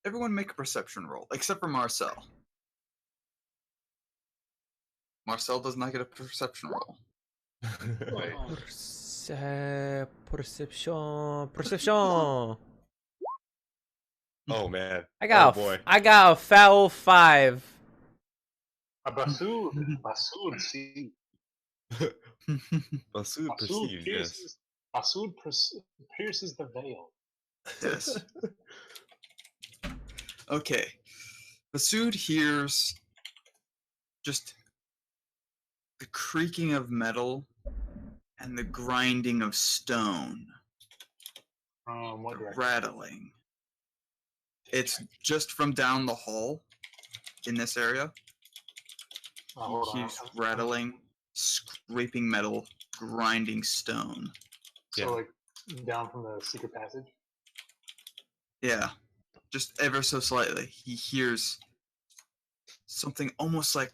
Everyone make a perception roll, except for Marcel. Marcel does not get a perception roll. Wait. Perception. Perception. Oh man. I Oh got boy. I got a foul 5. A bassoon, see. Basud Bassoon perceives, yes. pierces, bassoon pierces the veil. Yes. Okay. Basud hears just the creaking of metal and the grinding of stone, What the direction? rattling. It's just from down the hall in this area. Hold He on. keeps rattling, scraping metal, grinding stone. So Yeah. like down from the secret passage. Yeah, just ever so slightly. He hears something almost like,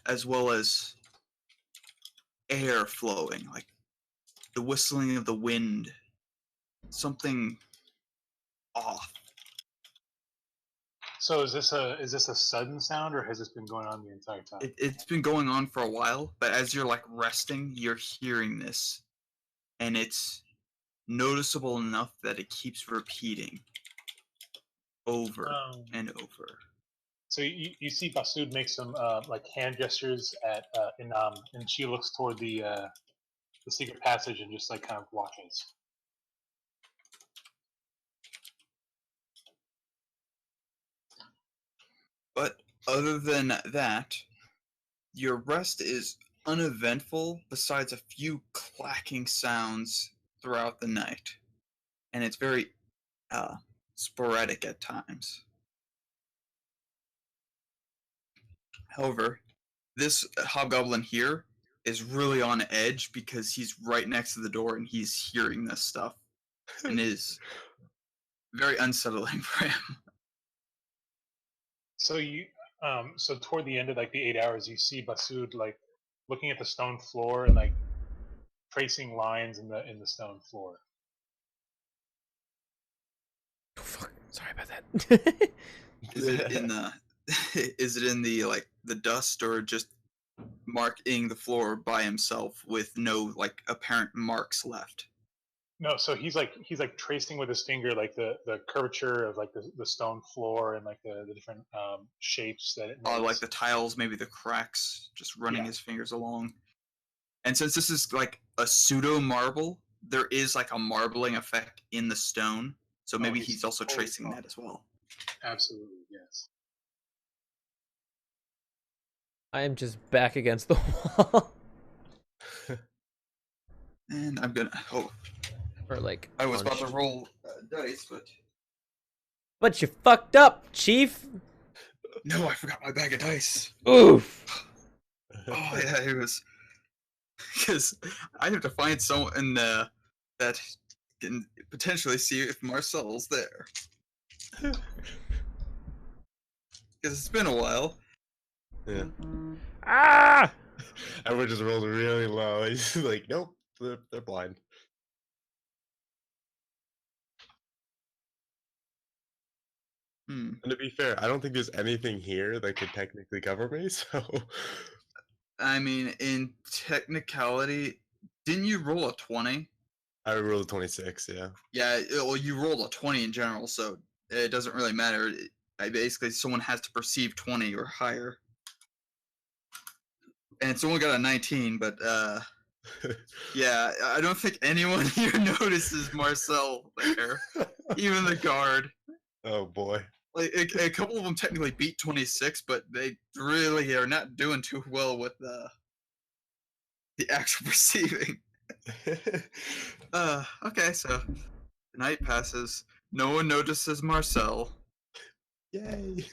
as well as air flowing, like the whistling of the wind. Something off. So is this a sudden sound, or has this been going on the entire time? It's been going on for a while, but as you're like resting, you're hearing this, and it's noticeable enough that it keeps repeating over and over. So you see Basud make some like hand gestures at Inam, and she looks toward the secret passage and just like kind of watches. But other than that, your rest is uneventful besides a few clacking sounds throughout the night. And it's very sporadic at times. However, this hobgoblin here is really on edge because he's right next to the door and he's hearing this stuff and is very unsettling for him. So toward the end of like the 8 hours, you see Basud like looking at the stone floor and like tracing lines in the stone floor. Oh, fuck. Sorry about that. Is it in the is it in the like the dust or just marking the floor by himself with no like apparent marks left? No, so he's like tracing with his finger like the curvature of like the stone floor and like the different shapes that it makes. Like the tiles, maybe the cracks, just running his fingers along. And since this is like a pseudo marble, there is like a marbling effect in the stone. So maybe he's also tracing that as well. Absolutely, yes. I am just back against the wall. And I'm gonna. Oh, Or like. I was about punched. to roll dice, but But you fucked up, Chief. no, I forgot my bag of dice. Oof. Oh yeah, it was because I have to find someone that can potentially see if Marcel's there. Because it's been a while. Yeah. Ah! Everyone just rolls really low. He's like, nope, they're blind. And to be fair, I don't think there's anything here that could technically cover me, so... I mean, in technicality, didn't you roll a 20? I rolled a 26, yeah. Yeah, well, you rolled a 20 in general, so it doesn't really matter. Basically, someone has to perceive 20 or higher. And someone got a 19, but yeah, I don't think anyone here notices Marcel there. Even the guard. Oh boy. Like a couple of them technically beat 26, but they really are not doing too well with the actual perceiving. Okay, so the night passes. No one notices Marcel. Yay!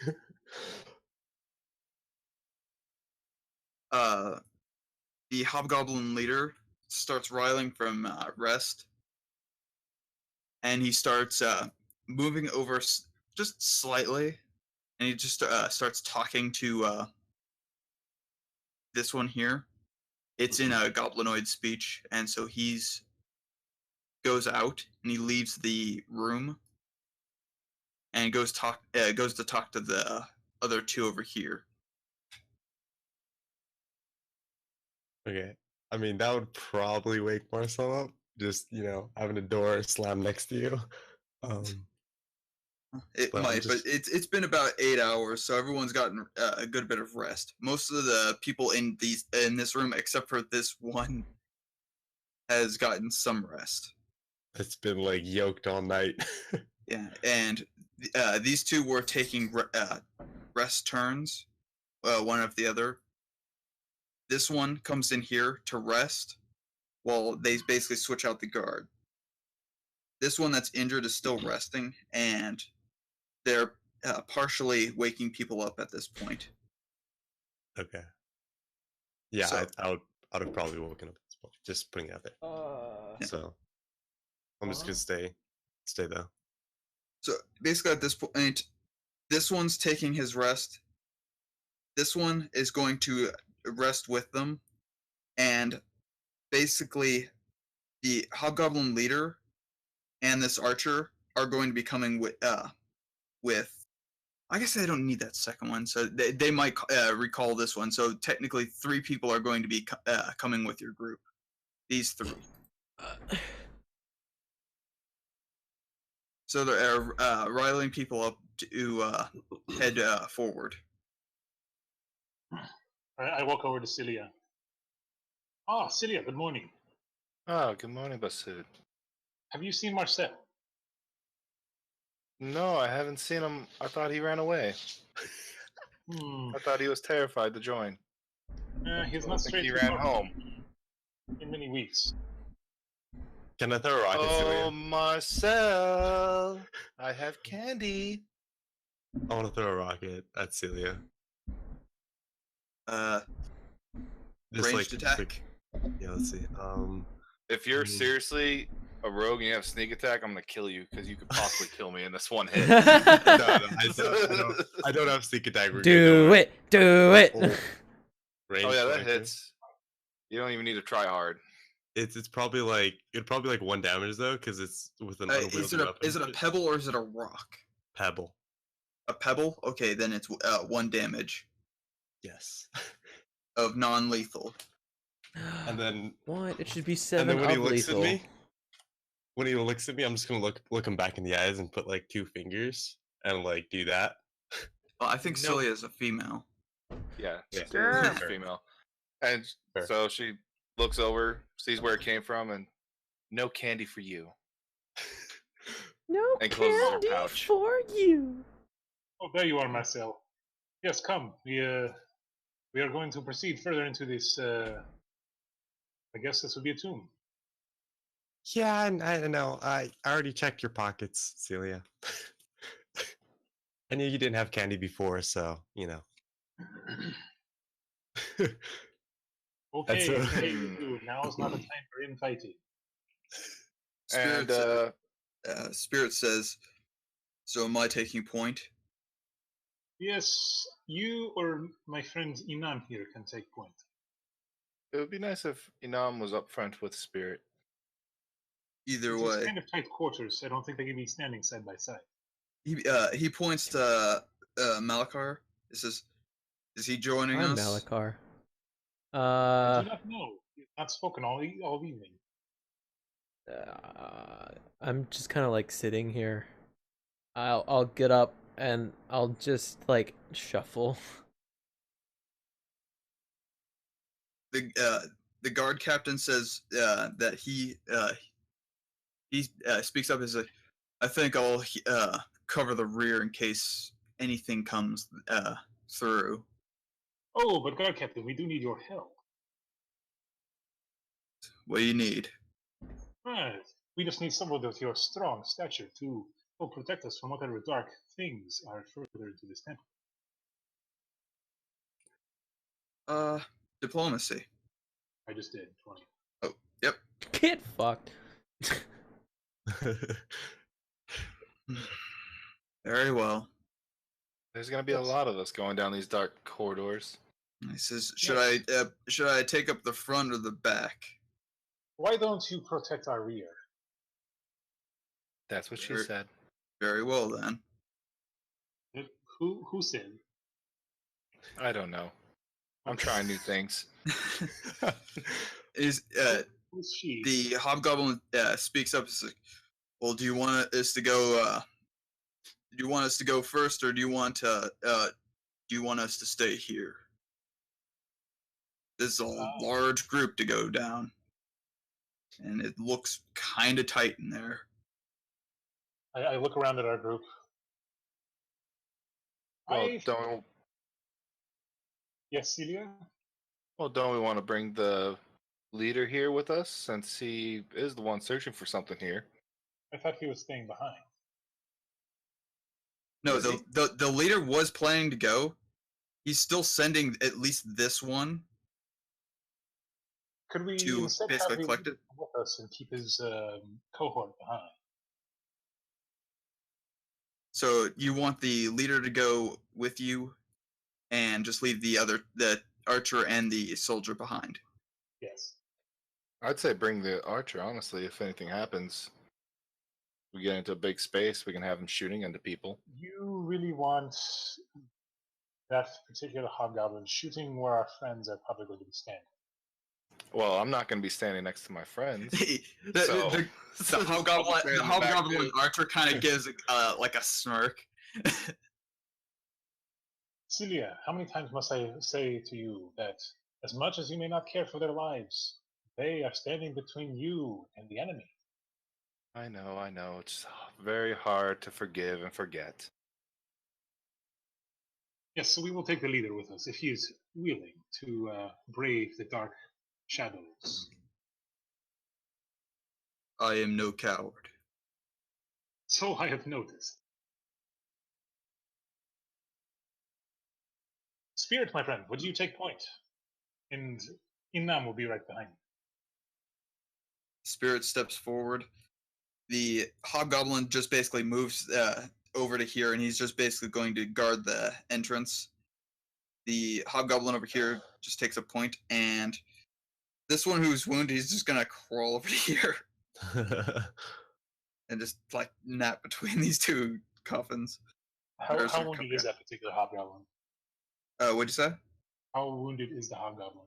The hobgoblin leader starts riling from rest, and he starts moving over just slightly, and he just starts talking to this one here. It's in a goblinoid speech, and so he's goes out and he leaves the room, and goes to talk to the other two over here. Okay. I mean, that would probably wake Marcel up. Just, having a door slam next to you. It But I'm might, but just- it's been about 8 hours, so everyone's gotten a good bit of rest. Most of the people in this room, except for this one, has gotten some rest. It's been like yoked all night. Yeah, and these two were taking rest turns, one after the other. This one comes in here to rest, while they basically switch out the guard. This one that's injured is still resting, and they're partially waking people up at this point. Okay. Yeah, So- I'd have probably woken up at this point. Just putting it out there. So I'm just gonna stay there. So basically, at this point, this one's taking his rest. This one is going to rest with them, and basically, the Hobgoblin leader and this archer are going to be coming with. I guess they don't need that second one, so they might recall this one. So technically, 3 people are going to be coming with your group. These 3. So they're riling people up to head forward. I walk over to Celia. Ah, Celia, good morning. Oh, good morning, Basood. Have you seen Marcel? No, I haven't seen him. I thought he ran away. I thought he was terrified to join. He's I not think straight he to ran North home. in many weeks. Can I throw a rocket, Oh, Celia? Marcel, I have candy. I want to throw a rocket at Celia. Ranged attack. Yeah, let's see. If you're Mm. seriously a rogue and you have sneak attack, I'm gonna kill you because you could possibly kill me in this one hit. no, I don't have sneak attack. We're good, don't Do worry. it. Do it. Oh, range Oh yeah, that flanker. hits. You don't even need to try hard. It's probably like 1 damage though, because it's with an Is unwieldy it a weapon. pebble or is it a rock? Pebble? A pebble? Okay, then it's 1 damage Yes. of non-lethal. And then What? It should be and 7 then when he of looks lethal. at me, I'm just gonna look him back in the eyes and put like 2 fingers and like do that. Well, I think Nope. Celia is a female. Yeah, Yeah. she's Sure. a female. And Sure. so she looks over, sees where it came from, and no candy for you. No And closes her candy pouch. for you. Oh, there you are, Marcel. Yes, come. We are going to proceed further into this. I guess this would be a tomb. Yeah, I know. I already checked your pockets, Celia. I knew you didn't have candy before, so Okay, a- okay, you two. Now is not the time for infighting. And Spirit says, so am I taking point? Yes, you or my friend Inan here can take point. it would be nice if Inam was up front with Spirit. Either It's way. kind of tight quarters. I don't think they can be standing side by side. He points to Malakar. He says, is he joining I'm us? Malakar. I do not know. He's not spoken all evening. I'm just kind of like sitting here. I'll get up and I'll just like shuffle. The guard captain says that he speaks up as I think I'll cover the rear in case anything comes through. Oh, but guard captain, we do need your help. What do you need? Right. We just need someone with your strong stature to help protect us from whatever dark things are further into this temple. Diplomacy. I just did 20. Oh, yep. Get fucked. Very well. There's gonna be a lot of us going down these dark corridors. He says, should I take up the front or the back? Why don't you protect our rear? That's what she Very- said. Very well then. Who said? I don't know. I'm trying new things. Is Who's she? the hobgoblin speaks up? Is like, well, do you want us to go? Do you want us to go first, or do you want to? Do you want us to stay here? This is a large group to go down, and it looks kind of tight in there. I look around at our group. Well, Yes, Celia? don't we want to bring the leader here with us since he is the one searching for something here? I thought he was staying behind. No, Is he? the leader was planning to go. He's still sending at least this one Could we to instead basically have him collect it. with us and keep his cohort behind? So you want the leader to go with you, and just leave the archer and the soldier behind. Yes. I'd say bring the archer, honestly, if anything happens. We get into a big space, we can have him shooting into people. You really want that particular hobgoblin shooting where our friends are probably going to be standing? Well, I'm not going to be standing next to my friends. the hobgoblin archer kind of gives like a smirk. Celia, how many times must I say to you that as much as you may not care for their lives, they are standing between you and the enemy? I know. It's very hard to forgive and forget. Yes, so we will take the leader with us if he is willing to brave the dark shadows. I am no coward. So I have noticed. Spirit, my friend, would you take point? And Innam will be right behind you. Spirit steps forward. The hobgoblin just basically moves over to here, and he's just basically going to guard the entrance. The hobgoblin over here just takes a point, and this one who's wounded, he's just gonna crawl over to here and just like nap between these two coffins. How wounded is that particular hobgoblin? What'd you say? How wounded is the hobgoblin?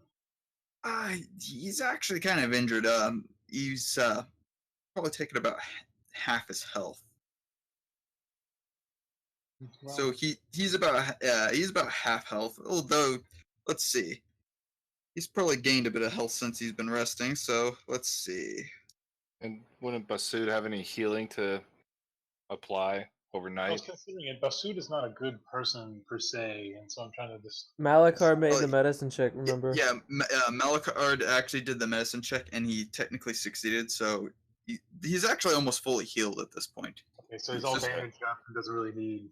He's actually kind of injured. He's probably taken about half his health. Well, So he's about half health. Although, let's see, he's probably gained a bit of health since he's been resting. So let's see. And wouldn't Basud have any healing to apply I overnight? was considering it. Basud is not a good person per se, and so I'm trying to just. Malakar made the medicine check, remember? Yeah, Malakard actually did the medicine check, and he technically succeeded. So he's actually almost fully healed at this point. Okay, so he's all bandaged up and doesn't really need.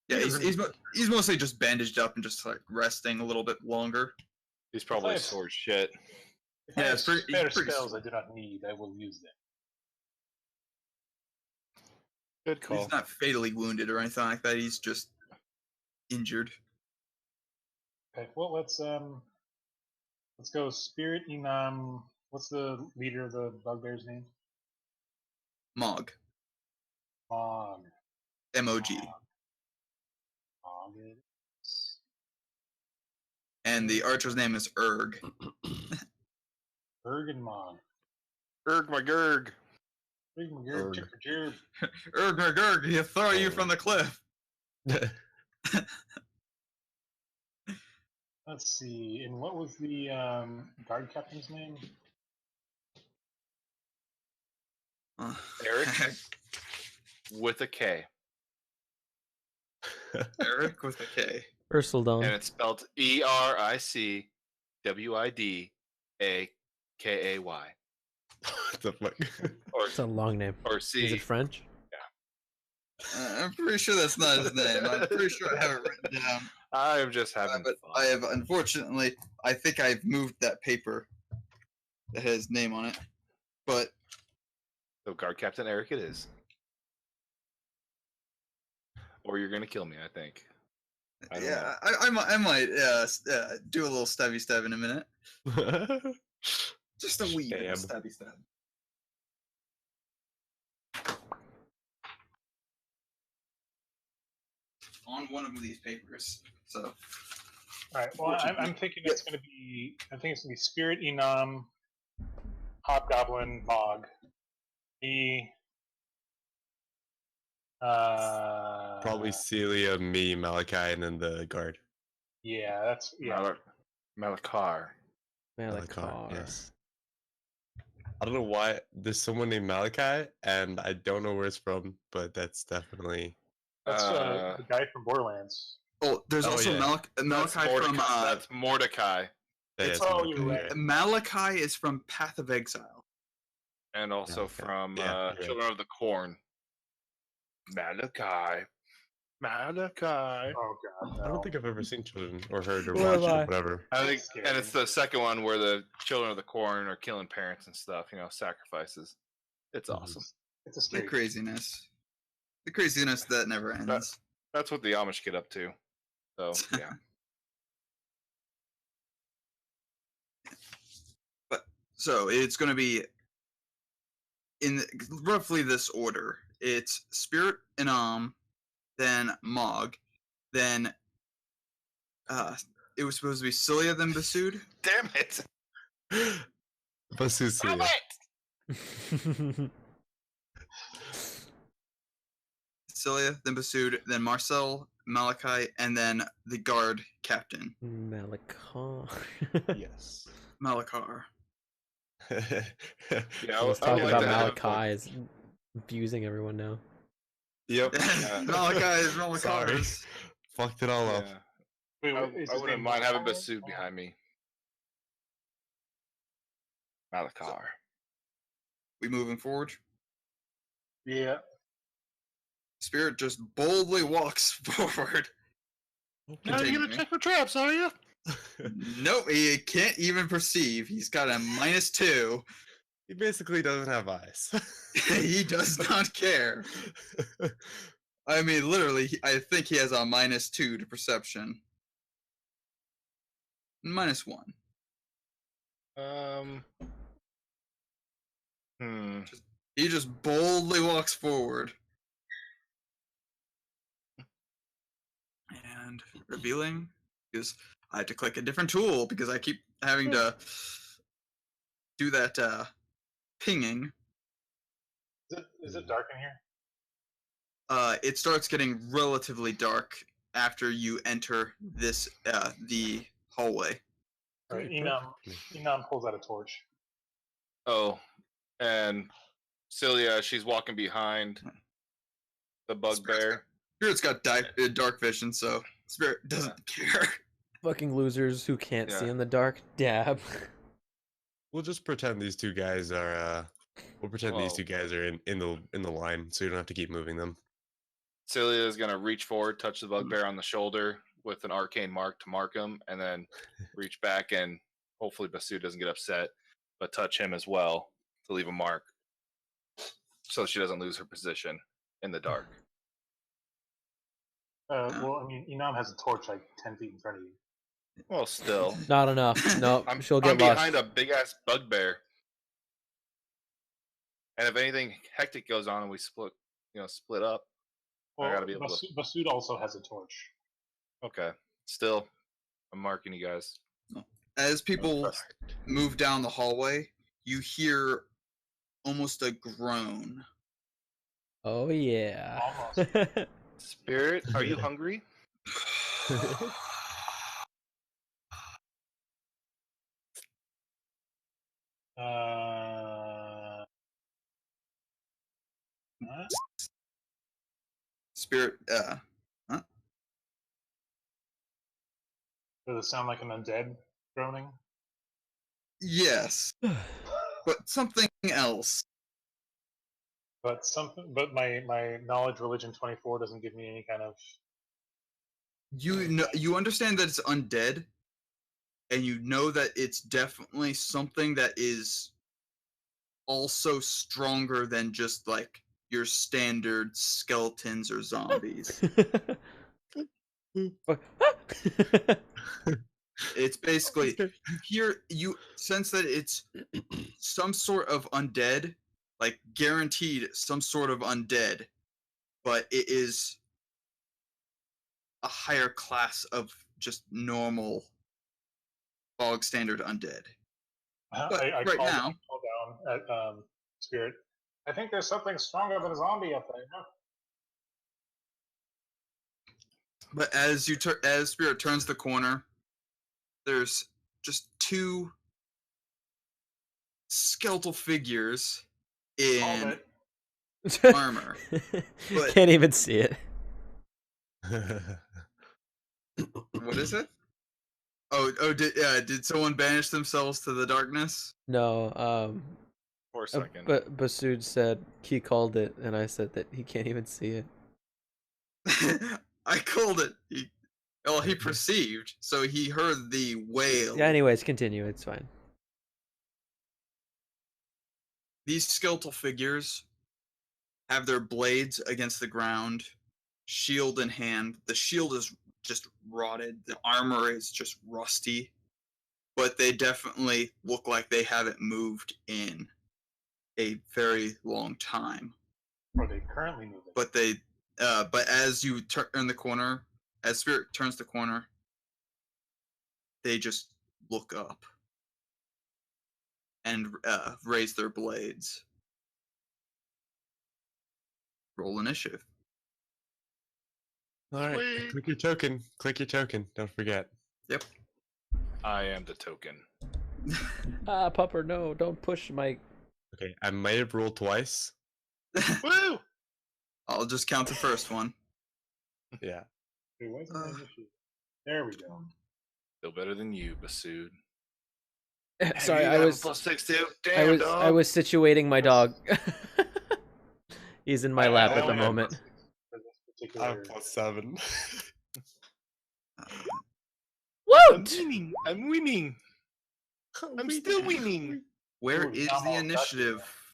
Yeah, he's mostly just bandaged up and just like resting a little bit longer. He's probably sore as shit. If I Yeah, have it's pretty- spare it's pretty spells sore. I do not need, I will use them. Good call. He's not fatally wounded or anything like that. He's just injured. Okay, well let's go. Spirit Inam. What's the leader of the bugbear's name? Mog. Mog. M-O-G. Mog it is. And the archer's name is Erg. Berg and Mog. Erg my Gerg. Big McGurk, chip for jerb. Erg McGurg, he'll throw you from the cliff. Let's see. And what was the guard captain's name? Eric? With a K. Eric with a K. Ursuldon. And it's spelled ERICWIDAKAY. What the fuck? Or, It's a long name. or C. Is it French? I'm pretty sure that's not his name. I'm pretty sure I have it written down. I'm just having But fun. I have, unfortunately, I think I've moved that paper that has his name on it. But So Guard Captain Eric it is. Or you're going to kill me, I think. I don't yeah, know. I might do a little stabby stab in a minute. Just a wee bit of Stab. stabby stab. on one of these papers. So All right. Well, I'm thinking it's going to be. I think it's going to be Spirit, Enam, Hobgoblin, Mog. Probably Celia, me, Malachi, and then the guard. Yeah, that's yeah. Malakar. Malakar. Yes. I don't know why there's someone named Malachi, and I don't know where it's from, but that's definitely. That's the guy from Borderlands. Oh, there's Oh, also yeah. Malachi from. That's Mordecai, It's- Oh, you're right. Malachi is from Path of Exile. and also Malachi. from Yeah, you're right. Children of the Corn. Malachi. Oh god, no. I don't think I've ever seen children or heard or Where am watched I? or whatever. I think, Scary. and it's the second one where the Children of the Corn are killing parents and stuff. Sacrifices. It's Mhm. awesome. It's a The scary. craziness. The craziness that never ends. That's what the Amish get up to. So yeah. So it's going to be in roughly this order. It's Spirit and then Mog, then it was supposed to be Cilia, then Basud. Damn it! Basu's Damn Celia. it! Cilia, then Basud, then Marcel, Malachi, and then the guard captain, Malakar. Yes. Malakar. Yeah, Let's I talk would like about to have, Malachi is abusing everyone now. Yep. Malachi is Sorry. Malakar's. Fucked it all up. Yeah. Wait, I is his wouldn't name mind having Malakar? Basud behind me. Malakar. We moving forward. Yeah. Spirit just boldly walks forward. Now you're gonna Continuing. check for traps, are you? Nope, he can't even perceive. He's got a -2. He basically doesn't have eyes. He does not care. I mean, literally, I think he has a -2 to perception. -1. He just boldly walks forward. And revealing, because I have to click a different tool because I keep having to do that pinging. Is it dark in here? It starts getting relatively dark after you enter this the hallway. All right, Great, Enam pulls out a torch. Oh, and Cilia, she's walking behind the bugbear. Spirit's got dark vision, so Spirit doesn't care. Fucking losers who can't see Yeah. in the dark. Dab. We'll just pretend these two guys are. We'll pretend these Whoa. two guys are in the line, so you don't have to keep moving them. Cilia is gonna reach forward, touch the bugbear on the shoulder with an arcane mark to mark him, and then reach back and hopefully Basud doesn't get upset, but touch him as well to leave a mark, so she doesn't lose her position in the dark. Well, I mean, Enam has a torch like 10 feet in front of you. Well, still, Not enough. No, I'm, she'll get I'm lost. behind a big ass bugbear, and if anything hectic goes on and we split up, Well, I gotta be able to. Basud also has a torch. Okay, still, I'm marking you guys. As people move down the hallway, you hear almost a groan. Oh yeah. Spirit, are you hungry? Spirit, Does it sound like an undead groaning? yes, but something else. But my knowledge religion 24 doesn't give me any kind of. You understand that it's undead, and you know that it's definitely something that is also stronger than just like your standard skeletons or zombies. It's basically you sense that it's some sort of undead, like guaranteed some sort of undead, but it is a higher class of just normal bog standard undead. But I right call now, down at Spirit. I think there's something stronger than a zombie up there. but as Spirit turns the corner, there's just two skeletal figures Called in it. armor. But- Can't even see it. What is it? Did someone banish themselves to the darkness? No, For a second. but Basud said he called it, and I said that he can't even see it. I called it. He perceived, so he heard the wail. Yeah, anyways, continue. It's fine. These skeletal figures have their blades against the ground, shield in hand. The shield is just rotted. The armor is just rusty. But they definitely look like they haven't moved in a very long time. Are they currently moving? But as you turn the corner, as Spirit turns the corner, they just look up and raise their blades. Roll initiative. All right, Sweet. click your token. Click your token. Don't forget. Yep. I am the token. Ah, Pupper, no, don't push my. Okay, I might have rolled twice. Woo! I'll just count the first one. Yeah. There wasn't an initiative. There we go. Still better than you, Basud. Sorry, You I have a was. +6 too. I Damn, was. dog. I was situating my dog. He's in my lap at the only had moment. For this I'm particular. +7. I'm Woot! winning. I'm winning. I'm still winning. Where Ooh, is Yamaha the got you. initiative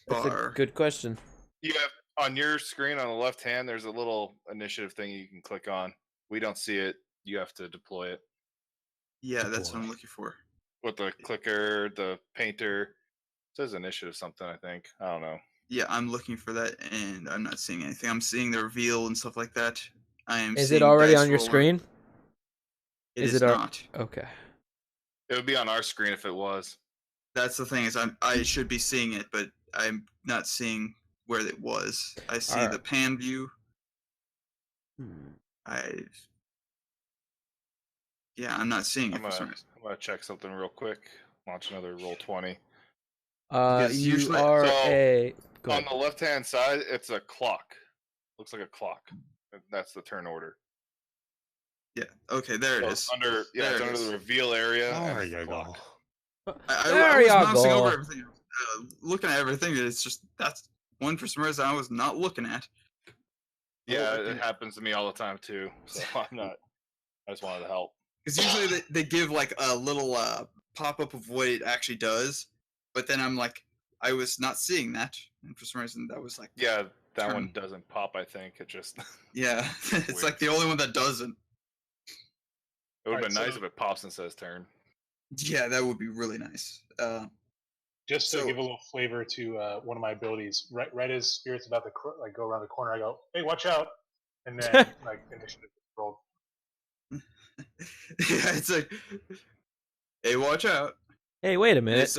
That's a bar? good question. You have on your screen on the left hand. There's a little initiative thing you can click on. We don't see it. You have to deploy it Yeah, that's what Boy. I'm looking for. with the clicker, the painter. It says initiative something. I think. I don't know. Yeah, I'm looking for that, and I'm not seeing anything. I'm seeing the reveal and stuff like that. I am. Is seeing it already dice on your roller. screen? It Is is it al- not. Okay. It would be on our screen if it was. That's the thing is I should be seeing it, but I'm not seeing where it was. I see Alright. the pan view. Hmm. I'm not seeing it I'm for some gonna, reason. I'm gonna check something real quick. Launch another roll 20. Because You usually- are So, a. Go On ahead. the left hand side, it's a clock. Looks like a clock. That's the turn order. Yeah. Okay, there it So is. under There it's it under is. the reveal area. and There it's the you go. clock. I There was you mousing go. over everything, looking at everything. It's just that's one for some reason I was not looking at. Yeah, okay. it happens to me all the time too. So I'm not. I just wanted to help. Because usually they give like a little pop up of what it actually does, but then I'm like, I was not seeing that, and for some reason that was like, Yeah, that Turn. one doesn't pop. I think it just. yeah, it's Weird. like the only one that doesn't. It would have been Alright, nice so- if it pops and says turn. Yeah, that would be really nice. Just to So- give a little flavor to one of my abilities, right as Spirit's about to go around the corner, I go, "Hey, watch out!" And then initiative rolled. Yeah, it's like, hey, watch out! Hey, wait a And minute.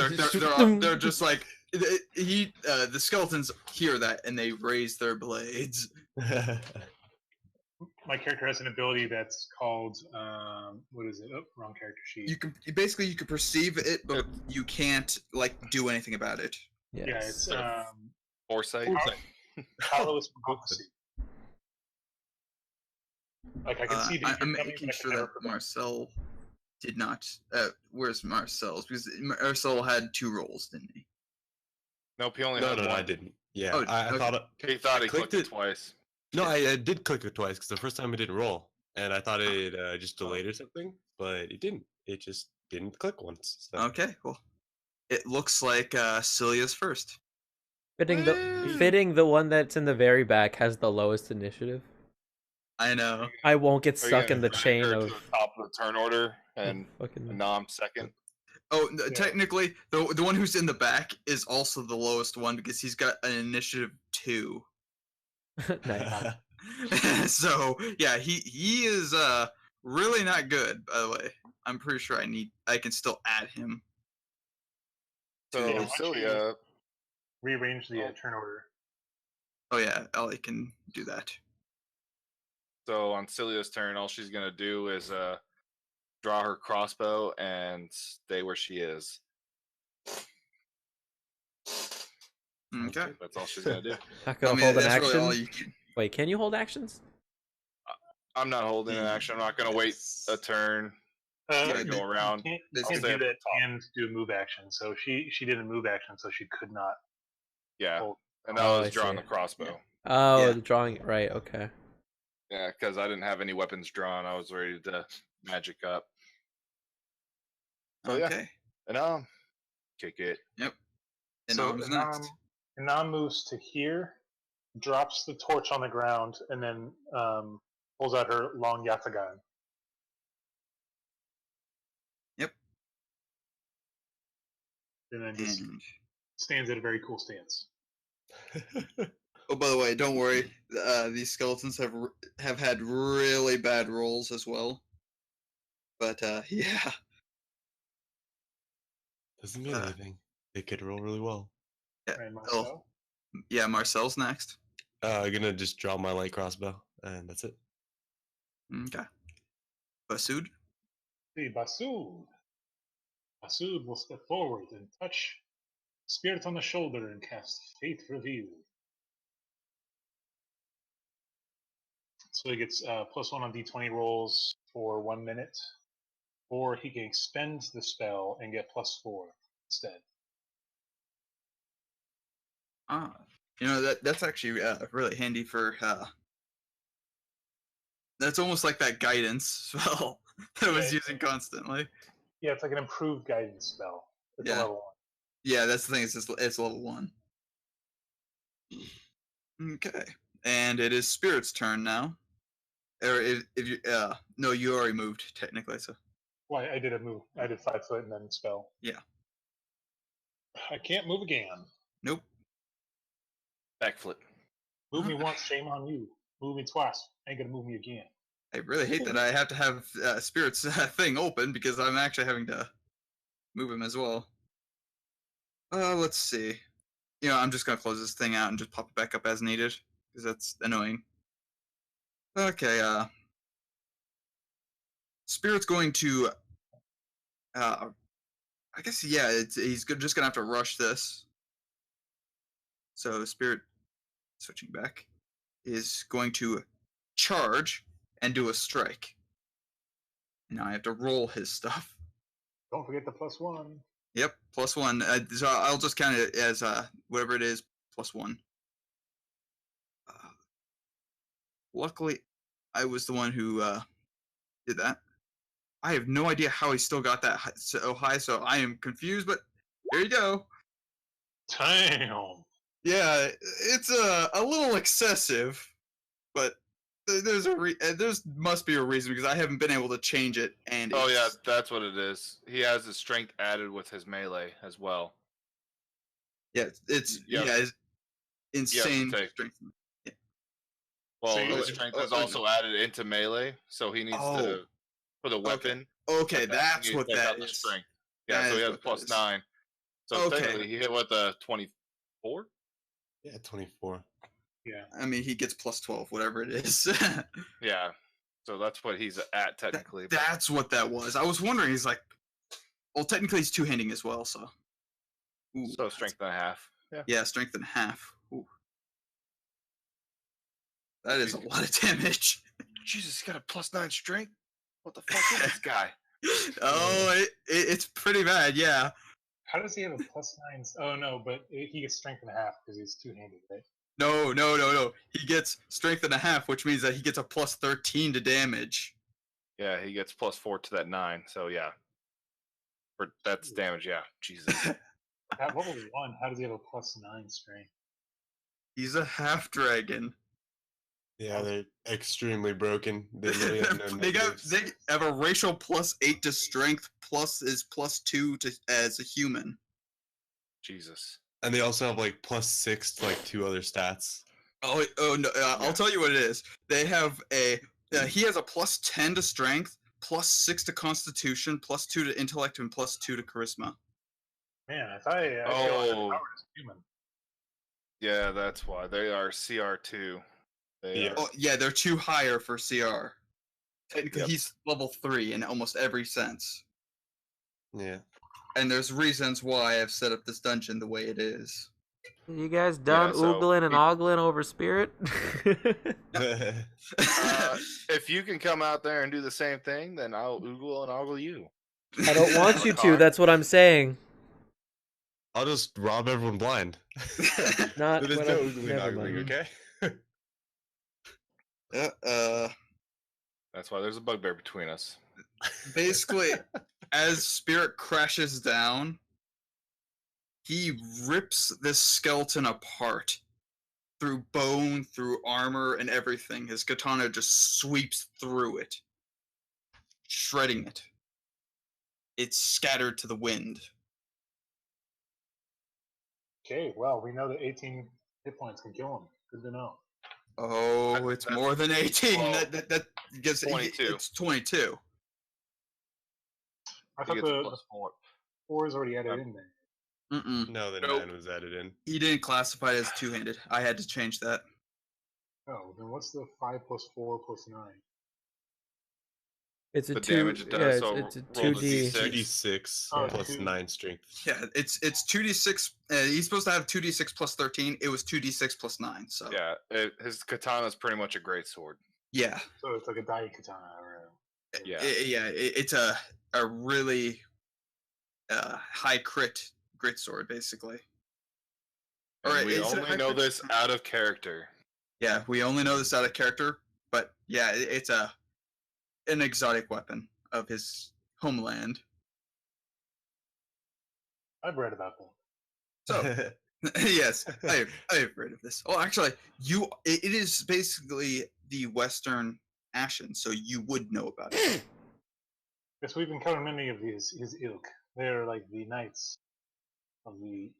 they're just like the skeletons hear that and they raise their blades. My character has an ability that's called what is it? Oh, wrong character sheet. You can perceive it, but you can't like do anything about it. Yes. Yeah, it's Foresight. powerless prophecy. Like I can see danger I'm coming, making but I can sure never that prevent. Marcel did not. Where's Marcel's? Because Marcel had 2 rolls, didn't he? Nope, he only No, had no, one. I didn't. Yeah, Oh, I okay. thought it. He thought I he clicked it it. twice. No, I did click it twice because the first time it didn't roll, and I thought it just delayed or something, but it didn't. It just didn't click once. So. Okay, well, it looks like Celia's first. Fitting Woo! the one that's in the very back has the lowest initiative. I know. I won't get Are you stuck gonna in the drag chain her of. to the top of the turn order and Fucking. Nom second. Oh, Yeah. technically, the one who's in the back is also the lowest one because he's got an initiative 2. Nice. So yeah, he is really not good. By the way, I'm pretty sure I can still add him. So Yeah, why don't you- Cilia, Rearrange the Oh. turn order. Oh yeah, Ellie can do that. so on Cilia's turn, all she's gonna do is draw her crossbow and stay where she is. Okay. That's all she's gonna do. Not I gonna mean, hold an that's action. really all you can. Wait, can you hold actions? I'm not holding an action. I'm not gonna wait a turn. Yeah, To go around. You It's can't gonna do stay that up top. and do a move action. So she did a move action, so she could not. Yeah, hold. and Oh, I was I drawing see. the crossbow. Oh, Yeah. the drawing it right. Okay. Yeah, because I didn't have any weapons drawn. I was ready to magic up. So yeah, Okay. and kick it. Yep. And So Nam's next. Anam moves to here, drops the torch on the ground, and then pulls out her long yatagan. Yep. And then just And stands at a very cool stance. oh, by the way, don't worry. These skeletons have had really bad rolls as well. But yeah. Doesn't mean Uh, anything. They could roll really well. Yeah. Right, Oh, Marcel? yeah. Marcel's next. I'm gonna just draw my light crossbow, and that's it. Okay. Basud. See, Basud. Basud will step forward and touch Spirit on the shoulder and cast Faith Revealed. So he gets +1 on d20 rolls for 1 minute, or he can expend the spell and get +4 instead. Ah, that's actually really handy for. That's almost like that guidance spell that I was Yeah. using constantly. Yeah, it's like an improved guidance spell. It's a Yeah. level 1. Yeah, that's the thing. It's level 1. Okay, and it is Spirit's turn now. Or if you no, you already moved technically. So Well, I did a move. I did 5 foot and then spell. yeah. I can't move again. Nope. Backflip. Move me once, shame on you. Move me twice, ain't gonna move me again. I really hate that I have to have Spirit's thing open because I'm actually having to move him as well. Let's see. I'm just gonna close this thing out and just pop it back up as needed because that's annoying. Okay. Spirit's going to. I guess yeah. He's just gonna have to rush this. So Spirit, switching back, is going to charge and do a strike. Now I have to roll his stuff. Don't forget the +1. Yep, +1. So I'll just count it as whatever it is, +1. Luckily, I was the one who did that. I have no idea how he still got that so high, so I am confused. But here you go. Damn. Yeah, it's a little excessive, but there's must be a reason because I haven't been able to change it. And Oh yeah, that's what it is. He has his strength added with his melee as well. yeah, it's Yep. yeah, it's insane take- strength. Well, So you- his strength is also added into melee, so he needs Oh. to for the weapon. Okay, like that, that's he needs what to take out that the is. strength. Yeah, That so he is has what that is. +9. So Okay. technically, he hit with a 24. Yeah, 24. Yeah. I mean, he gets +12, whatever it is. Yeah, so that's what he's at technically. but- That's what that was. I was wondering. He's like, well, technically he's two-handing as well, so. Ooh, so strength and a half. Yeah. yeah, strength and half. Ooh. That is a lot of damage. Jesus, he got a +9 strength. What the fuck is this guy? Oh, it's pretty bad. Yeah. How does he have a +9? Oh no, but he gets strength and a half because he's two-handed, right? No. He gets strength and a half, which means that he gets a +13 to damage. Yeah, he gets +4 to that 9. So yeah, that's damage. Yeah, Jesus. At level 1, how does he have a +9 strength? He's a half dragon. Yeah, they're extremely broken. They literally have no they negatives. have a racial +8 to strength, plus is +2 to as a human. Jesus. And they also have like +6 to like 2 other stats. Oh no! Yeah. I'll tell you what it is. They have a. He has a +10 to strength, +6 to constitution, +2 to intellect, and +2 to charisma. Man, I thought I feel Oh. powered as a human. Yeah, that's why they are CR2. They Yeah. are. Oh yeah, they're 2 higher for CR. Technically, Yep. he's level 3 in almost every sense. Yeah. And there's reasons why I've set up this dungeon the way it is. You guys done so oogling and it- ogling over Spirit? If you can come out there and do the same thing, then I'll oogle and ogle you. I don't want you to. Car. That's what I'm saying. I'll just rob everyone blind. Not There's what no I'm- oogling never ogling, mind. okay? That's why there's a bugbear between us. Basically, as Spirit crashes down, he rips this skeleton apart through bone, through armor, and everything. His katana just sweeps through it, shredding it. It's scattered to the wind. Okay, well, we know that 18 hit points can kill him. Good to know. Oh, it's more than 18. well, that gets 22. It's 22. I He thought gets a the +4. 4 is already added in there. Mm-mm. No, the Nope. 9 was added in. He didn't classify it as two-handed. I had to change that. Oh, then what's the 5 plus 4 plus 9? It's a The two. damage it does, Yeah, so it's a roll the 2D. D6. 2d6 Oh, plus 2. 9 strength. Yeah, it's 2d6. He's supposed to have 2d6 plus 13. It was 2d6 plus 9. So Yeah, his katana is pretty much a great sword. yeah, So it's like a Dai katana or Yeah. it's a really high crit sword basically. And Alright, we is it a only high know crit? this out of character. Yeah, we only know this out of character, but yeah, it's an exotic weapon of his homeland. I've read about that. So yes, I've heard of this. Oh, actually, it is basically the Western Ashen, so you would know about it. Yes, we've encountered many of his ilk. They're like the knights of the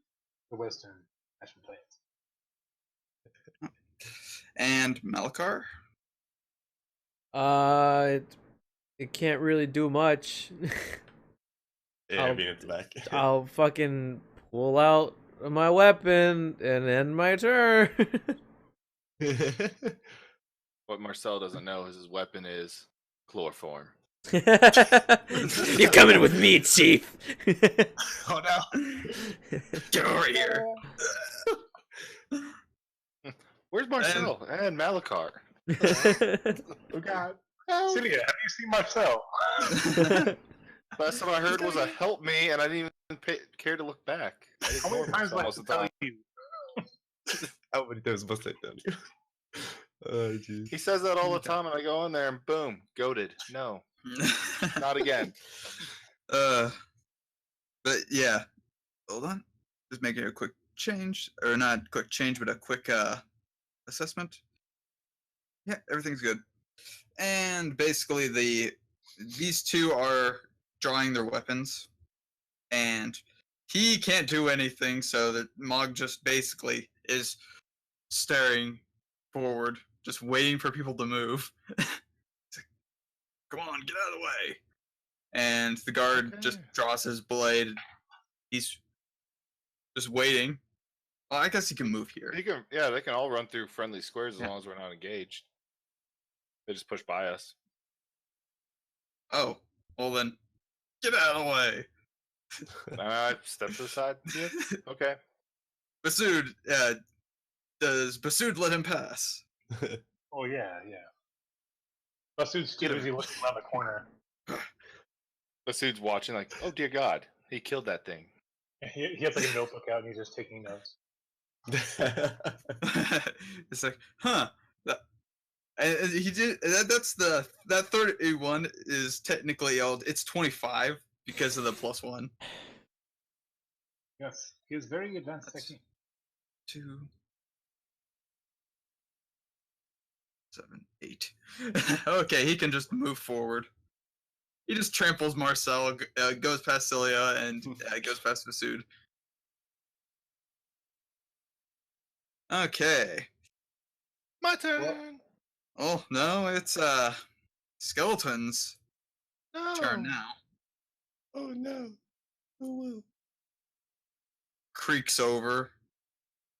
Western Ashen Plains. And Malakar? It can't really do much. Yeah, I'll- being at the back. I'll fucking pull out my weapon and end my turn. What Marcel doesn't know is his weapon is chloroform. You're coming with me, Chief. Oh no! Get over here! Where's Marcel and Malakar? Oh God, Celia, have you seen Marcel? Last time I heard was a help me, and I didn't even care to look back. I How many ignored times Marcel must most I of the tell time. you? How many times must I tell you? Oh, jeez. He says that all the time, and I go in there and boom, goaded. No, not again. But yeah, hold on. Just making a quick change, or not quick change, but a quick assessment. Yeah, everything's good. And basically, these two are drawing their weapons, and he can't do anything, so that Mog just basically is staring forward, just waiting for people to move. Come on, get out of the way! And the guard just Okay. draws his blade. He's just waiting. Well, I guess he can move here. He can, yeah, they can all run through friendly squares as Yeah. long as we're not engaged. They just push by us. Oh, well then, get out of the way. Step to the side. Yeah. Okay. Basood, does Basood let him pass? Oh yeah. Basud's too Get him. busy looking around the corner. Basud's watching, like, oh dear God, he killed that thing. He has like a notebook out and he's just taking notes. It's like, huh? And he did. That's that 31 is technically old. It's 25 because of the +1. Yes, he has very advanced That's- technique. 2, 7, 8. Okay, he can just move forward. He just tramples Marcel, goes past Cilia, and goes past Masood. Okay. My turn. Oh no, it's Skeleton's No. turn now. Oh no. Oh well. Creaks over,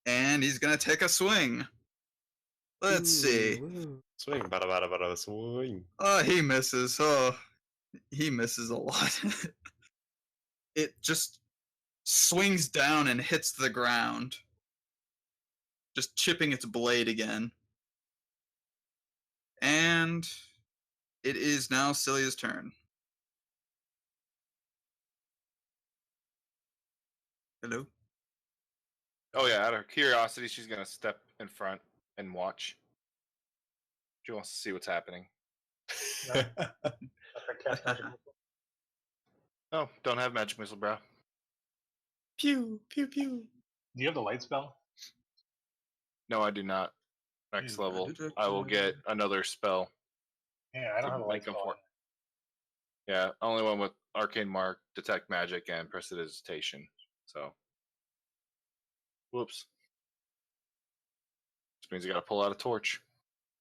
and he's gonna take a swing. Let's see. Ooh. Swing, bada bada bada swing. Oh, he misses. Oh, he misses a lot. It just swings down and hits the ground, just chipping its blade again. And it is now Celia's turn. Hello? Oh yeah, out of curiosity, she's gonna step in front and watch. She wants to see what's happening. After cast magic missile. Oh, don't have magic missile, bro. Pew pew pew. Do you have the light spell? No, I do not. Next level, I will get another spell. Yeah, I don't To have a light make 'em spell. for- Yeah, only one with arcane mark, detect magic, and prestidigitation. So, whoops. Which means you gotta pull out a torch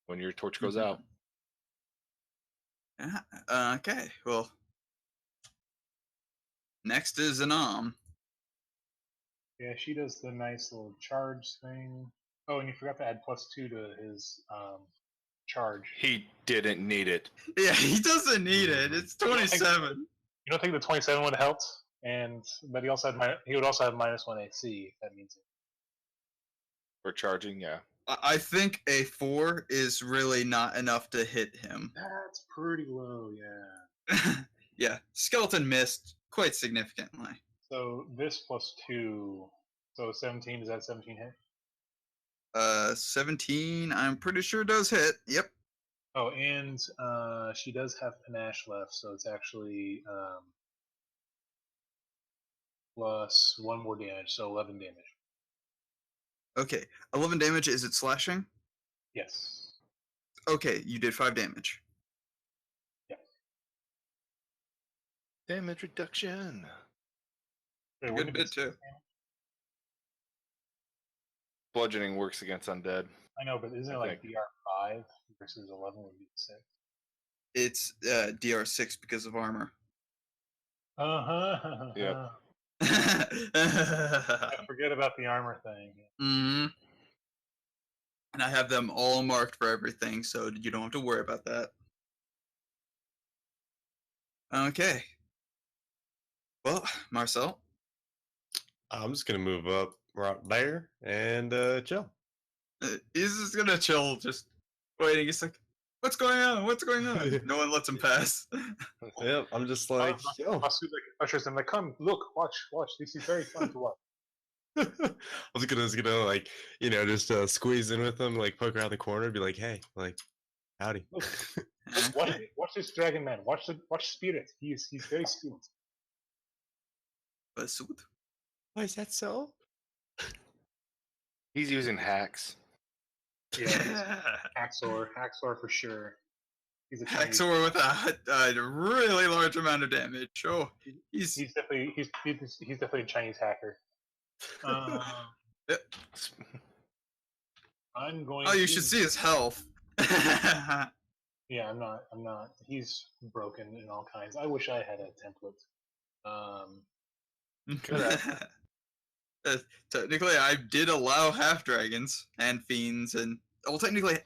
when your torch goes out. Okay, well. Next is Anam. Yeah, she does the nice little charge thing. Oh, and you forgot to add +2 to his charge. He didn't need it. Yeah, he doesn't need it. It's 27. You don't think the 27 would have helped? But he also had he would also have -1 AC. If that means it. For charging, yeah. I think a 4 is really not enough to hit him. That's pretty low, yeah. Yeah, Skeleton missed quite significantly. So this +2, so 17. Is that 17 hit? 17, I'm pretty sure does hit. Yep. Oh, and she does have panache left, so it's actually +1 more damage, so 11 damage. Okay, 11 damage. Is it slashing? Yes. Okay, you did 5 damage. Yeah. Damage reduction. Wait, Good wouldn't it be bit too. Bludgeoning works against undead. I know, but isn't it I like think. DR5 versus 11 would be 6? It's DR6 because of armor. Uh-huh. Yep. I forget about the armor thing. Mm-hmm. And I have them all marked for everything, so you don't have to worry about that. Okay. Well, Marcel. I'm just gonna move up right there and chill. He's just gonna chill, just waiting. He's like, "What's going on? What's going on?" No one lets him pass. Yep, I'm just like, yo. Masu like ushers him like, come, look, watch. This is very fun to watch. I was gonna like, just squeeze in with them, like poke around the corner, be like, hey, like, howdy. Look, watch this dragon man. Watch Spirit. He's very skilled. Basud. Why is that so? He's using hacks. Yeah, Haxor for sure. He's a Chinese. Haxor with a really large amount of damage. Oh, He's definitely a Chinese hacker. Yep. I'm going. Oh, you to... should see his health. Yeah, I'm not. He's broken in all kinds. I wish I had a template. Technically, I did allow half dragons and fiends, and well, technically,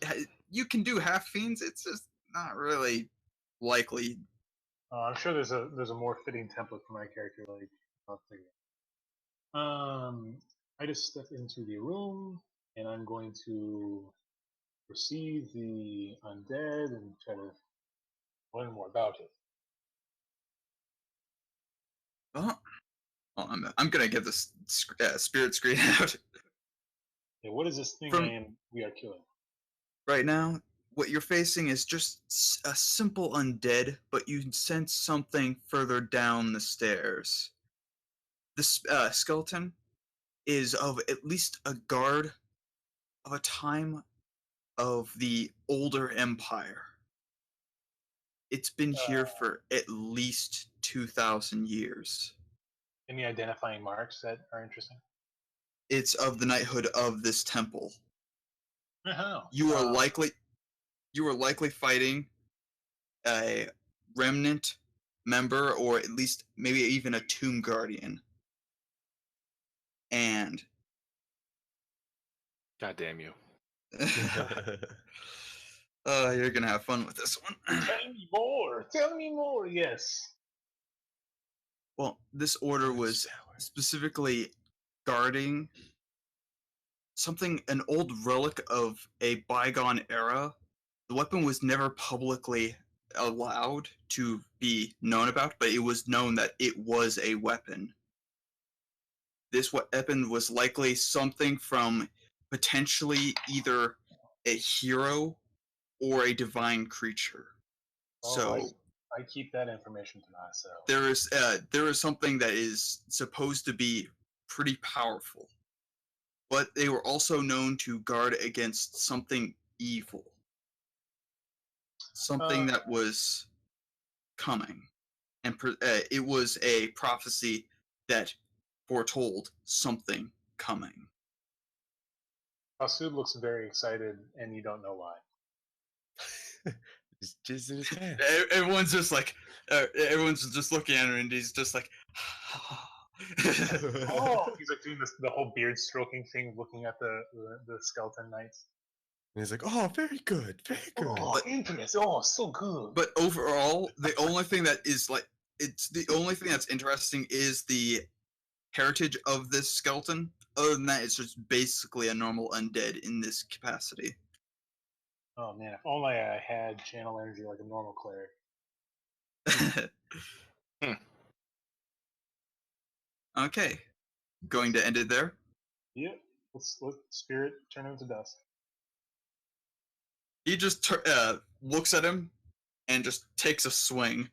you can do half fiends. It's just not really likely. I'm sure there's a more fitting template for my character. Like, I'll figure it out. I just step into the room, and I'm going to receive the undead and try to learn more about it. Well, I'm gonna get this spirit screen out Yeah, what is this thing we are killing? right now. What you're facing is just a simple undead, but you sense something further down the stairs. This skeleton is of at least a guard of a time of the older empire. It's been here for at least 2,000 years. Any identifying marks that are interesting? It's of the knighthood of this temple. Uh-huh. You are likely fighting a remnant member, or at least maybe even a tomb guardian. And God damn you. you're gonna have fun with this one. Tell me more. Tell me more. Yes. Well, this order was specifically guarding something, an old relic of a bygone era. The weapon was never publicly allowed to be known about, but it was known that it was a weapon. This weapon was likely something from potentially either a hero or a divine creature. So I keep that information to myself. there is something that is supposed to be pretty powerful, but they were also known to guard against something evil, something that was coming, and it was a prophecy that foretold something coming. Masud looks very excited, and you don't know why. He's jizzing in his pants. Everyone's just like, everyone's just looking at him, and he's just like, Oh, he's like doing the whole beard stroking thing, looking at the skeleton knights. And he's like, "Oh, very good, very good." Oh, interesting. Oh, so good. But overall, the only thing that is the only thing that's interesting is the heritage of this skeleton. Other than that, it's just basically a normal undead in this capacity. Oh man, if only I had channel energy like a normal cleric. Okay, going to end it there. Yep. Let's let spirit turn him to dust. He just looks at him and just takes a swing.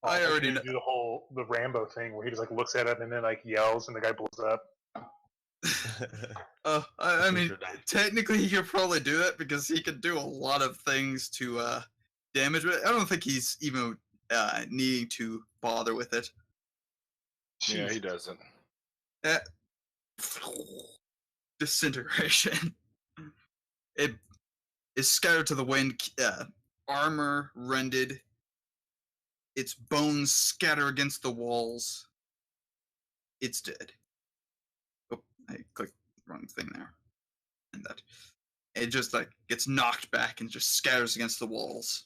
Oh, I thought you already were gonna do the Rambo thing where he just like looks at him and then like yells and the guy blows up. I mean, technically he could probably do that because he could do a lot of things to damage, but I don't think he's even needing to bother with it. Yeah, he doesn't. Disintegration. It is scattered to the wind, armor rended, its bones scatter against the walls. It's dead. Oh, I clicked the wrong thing there. And that. It just like gets knocked back and just scatters against the walls.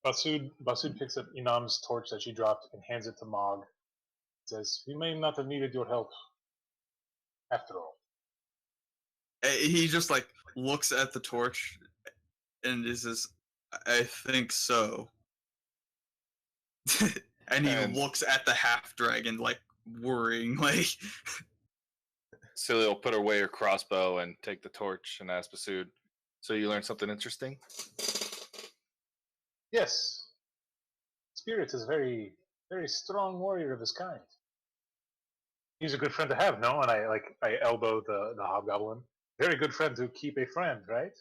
Basud picks up Inam's torch that she dropped and hands it to Mog. Says, "We may not have needed your help after all." He just like looks at the torch and is just, I think so. And he looks at the half dragon like worrying, like. Celia will put away her crossbow and take the torch and ask Basud, "So you learned something interesting?" Yes. Spirit is a very, very strong warrior of his kind. He's a good friend to have, no? And I elbow the hobgoblin. Very good friend to keep a friend, right?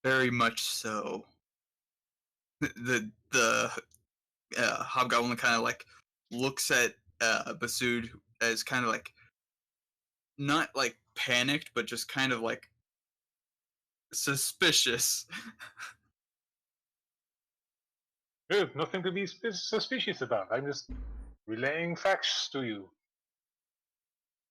Very much so. The hobgoblin kind of like looks at Basud as kind of like not like panicked, but just kind of like suspicious. Good, nothing to be suspicious about. I'm just relaying facts to you.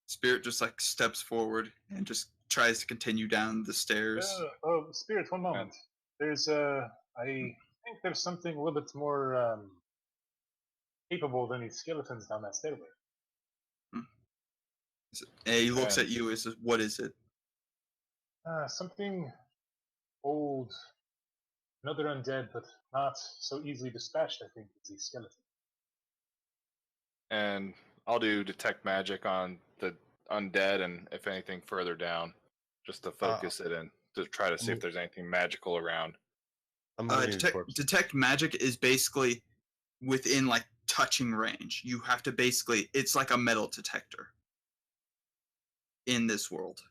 Spirit just like steps forward and just tries to continue down the stairs. Oh, Spirit, one moment. There's I think there's something a little bit more capable than these skeletons down that stairway. And he looks at you and says, "What is it?" Something old, another undead, but not so easily dispatched, I think, as these skeletons. And I'll do detect magic on the undead and if anything further down, just to focus it in to try to see if there's anything magical around. Detect magic is basically within like touching range. You have to basically, it's like a metal detector in this world.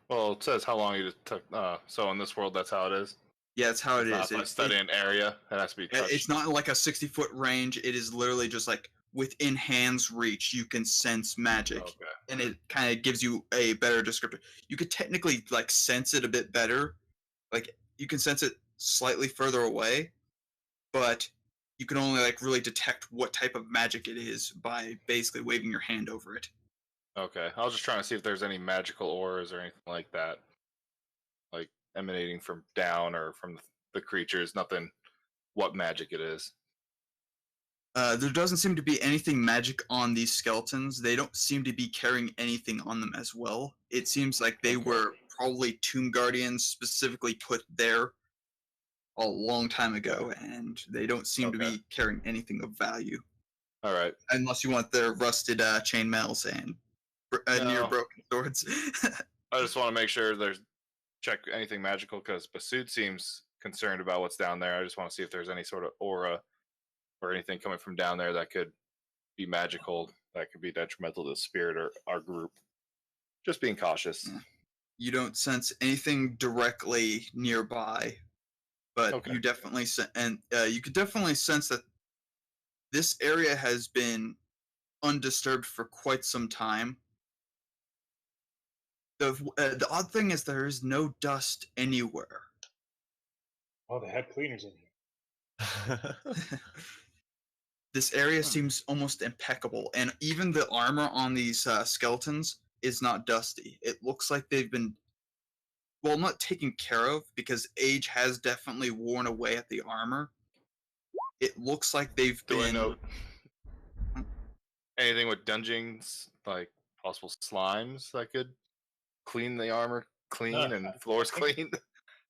Well, it says how long you detect. So in this world, that's how it is. Yeah, that's how it is. Not like study an area. It has to be touched. It's not like a 60-foot range. It is literally just like within hand's reach, you can sense magic, Okay. and it kind of gives you a better descriptor. You could technically like sense it a bit better, like you can sense it slightly further away, but you can only like really detect what type of magic it is by basically waving your hand over it. Okay. I was just trying to see if there's any magical auras or anything like that, like emanating from down or from the creatures. Nothing. What magic it is? There doesn't seem to be anything magic on these skeletons. They don't seem to be carrying anything on them as well. It seems like they Okay. were probably tomb guardians specifically put there a long time ago, and they don't seem to Okay. be carrying anything of value. All right. Unless you want their rusted chainmails and near No. broken swords. I just want to make sure there's check anything magical because Basud seems concerned about what's down there. I just want to see if there's any sort of aura or anything coming from down there that could be magical, that could be detrimental to the spirit or our group. Just being cautious. Yeah. You don't sense anything directly nearby, but Okay. you definitely you could definitely sense that this area has been undisturbed for quite some time. The odd thing is there is no dust anywhere. Oh, they had cleaners in here. This area seems almost impeccable, and even the armor on these skeletons is not dusty. It looks like they've been, well, not taken care of because age has definitely worn away at the armor. It looks like they've Do I been. know anything with dungeons, like possible slimes that could clean the armor clean and floors clean?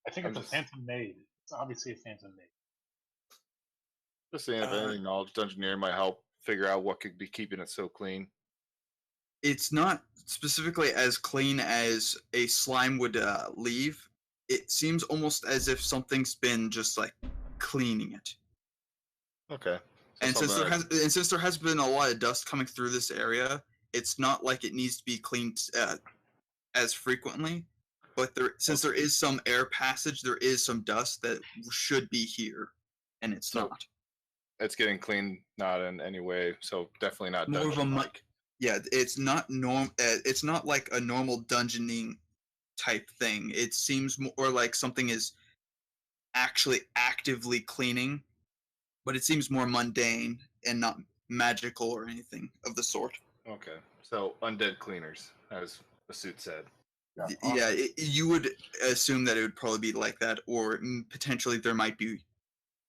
I think I'm it's a just- phantom maid. It's obviously a phantom maid. Just seeing if anything knowledge dungeoneer might help figure out what could be keeping it so clean. It's not specifically as clean as a slime would leave. It seems almost as if something's been just like cleaning it. Okay. So And since something since there has been a lot of dust coming through this area, it's not like it needs to be cleaned as frequently. But since there is some air passage, there is some dust that should be here, and it's So, not. it's getting cleaned, not in any way. So definitely not More of a dungeon like. Yeah, it's not it's not like a normal dungeoning type thing. It seems more like something is actually actively cleaning, but it seems more mundane and not magical or anything of the sort. Okay. So undead cleaners, as the suit said. Yeah, you would assume that it would probably be like that, or potentially there might be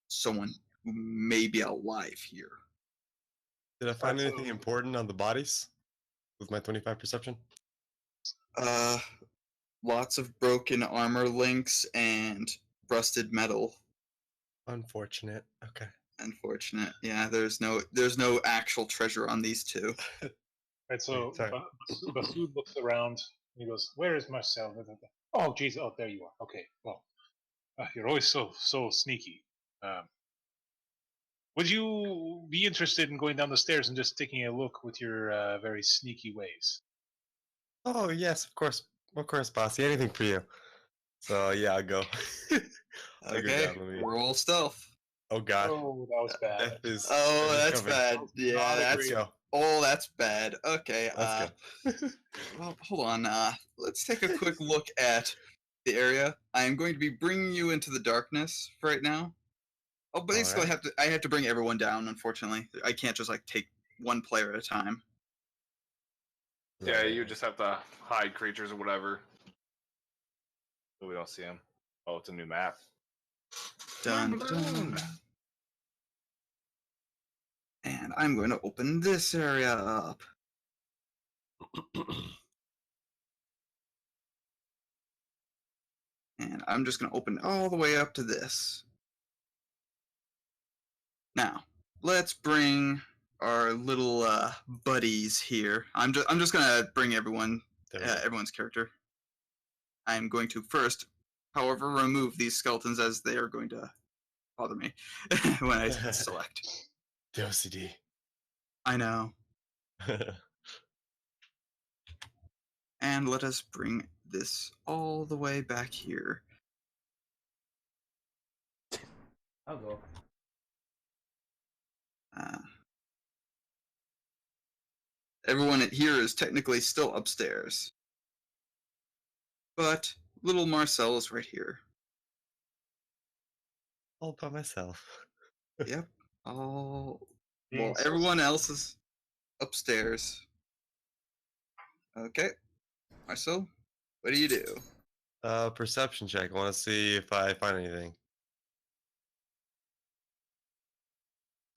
someone who may be alive here. Did I find Alright, anything so- important on the bodies with my 25 perception? Lots of broken armor links and rusted metal. Unfortunate. Okay. Unfortunate. Yeah, there's no actual treasure on these two. Right, so sorry. Basud looks around and he goes, "Where is Marcel?" Oh, geez, oh, there you are. Okay, well, you're always so sneaky. Would you be interested in going down the stairs and just taking a look with your very sneaky ways? Oh yes, of course, bossy. Anything for you. So yeah, I'll go. I'll go Okay, down with me. roll stealth. Oh god, Oh, that was bad. death is. Oh, death is that's coming. bad. Not Yeah, a that's Let's great- go. oh, that's bad. Okay, Let's go. well, hold on. Let's take a quick look at the area. I am going to be bringing you into the darkness for right now. Oh, basically, Alright. I have to bring everyone down. Unfortunately, I can't just like take one player at a time. Yeah, Right. you just have to hide creatures or whatever. So we don't see them. Oh, it's a new map. Dun, dun. And I'm going to open this area up. And I'm just going to open all the way up to this. Now, let's bring our little buddies here. I'm just going to bring everyone's character. I'm going to first, however, remove these skeletons as they are going to bother me when I select. The OCD. I know. And let us bring this all the way back here. I'll go. Everyone here is technically still upstairs. But little Marcel is right here. All by myself. Yep. Oh, Being well, so everyone else is upstairs. Okay. Marcel, what do you do? Perception check. I want to see if I find anything.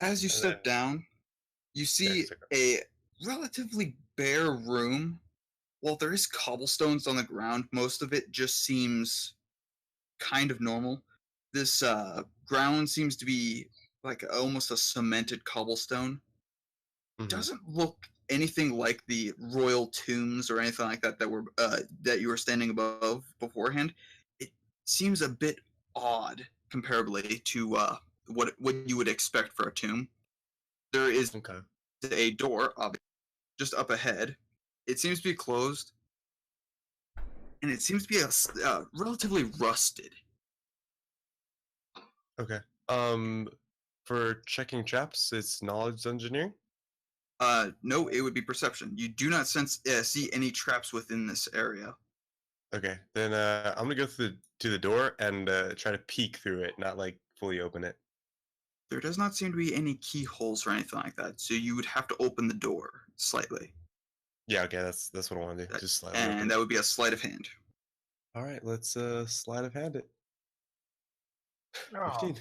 As you And step then- down, you see it's a relatively bare room. While there is cobblestones on the ground, most of it just seems kind of normal. This ground seems to be like almost a cemented cobblestone. Mhm. Doesn't look anything like the royal tombs or anything like that that you were standing above beforehand. It seems a bit odd comparably to what you would expect for a tomb. There is Okay. a door just up ahead. It seems to be closed, and it seems to be relatively rusted. Okay. For checking traps, it's knowledge engineering. No, it would be perception. You do not see any traps within this area. Okay. Then I'm gonna go to the door and try to peek through it, not like fully open it. There does not seem to be any keyholes or anything like that, so you would have to open the door slightly. Yeah. Okay. That's what I want to do. Just slightly open And it. that would be a sleight of hand. All right. Let's sleight of hand it. Oh, 15.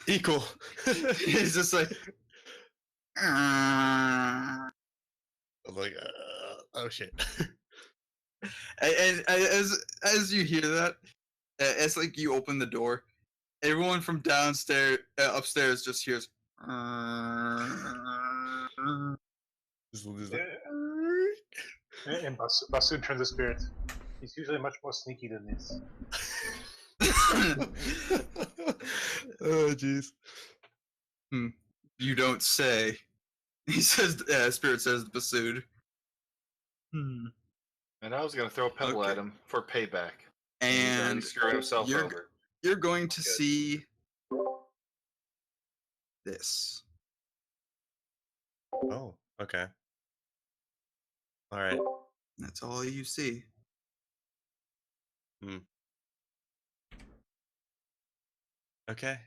Equal. It's just like. I'm like, oh shit. And as you hear that, it's like you open the door. Everyone from upstairs just hears. Just like, and Basud turns to spirit. He's usually much more sneaky than this. oh jeez. You don't say. He says. Spirit says to Basud. And I was gonna throw a pebble Okay. at him for payback. He's already And screwing himself you're over. you're going to Good. see this. Oh, okay. All right. That's all you see. Okay.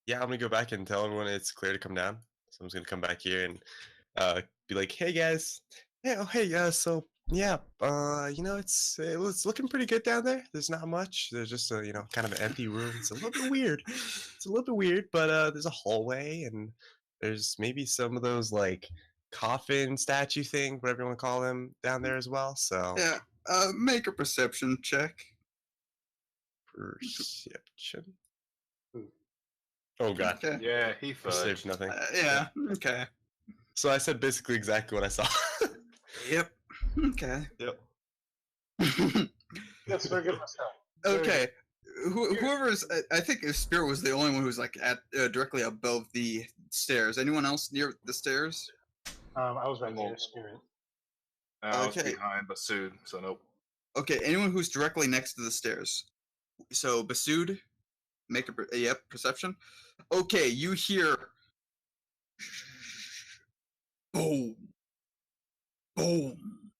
Yeah, I'm gonna go back and tell everyone it's clear to come down. So I'm just gonna come back here and be like, "Hey guys, so yeah, it's looking pretty good down there. There's not much. There's just a kind of an empty room. It's a little bit weird. It's a little bit weird, but there's a hallway and there's maybe some of those like coffin statue thing, whatever you want to call them, down there as well. So Yeah. Make a perception check. perception. Ooh. Oh god, Okay. Yeah, he saved fudged. nothing. Yeah. Okay. So I said basically exactly what I saw. Yep. Okay. Yep. That's very good myself. Okay. Whoever's, I think Spirit was the only one who's like at directly above the stairs. Anyone else near the stairs? I was right there, spirit. I was Okay. behind Basud, so nope. Okay. Anyone who's directly next to the stairs. So Basud, make a perception. Okay, you hear boom, boom,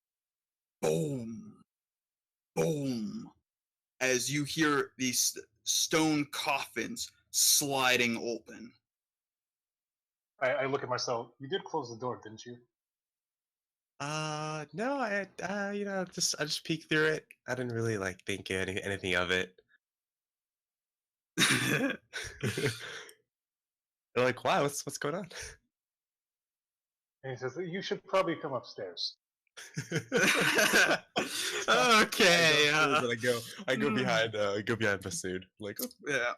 boom, boom, as you hear these stone coffins sliding open. I look at myself. You did close the door, didn't you? No, I just peeked through it. I didn't really like think anything of it. They're like, wow, what's going on? And he says, you should probably come upstairs. Okay. I go behind Masood. Like, oh, Yeah.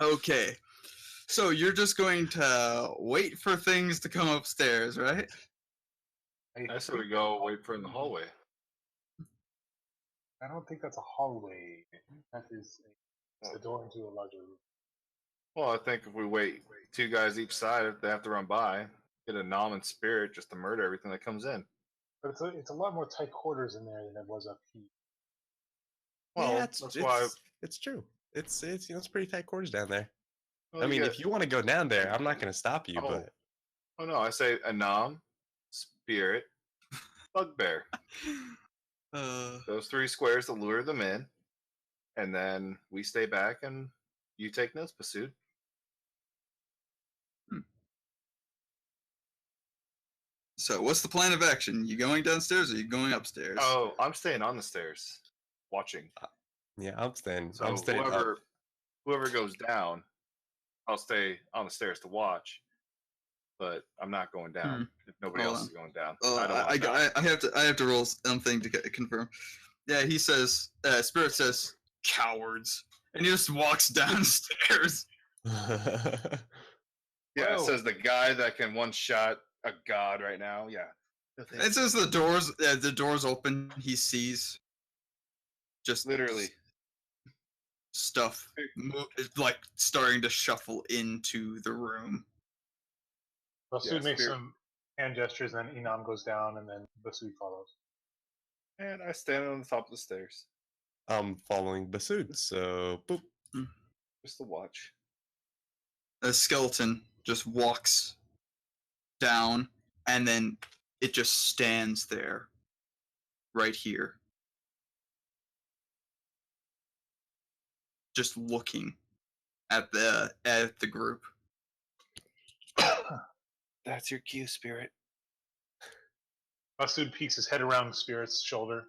Okay. So you're just going to wait for things to come upstairs, right? I said we go wait for him in the hallway. I don't think that's a hallway. That is it's the door into a larger room. Well, I think if we wait 2 guys each side, if they have to run by, get a nom and spirit just to murder everything that comes in. But it's a lot more tight quarters in there than it was up here. Well, yeah, that's why. it's true. It's pretty tight quarters down there. Well, I mean, you if you want to go down there, I'm not gonna stop you, Oh. but Oh no, I say Anam, Spirit, Bugbear. Those 3 squares to lure them in, and then we stay back and you take notes, Basud. So, what's the plan of action? You going downstairs or you going upstairs? Oh, I'm staying on the stairs, watching. Yeah, I'm staying. So I'm staying up. whoever goes down, I'll stay on the stairs to watch. But I'm not going down if nobody Hold else on. is going down. Oh, I don't want to die. I have to roll something to confirm. Yeah, he says. Spirit says, "Cowards," and he just walks downstairs. Yeah, it Whoa. says the guy that can one shot a god right now. Yeah. It says the doors open. He sees just Literally. stuff like starting to shuffle into the room. Basud Yeah, makes Spirit. some hand gestures, and then Inam goes down, and then Basud follows. And I stand on the top of the stairs I'm following Basud, so boop. just to watch. A skeleton just walks down, and then it just stands there, right here, just looking at the group. That's your cue, Spirit. Basud peeks his head around Spirit's shoulder.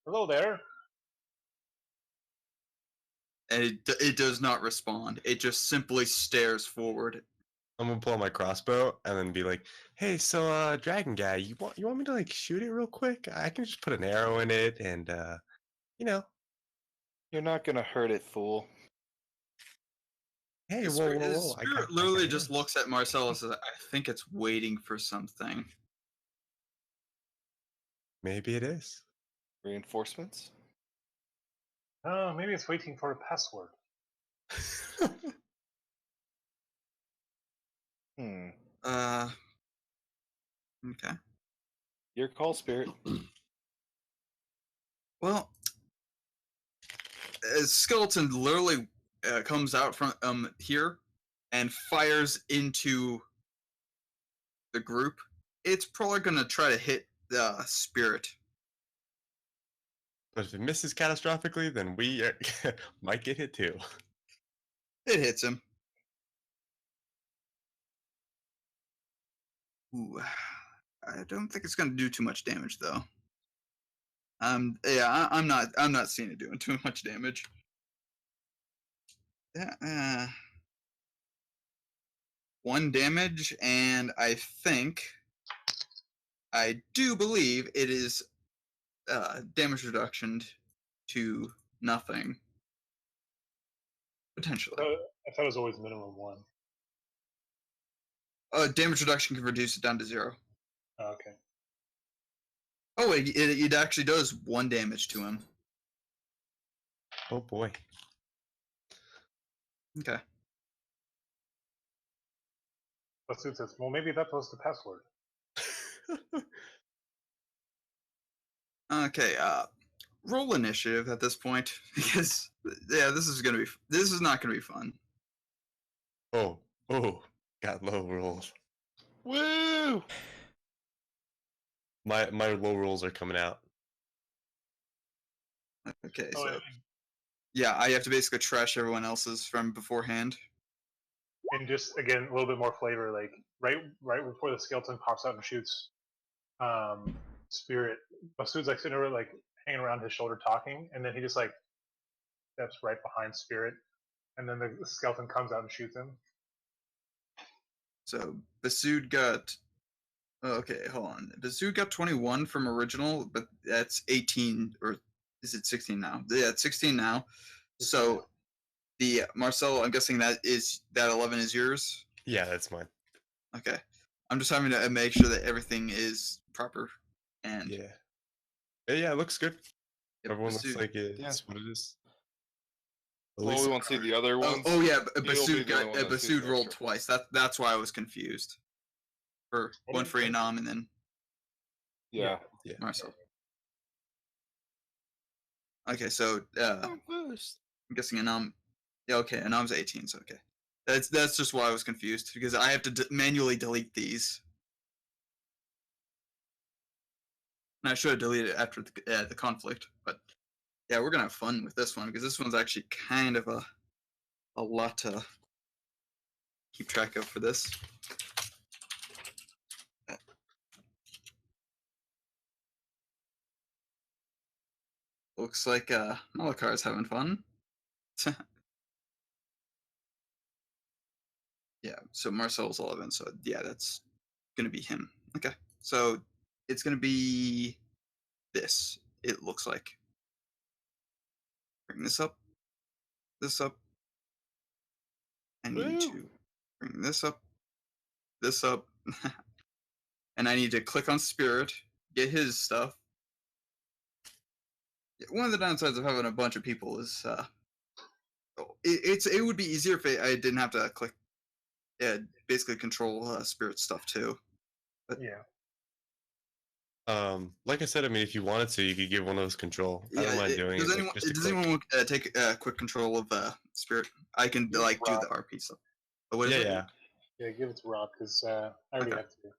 Hello there. And it does not respond. It just simply stares forward. I'm gonna pull out my crossbow and then be like, "Hey, so dragon guy, you want me to like shoot it real quick? I can just put an arrow in it, and you know, You're not gonna hurt it, fool. hey, The whoa, spirit, whoa, the whoa! spirit I literally got just hands." looks at Marcellus as I think it's waiting for something. Maybe it is. Reinforcements? Oh, maybe it's waiting for a password. Hmm. Okay. Your call, Spirit. Well, a skeleton literally comes out from here and fires into the group. It's probably gonna try to hit the spirit. But if it misses catastrophically, then we might get hit too. It hits him. Ooh, I don't think it's gonna do too much damage though. Yeah, I'm not seeing it doing too much damage. Yeah, 1 damage, and I do believe it is damage reduction to nothing. Potentially. I thought it was always minimum 1. Damage reduction can reduce it down to 0. Oh, okay. Oh, it actually does 1 damage to him. Oh boy. Okay. Basud says, well, maybe that was the password. Okay. Roll initiative at this point because yeah, this is not gonna be fun. oh, got low rolls. Woo! My low rolls are coming out. Okay, Oh, so yeah, I have to basically trash everyone else's from beforehand. and just again a little bit more flavor. Like right before the skeleton pops out and shoots, Spirit. Basud's like sitting over, like hanging around his shoulder talking, and then he just like steps right behind Spirit, and then the skeleton comes out and shoots him. So Basud got. Oh, okay, hold on. Basud got 21 from original, but that's 18, or is it 16 now? Yeah, it's 16 now. So the Marcel, I'm guessing that 11 is yours. Yeah, that's mine. Okay, I'm just having to make sure that everything is proper. And Yeah. Yeah, it looks good. yep, Everyone looks Basud- like it's Yeah. what it is. At Well, least we won't see the other Oh, ones. oh yeah, You'll be Basud the only one that sees Basud the rolled extra. twice. That's why I was confused. For one for Inam and then Yeah. Marcel. Okay, so I'm guessing Inam. Yeah, okay, Inam's 18, so okay. That's just why I was confused, because I have to manually delete these. And I should have deleted it after the conflict, but yeah, we're gonna have fun with this one, because this one's actually kind of a lot to keep track of for this. Looks like Malakar's having fun. Yeah, so Marcel's 11, so yeah, that's gonna be him. Okay, so it's gonna be this, it looks like. Bring this up, I need Woo! to bring this up, and I need to click on Spirit, get his stuff. One of the downsides of having a bunch of people is it would be easier if I didn't have to click, basically control Spirit stuff too. But Yeah. Like I said, I mean, if you wanted to, you could give one of those control. I yeah, don't mind doing does it. anyone Like, just a does click. anyone take quick control of Spirit? I can Yeah, like do Rob. the RP stuff. Oh, what is Yeah, it? yeah, Yeah, give it to Rob because I already Okay. have to.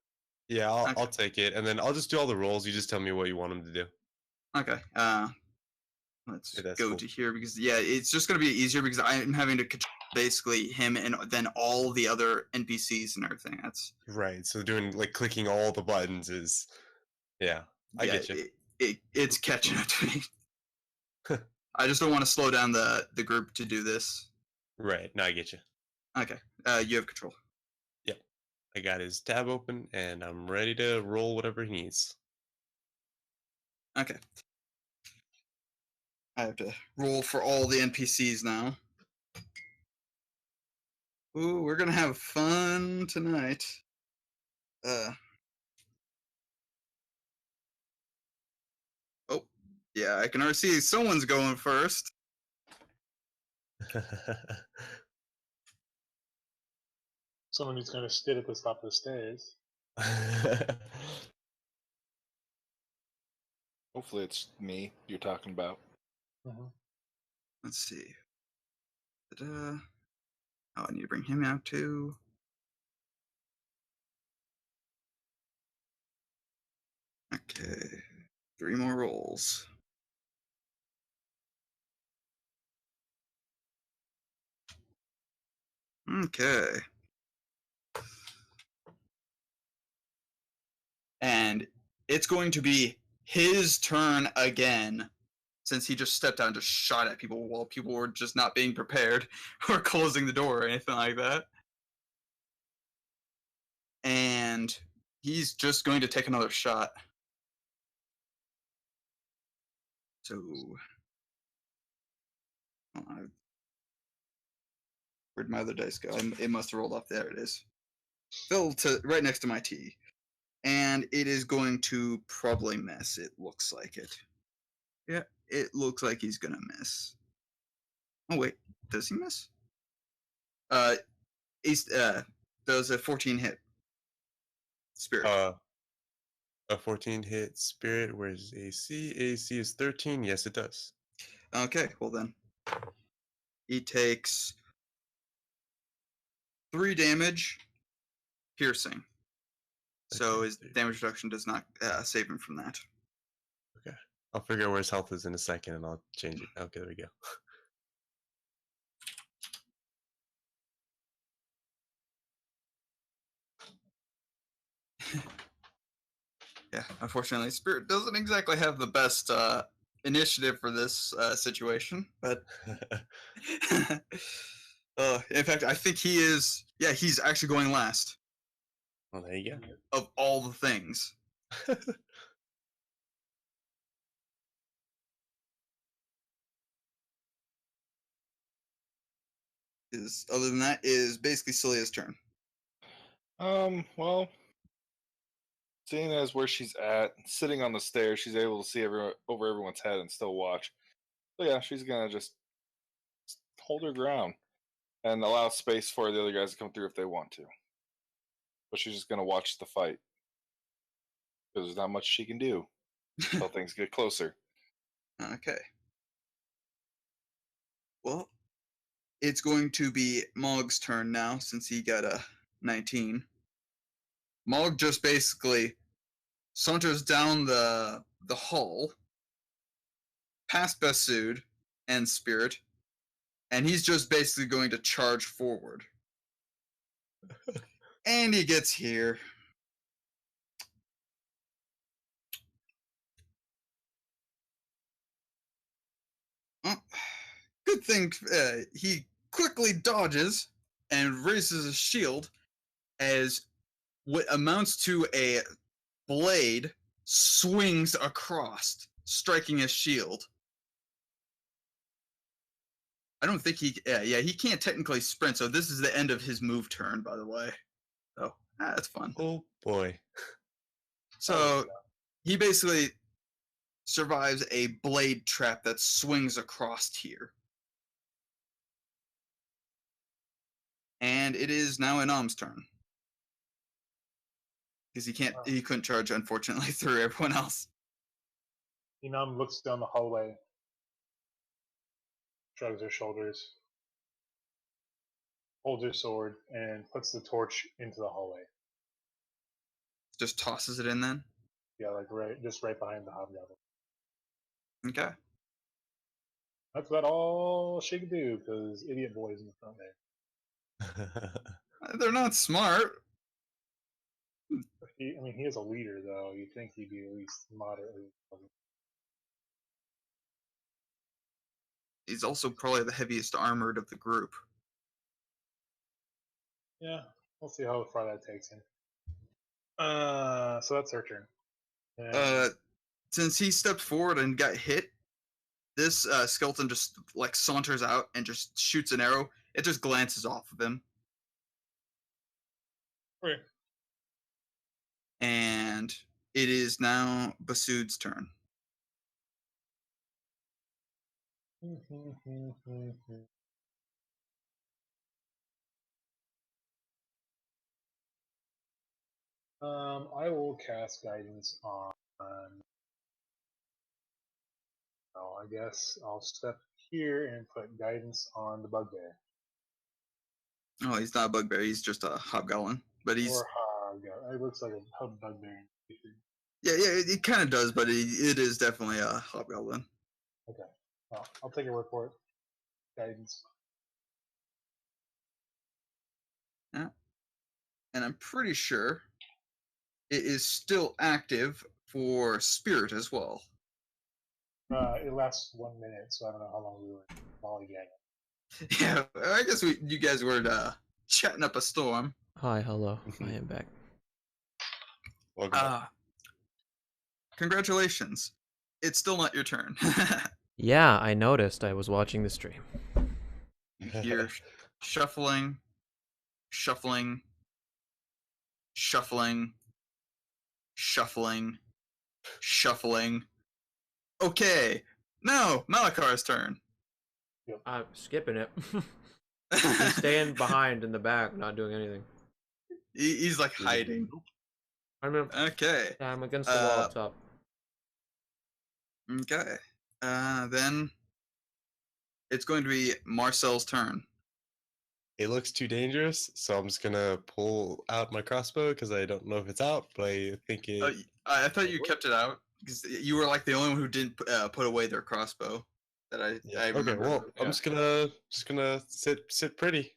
yeah. Okay. I'll take it, and then I'll just do all the rolls. You just tell me what you want him to do. Okay. Let's Okay, that's go cool. to here, because yeah, it's just gonna be easier because I'm having to control basically him and then all the other NPCs and everything. That's Right. So doing like clicking all the buttons is, yeah, I yeah, get you. it's catching up to me. I just don't want to slow down the group to do this. Right. No, I get you. Okay. You have control. Yep. I got his tab open, and I'm ready to roll whatever he needs. Okay. I have to roll for all the NPCs now. Ooh, we're gonna have fun tonight. Oh, yeah, I can already see someone's going first. Someone who's going to sit at the top of the stairs. Hopefully, it's me you're talking about. Mm-hmm. Let's see. Ta-da. Oh, I need to bring him out too. Okay, 3 more rolls. Okay. And it's going to be his turn again, since he just stepped out and just shot at people while people were just not being prepared or closing the door or anything like that. And he's just going to take another shot. So, where'd my other dice go? It must have rolled off. There it is. Fell to right next to my T. And it is going to probably miss. It looks like it. Yeah, it looks like he's gonna miss. Oh wait, does he miss? He's does a 14 hit. Spirit. A 14 hit spirit. Where's AC? AC is 13. Yes, it does. Okay, well then. He takes 3 damage, piercing. So Okay, his damage reduction does not save him from that. Okay. I'll figure out where his health is in a second, and I'll change it. Okay, there we go. Yeah, unfortunately, Spirit doesn't exactly have the best initiative for this situation, but in fact, I think he is. Yeah, he's actually going last Well, there you of all the things. go. Is other than that is basically Celia's turn. Well, seeing as where she's at, sitting on the stairs, she's able to see over everyone's head and still watch. So yeah, she's gonna just hold her ground and allow space for the other guys to come through if they want to. But she's just gonna watch the fight because there's not much she can do until things get closer. Okay. Well, it's going to be Mog's turn now since he got a 19. Mog just basically saunters down the hall, past Basud and Spirit, and he's just basically going to charge forward. And he gets here. Oh, good thing he quickly dodges and raises his shield as what amounts to a blade swings across, striking his shield. I don't think he... he can't technically sprint, so this is the end of his move turn, by the way. So, that's fun. Oh boy. So, he basically survives a blade trap that swings across here. And it is now Inam's turn. Because he couldn't charge, unfortunately, through everyone else. Inam looks down the hallway, shrugs her shoulders, holds her sword, and puts the torch into the hallway. Just tosses it in then. Yeah, like just right behind the hobgoblin. Okay. That's about all she can do because idiot boy's in the front there. They're not smart. He is a leader though. You'd think he'd be at least moderately. He's also probably the heaviest armored of the group. Yeah, we'll see how far that takes him. So that's her turn. And Since he stepped forward and got hit, this skeleton just like saunters out and just shoots an arrow. It just glances off of him. okay. And it is now Basud's turn. I will cast guidance on. Oh, I guess I'll step here and put guidance on the bugbear. Oh, he's not a bugbear. He's just a hobgoblin. But he's Or hobgoblin. It looks like a bugbear. yeah. It kind of does, but it is definitely a hobgoblin. Okay. Well, I'll take a word for it. Guidance. Yeah. And I'm pretty sure it is still active for Spirit as well. It lasts 1 minute, so I don't know how long we were lollygagging. Yeah, I guess you guys were chatting up a storm. Hi, hello. I am back. Welcome back. Congratulations. It's still not your turn. Yeah, I noticed. I was watching the stream. You hear shuffling, shuffling, shuffling, shuffling, shuffling. Okay, now Malakar's turn. I'm skipping it. He's staying behind in the back, not doing anything. He's like hiding. Okay. I'm against the wall up top. Okay. Then it's going to be Marcel's turn. It looks too dangerous, so I'm just gonna pull out my crossbow because I don't know if it's out, but I think it. I thought you kept it out because you were like the only one who didn't put away their crossbow. That I remember. Okay, well, Yeah. I'm just gonna sit pretty.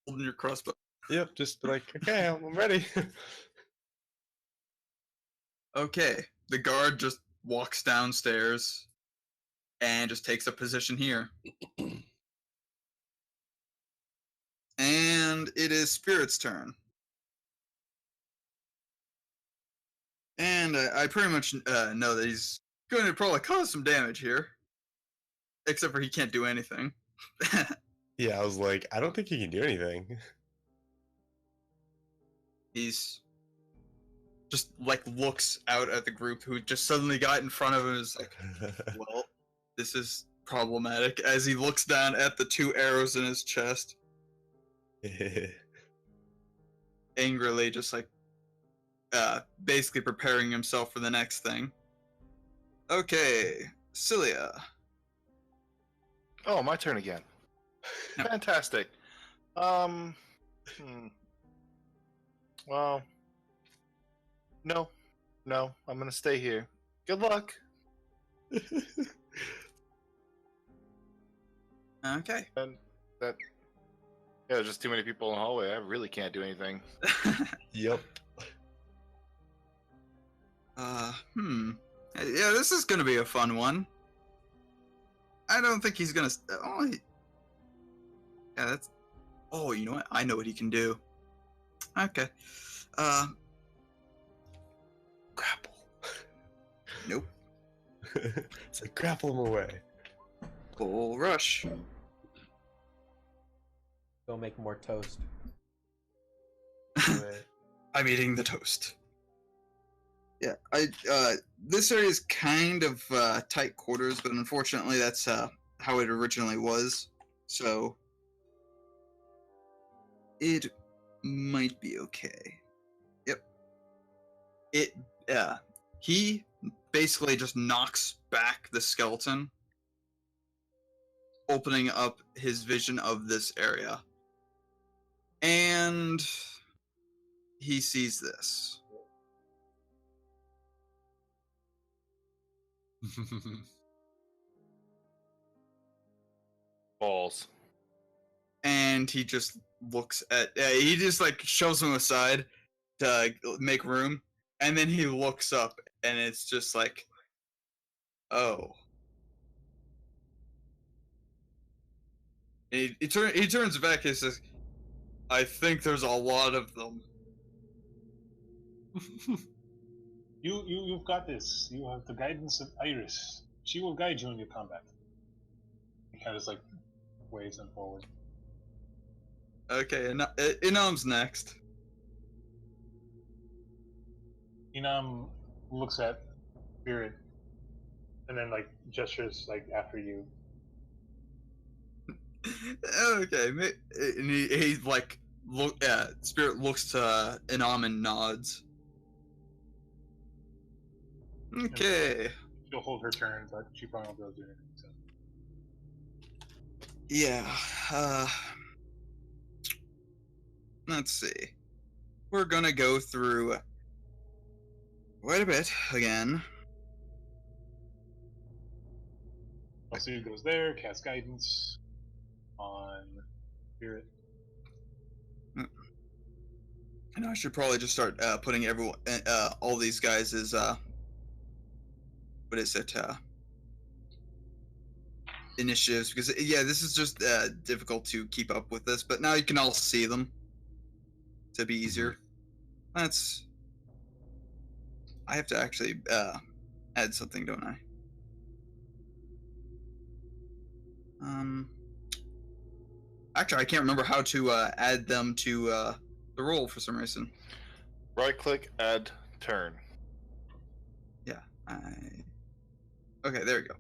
Holding your crossbow. Yep, just like okay, I'm ready. Okay, the guard just walks downstairs and just takes a position here. And it is Spirit's turn. And I pretty much know that he's going to probably cause some damage here. Except for he can't do anything. Yeah, I was like, I don't think he can do anything. He's just like looks out at the group who just suddenly got in front of him and is like, well, this is problematic, as he looks down at the 2 arrows in his chest. Angrily, just like basically preparing himself for the next thing. Okay, Cilia. Oh, my turn again. No. Fantastic. Well, no, I'm gonna stay here. Good luck. Okay. And that. Yeah, there's just too many people in the hallway. I really can't do anything. Yep. Yeah, this is gonna be a fun one. I don't think he's gonna. Yeah, that's. Oh, you know what? I know what he can do. Okay. Grapple. Nope. It's like grapple him away. Full rush. Go make more toast. I'm eating the toast. Yeah, this area is kind of tight quarters, but unfortunately that's how it originally was. So it might be okay. Yep. He basically just knocks back the skeleton, opening up his vision of this area. And he sees this. Balls. And he just looks at he just like shoves him aside to make room, and then he looks up and it's just like, oh. And he turns back and says, I think there's a lot of them. You've got this. You have the guidance of Iris. She will guide you in your combat. He kind of just like waves them forward. Okay, and Inam's next. Inam looks at Spirit and then like gestures like after you. Okay, and he like Spirit looks to Inam and nods. Okay. She'll hold her turn, but she probably won't be able to do anything. So. Yeah. Let's see. We're gonna go through quite a bit again. Masood goes there, casts guidance on Spirit. And I should probably just start putting everyone, all these guys as what is it? Initiatives, because yeah, this is just difficult to keep up with this. But now you can all see them to be easier. That's. I have to actually add something, don't I? Actually, I can't remember how to add them to the roll for some reason. Right click, add turn. Yeah, Okay, there we go.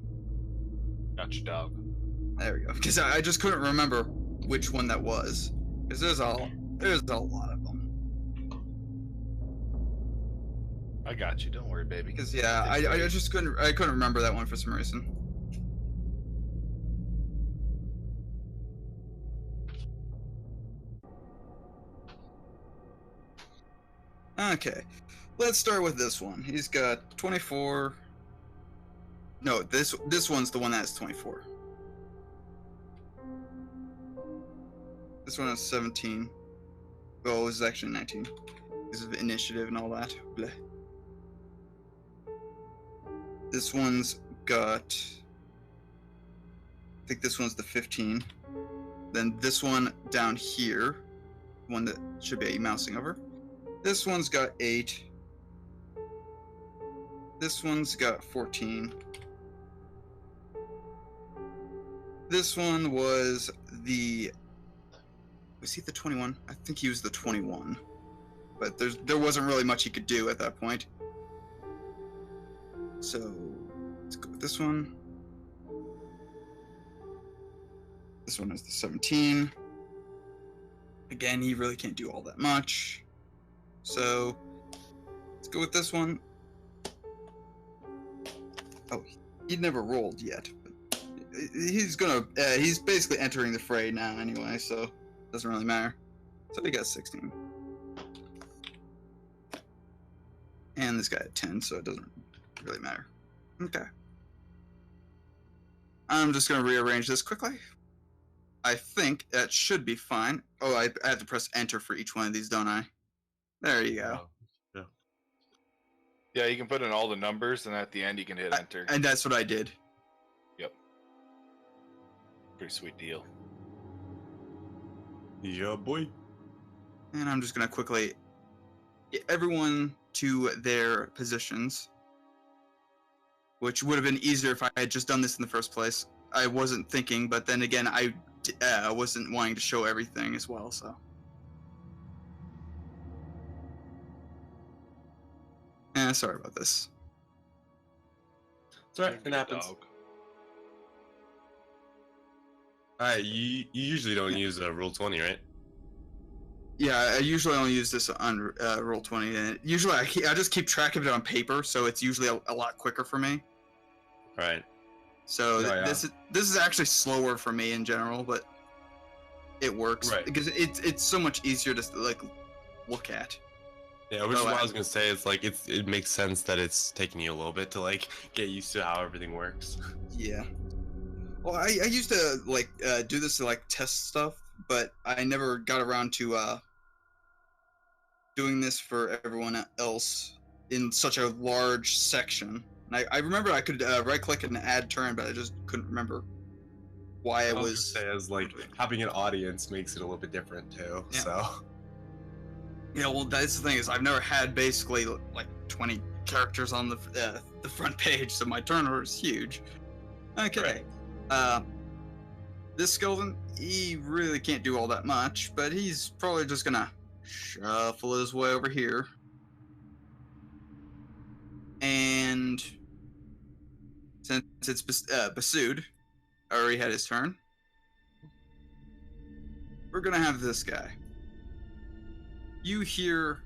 Gotcha, dog. There we go. Because I just couldn't remember which one that was. Because there's a lot of them. I got you. Don't worry, baby. Because yeah, I just couldn't remember that one for some reason. Okay, let's start with this one. He's got 24. No, this one's the one that has 24. This one has 17. Well, this is actually 19 because of initiative and all that. Bleh. This one's got. I think this one's the 15. Then this one down here, one that should be mousing over. This one's got 8. This one's got 14. This one was the. Was he the 21? I think he was the 21. But there wasn't really much he could do at that point. So let's go with this one. This one is the 17. Again, he really can't do all that much. So let's go with this one. Oh, he never rolled yet. But he's gonna he's basically entering the fray now anyway, so it doesn't really matter. So he got 16. And this guy had 10, so it doesn't really matter. Okay. I'm just gonna rearrange this quickly. I think that should be fine. Oh, I have to press enter for each one of these, don't I? There you go. Yeah. Yeah, you can put in all the numbers, and at the end you can hit enter. And that's what I did. Yep. Pretty sweet deal. Yeah, boy. And I'm just gonna quickly get everyone to their positions, which would have been easier if I had just done this in the first place. I wasn't thinking, but then again, I wasn't wanting to show everything as well, so. Sorry about this. It's alright, it happens. Dog. Alright, you usually don't use Rule 20, right? Yeah, I usually only use this on Roll20, and usually I just keep track of it on paper, so it's usually a lot quicker for me. Right. So yeah. this is actually slower for me in general, but it works Right. because it's so much easier to like look at. Yeah, which is Oh, what I was gonna say. It's like it makes sense that it's taking you a little bit to like get used to how everything works. Yeah. Well, I used to like do this to like test stuff, but I never got around to doing this for everyone else in such a large section. And I remember I could right click and add turn, but I just couldn't remember why I I was was. gonna say as like having an audience makes it a little bit different too. Yeah. So Yeah, well, that's the thing is I've never had basically like 20 characters on the front page, so my turnover is huge. Okay. This skeleton, he really can't do all that much, but he's probably just gonna shuffle his way over here. And since it's Basud, already had his turn, we're gonna have this guy. You hear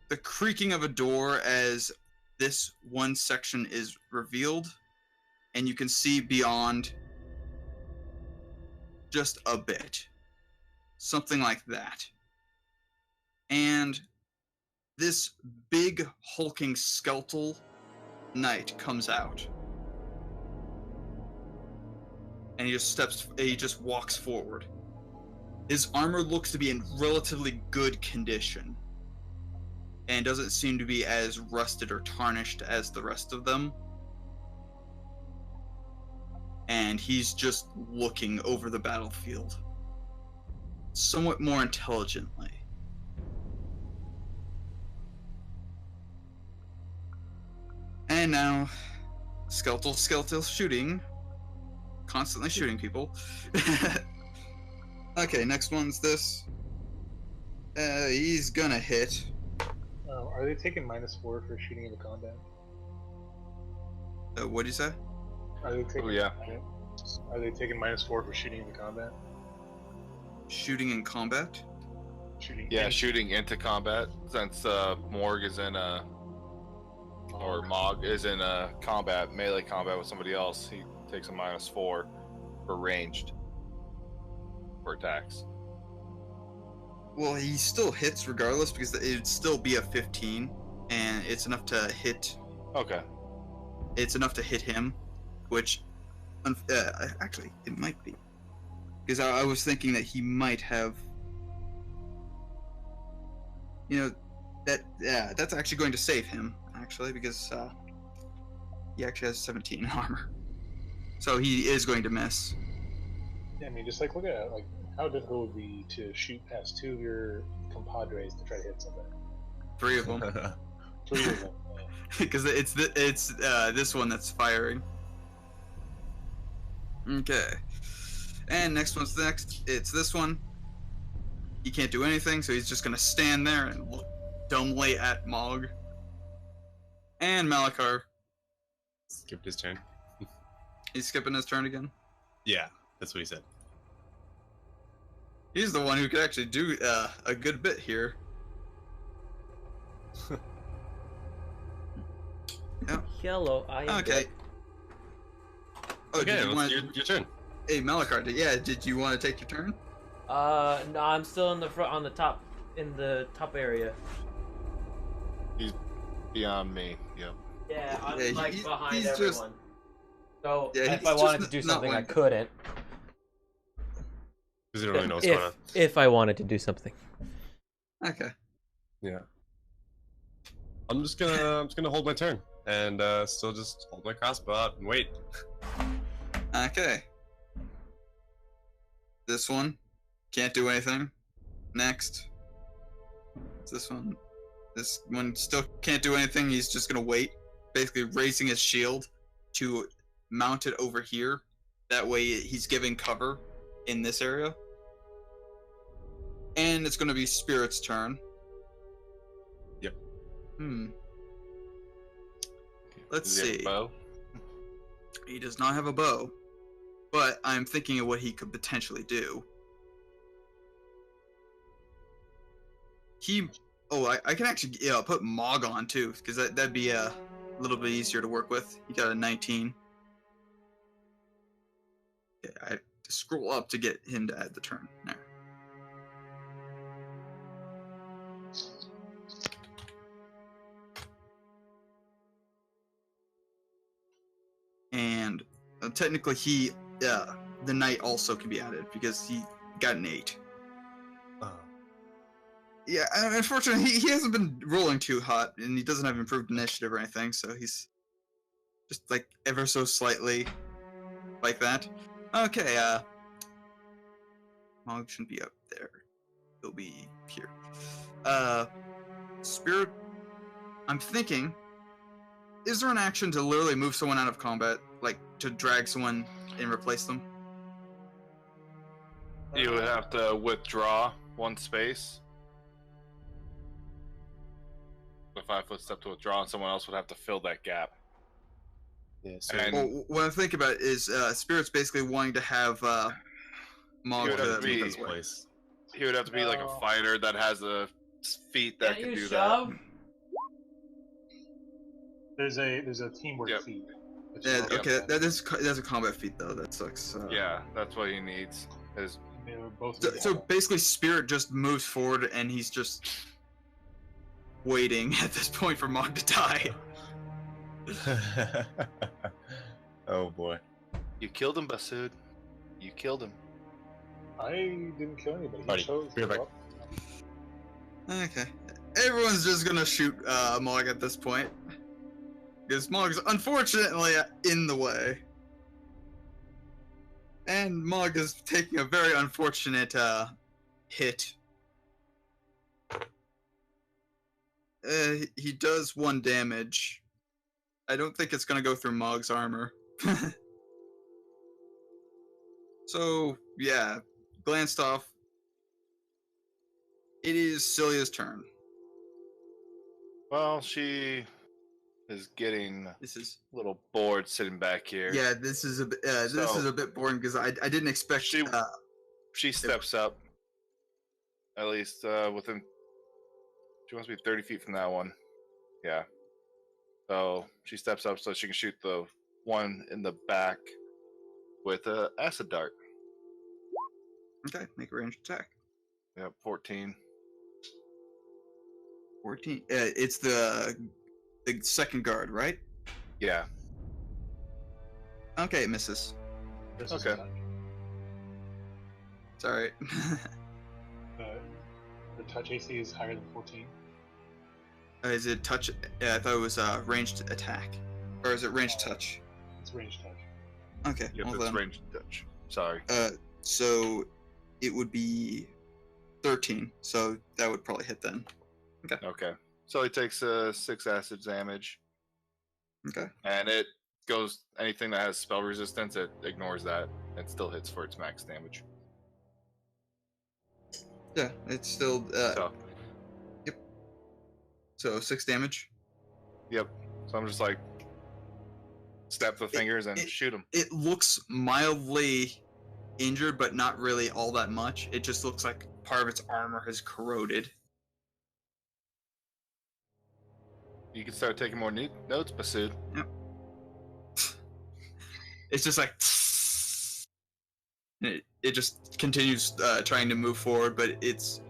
the creaking of a door as this one section is revealed, and you can see beyond just a bit. Something like that. And this big hulking skeletal knight comes out. And he just walks forward. His armor looks to be in relatively good condition, and doesn't seem to be as rusted or tarnished as the rest of them. And he's just looking over the battlefield, somewhat more intelligently. And now, skeletal shooting, constantly shooting people. Okay, next one's this. He's gonna hit. Are they taking -4 for shooting in the combat? What'd you say? Are they taking? Oh, yeah. Are they taking -4 for shooting in the combat? Shooting in combat? Shooting. Yeah, in- shooting into combat since Morg is in or Mog is in combat, melee combat with somebody else. He takes a -4 for ranged for attacks. Well, he still hits regardless because it'd still be a 15, and it's enough to hit. Okay. It's enough to hit him, which actually it might be, because I was thinking that he might have. You know, that's actually going to save him actually because he actually has 17 armor, so he is going to miss. Yeah, I mean, just like look at it, like how difficult it would be to shoot past 2 of your compadres to try to hit somebody. 3 of them, 3 of them. because it's this one that's firing. Okay, and next. It's this one. He can't do anything, so he's just gonna stand there and look dumbly at Mog. And Malachar. skipped his turn. He's skipping his turn again. Yeah, that's what he said. He's the one who could actually do a good bit here. Yeah. Hello, I am Okay. dead. Oh, Okay, did you want? your turn. Hey, Malachar, yeah, did you want to take your turn? No, I'm still in the front, on the top, in the top area. He's beyond me. Yep. Yeah, I'm Yeah, like behind he's everyone. So Yeah, if he's I just wanted to do not something, I wanting- couldn't. Because you don't really know what's going on. If I wanted to do something. Okay. Yeah. I'm just gonna hold my turn and still just hold my crossbow out and wait. Okay. This one can't do anything. Next. This one. This one still can't do anything. He's just gonna wait, basically raising his shield to mount it over here. That way, he's giving cover in this area. And it's gonna be Spirit's turn. Yep. Let's Does he have see. a bow? He does not have a bow, but I'm thinking of what he could potentially do. I can actually put Mog on too, because that'd be a little bit easier to work with. He got a 19. Okay, I have to scroll up to get him to add the turn. There. And technically, the knight also can be added because he got an 8. Yeah, unfortunately, he hasn't been rolling too hot, and he doesn't have improved initiative or anything, so he's just like ever so slightly like that. Okay, Mog shouldn't be up there. He'll be here. Spirit, I'm thinking, is there an action to literally move someone out of combat, like to drag someone and replace them? You would have to withdraw one space. The 5-foot step to withdraw, and someone else would have to fill that gap. Yeah. So And Well, what I'm thinking about is Spirit's basically wanting to have Mog He would have to to be- move his way. place. he would have to be like a No. fighter that has a feat that Can't can you do shove? There's a teamwork Yep. feat. that Yeah, you don't okay, get. that's a combat feat though. That sucks. that. Yeah, that's what he needs. Is They were both So, need to so have that. basically, Spirit just moves forward, and he's just waiting at this point for Mog to die. Oh boy. you killed him, Basud. You killed him. I didn't kill anybody. He Buddy, chose be to right go back. up. Okay, everyone's just gonna shoot Mog at this point, because Mog's unfortunately in the way, and Mog is taking a very unfortunate hit. He does 1 damage. I don't think it's gonna go through Mog's armor. So, yeah, glanced off. It is Celia's turn. Well, she is getting a This is little bored sitting back here. this is a bit this So- is a bit boring because I didn't expect She steps up. At least within. She wants to be 30 feet from that one. Yeah. So she steps up so she can shoot the one in the back with a acid dart. okay, make a ranged attack. Yep, 14. 14. It's the second guard, right? Yeah. Okay, it misses. This is Okay. a touch. Sorry. The touch AC is higher than 14. Is it touch? Yeah, I thought it was ranged attack, or is it ranged touch? It's range touch. Okay, Yep, well it's then. ranged touch. Sorry. So it would be 13. So that would probably hit then. Okay. So he takes 6 acid damage, Okay. and it goes anything that has spell resistance. It ignores that. It still hits for its max damage. Yeah, it's still so 6 damage. Yep. So I'm just like, snap the fingers and shoot him. It looks mildly injured, but not really all that much. It just looks like part of its armor has corroded. You can start taking more notes, Basud. it's just like it just continues trying to move forward, but it's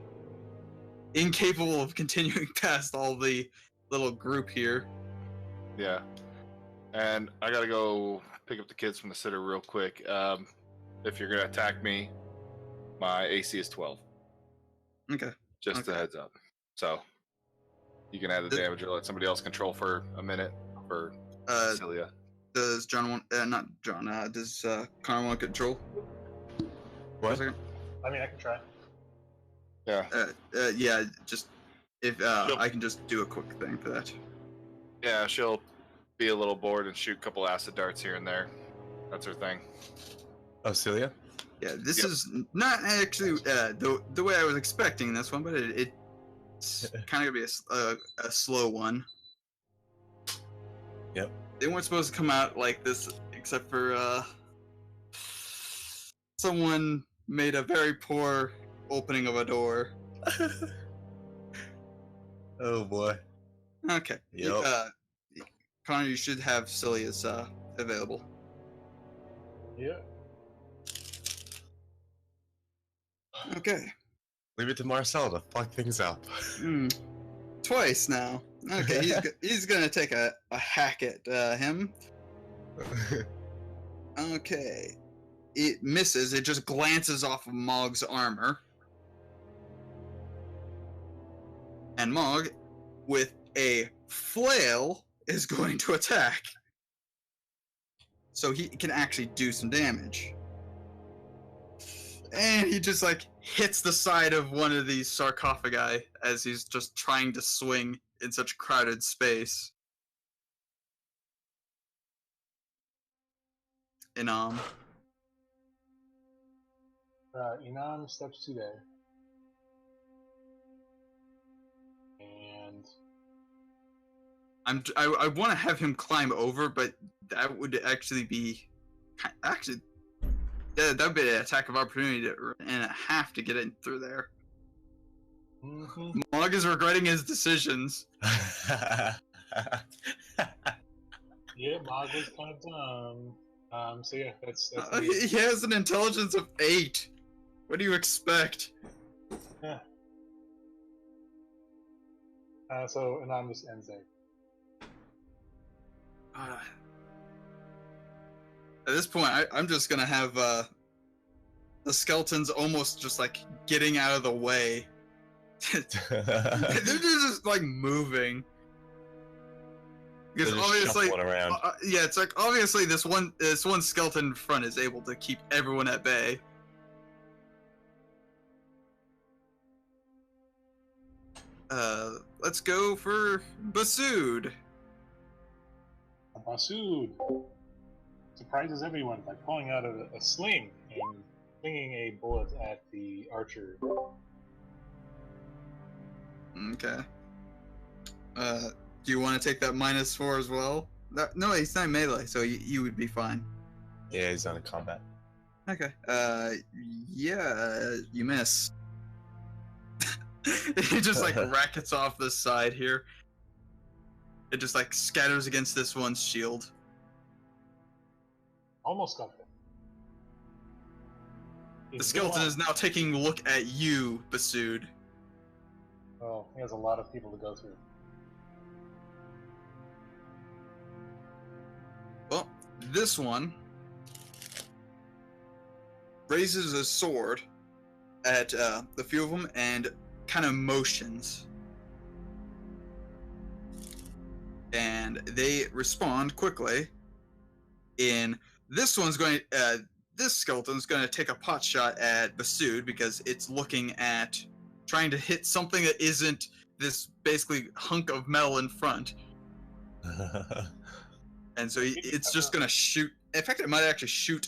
incapable of continuing past all the little group here. Yeah. And I gotta go pick up the kids from the sitter real quick. If you're gonna attack me, my AC is 12. Okay. Just Okay. a heads up. So you can add the damage or let somebody else control for a minute for Cecilia. Does John want? Not John. Does Connor want control? What? For a second? I mean, I can try. Yeah. Yeah. Just if Sure. I can just do a quick thing for that. Yeah, she'll be a little bored and shoot a couple acid darts here and there. That's her thing. Oh, Celia? Yeah, this Yep. is not actually the way I was expecting this one, but it's kind of gonna be a slow one. Yep. They weren't supposed to come out like this, except for someone made a very poor opening of a door. Oh boy. Okay. Yep. Connor, you should have Celia's available. Yeah. Okay. Leave it to Marcel to fuck things up. Twice now. Okay, he's gonna take a hack at him. Okay. It misses. It just glances off of Mog's armor. And Mog, with a flail, is going to attack. So he can actually do some damage. And he just like hits the side of one of these sarcophagi as he's just trying to swing in such crowded space. Inam. Inam steps to there. And I want to have him climb over, but that would actually be that would be an attack of opportunity and a half to get in through there. Mog is regretting his decisions. yeah, Mog was kind of dumb. So yeah, that's He has an intelligence of 8. What do you expect? yeah. So Inam just ends there. At this point, I'm just gonna have the skeletons almost just like getting out of the way. They're just like moving. Because They're just obviously, shuffling around. yeah, it's like obviously this one skeleton in front is able to keep everyone at bay. Let's go for Basud. Basud surprises everyone by pulling out a sling and flinging a bullet at the archer. Okay. Do you want to take that -4 as well? No, he's not melee, so you would be fine. Yeah, he's on a combat. Okay. Yeah, you miss. It just like rackets off the side here. It just like scatters against this one's shield. Almost got them. The skeleton is now taking a look at you, Basud. Oh, he has a lot of people to go through. Well, this one raises a sword at the few of them and kind of motions. And they respond quickly. This skeleton's going to take a pot shot at Basud because it's looking at trying to hit something that isn't this basically hunk of metal in front. And so it's just going to shoot. In fact, it might actually shoot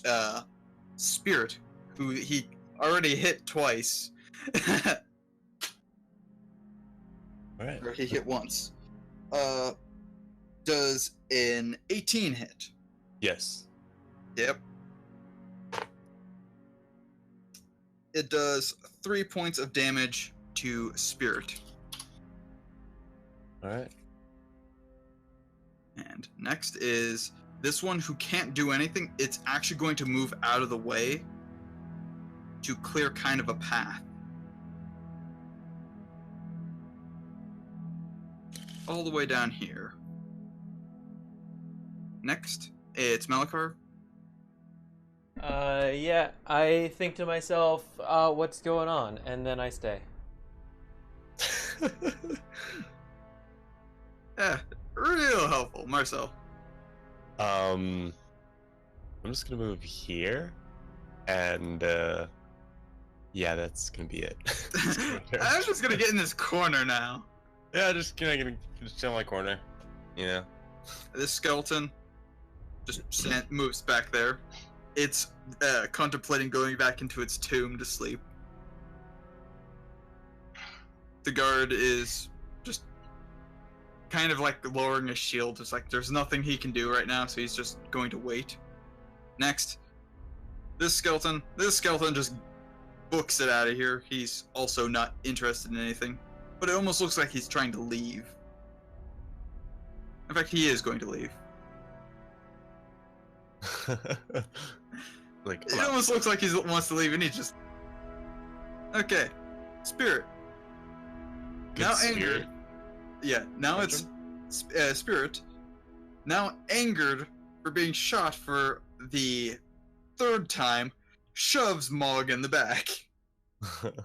Spirit, who he already hit twice. Alright. Or he hit once. Does an 18 hit? Yes. Yep. It does 3 points of damage to Spirit. Alright. And next is this one who can't do anything, it's actually going to move out of the way to clear kind of a path. All the way down here. Next, it's Malakar. Yeah, I think to myself, what's going on? And then I stay. Yeah, real helpful. Marcel. I'm just gonna move here, and yeah, that's gonna be it. I'm just gonna get in this corner now. Yeah, gonna just chill in my corner, you know. This skeleton just moves back there. It's contemplating going back into its tomb to sleep. The guard is just kind of like lowering a shield. Just like there's nothing he can do right now, so he's just going to wait. Next, this skeleton just books it out of here. He's also not interested in anything, but it almost looks like he's trying to leave. In fact, he is going to leave. Like, It almost looks like he wants to leave, and he just... Okay. Spirit. good now spirit. angered. Yeah, now it's Spirit. Now angered for being shot for the third time, shoves Mog in the back.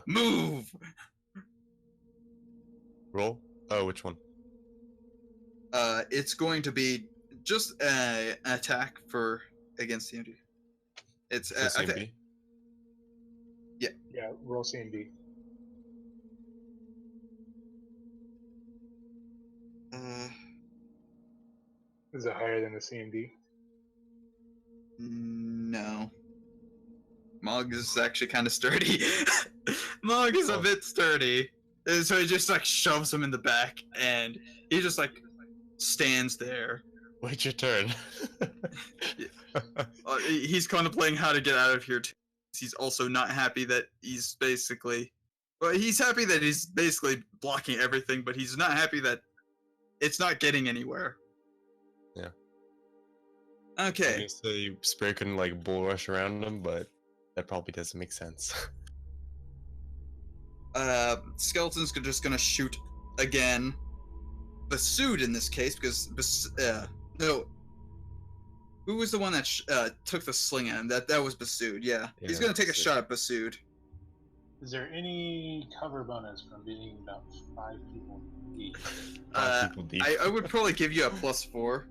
Move! Roll. Oh, which one? It's going to be just an attack for against the MD. It's For CMB? Yeah, roll CMD. Is it higher than the CMD? No. Mog is actually kind of sturdy. Mog is a bit sturdy. And so he just like shoves him in the back, and he just like stands there. Wait your turn. He's contemplating how to get out of here too. He's also not happy that he's basically... Well, he's happy that he's basically blocking everything, but he's not happy that it's not getting anywhere. Yeah. Okay. I guess the spirit couldn't like bull rush around him, but that probably doesn't make sense. Skeleton's just gonna shoot again. Basud in this case, because no. Who was the one that took the sling at him? That was Basud. Yeah, he's gonna take a shot at Basud. Is there any cover bonus from being about 5 people deep? People deep. I would probably give you a +4.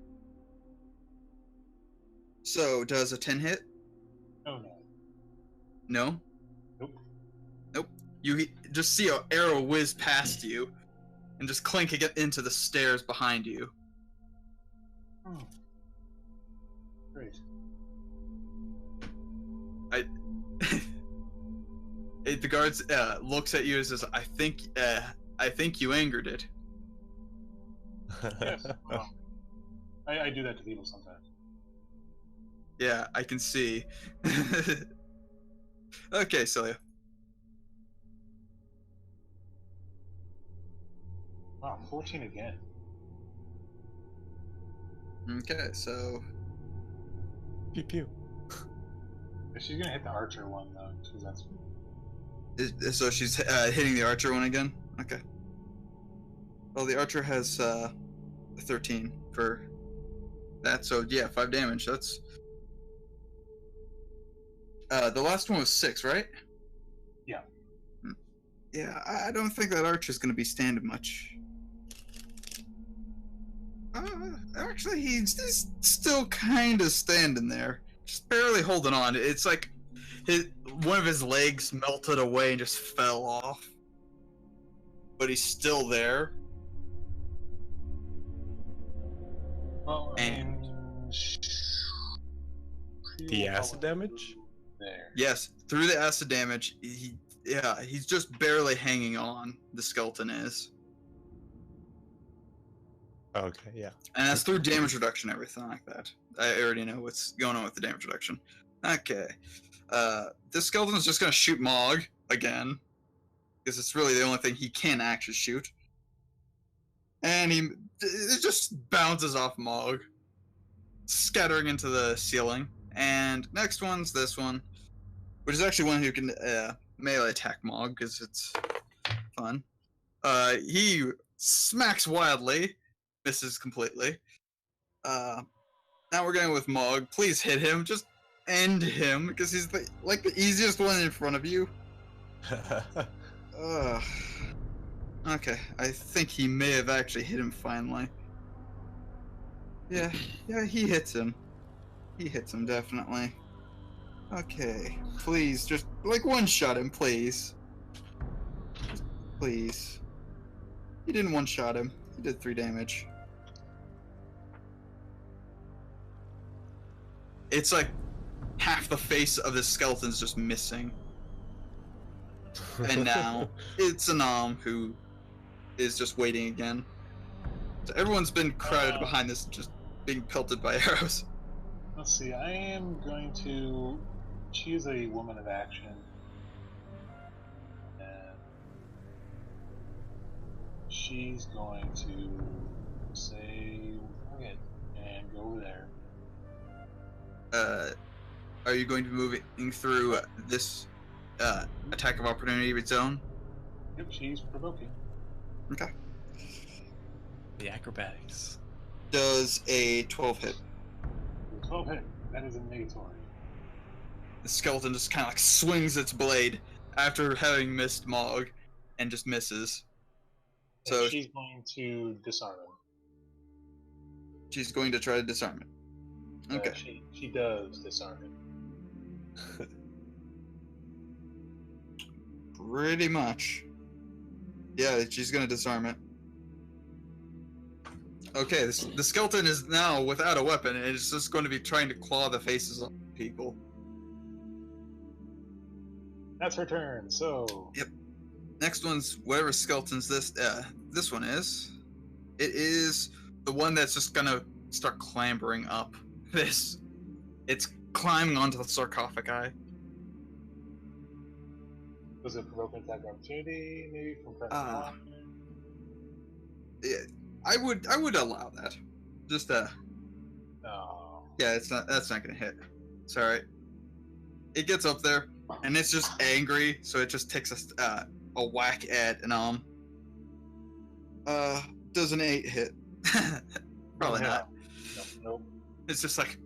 So does a 10 hit? Oh no. No. Nope. Nope. You just see an arrow whiz past you, and just clink into the stairs behind you. Hmm. Great. The guards looks at you and says, I think you angered it." Yes. Well, I do that to people sometimes. Yeah, I can see. Okay, Celia. Wow, 14 again. Okay, so Pew pew. She's gonna hit the archer one though, because that's so she's hitting the archer one again. Okay. Well, the archer has 13 for that, so yeah, 5 damage. That's the last one was 6, right? Yeah. Yeah, I don't think that archer's gonna be standing much. Actually, he's still kind of standing there, just barely holding on. It's like one of his legs melted away and just fell off, but he's still there. well. And The acid damage? There. yes, through the acid damage, he's just barely hanging on. The skeleton is, Okay, yeah. and that's through damage reduction, everything like that. I already know what's going on with the damage reduction. Okay, this skeleton's just gonna shoot Mog again, because it's really the only thing he can actually shoot. And it just bounces off Mog. scattering into the ceiling. And next one's this one, which is actually one who can melee attack Mog because it's fun. He smacks wildly, misses completely. Now we're going with Mog. Please hit him. Just end him because he's the easiest one in front of you. Okay, I think he may have actually hit him finally. Yeah, he hits him. He hits him definitely. Okay, please, just one-shot him, please. Please. He didn't one-shot him. He did 3 damage. It's like half the face of this skeleton's just missing. And now it's Anam who is just waiting again. So everyone's been crowded behind this, just being pelted by arrows. Let's see, I am going to choose a woman of action. And she's going to say, okay, and go over there. Are you going to be moving through this attack of opportunity zone? Yep, she's provoking. Okay. The acrobatics. Does a 12 hit? 12 hit. That is a negatory. The skeleton just kind of like swings its blade after having missed Mog and just misses. And So she's going to disarm him. she's going to try to disarm it. Okay. She does disarm him. Pretty much. Yeah, she's gonna disarm it. Okay, the skeleton is now without a weapon, and it's just going to be trying to claw the faces of people. That's her turn, so... Yep. Next one's whatever skeleton's this one is. It is the one that's just gonna start clambering up this. It's climbing onto the sarcophagi. Was it provoking attack opportunity, maybe from press one? Yeah, I would allow that. Just No. yeah, that's not gonna hit. It's alright. It gets up there and it's just angry, so it just takes a whack at Anam. Does an 8 hit? Probably not. Nope. It's just like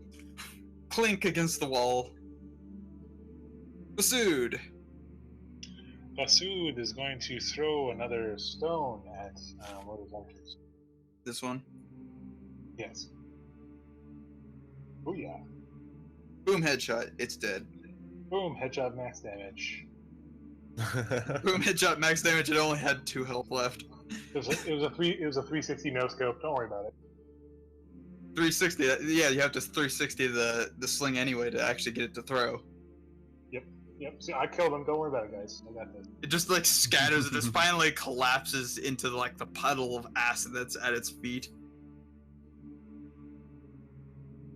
clink against the wall. Basud. Basud is going to throw another stone at what is Hunter's. This one. Yes. Booyah. Boom, headshot. It's dead. Boom, headshot max damage. Boom, headshot, max damage. It only had 2 health left. It was a 360 no scope. Don't worry about it. 360. Yeah, you have to 360 the sling anyway to actually get it to throw. Yep. See, I killed him. Don't worry about it, guys. I got this. It just like scatters. It just finally collapses into like the puddle of acid that's at its feet.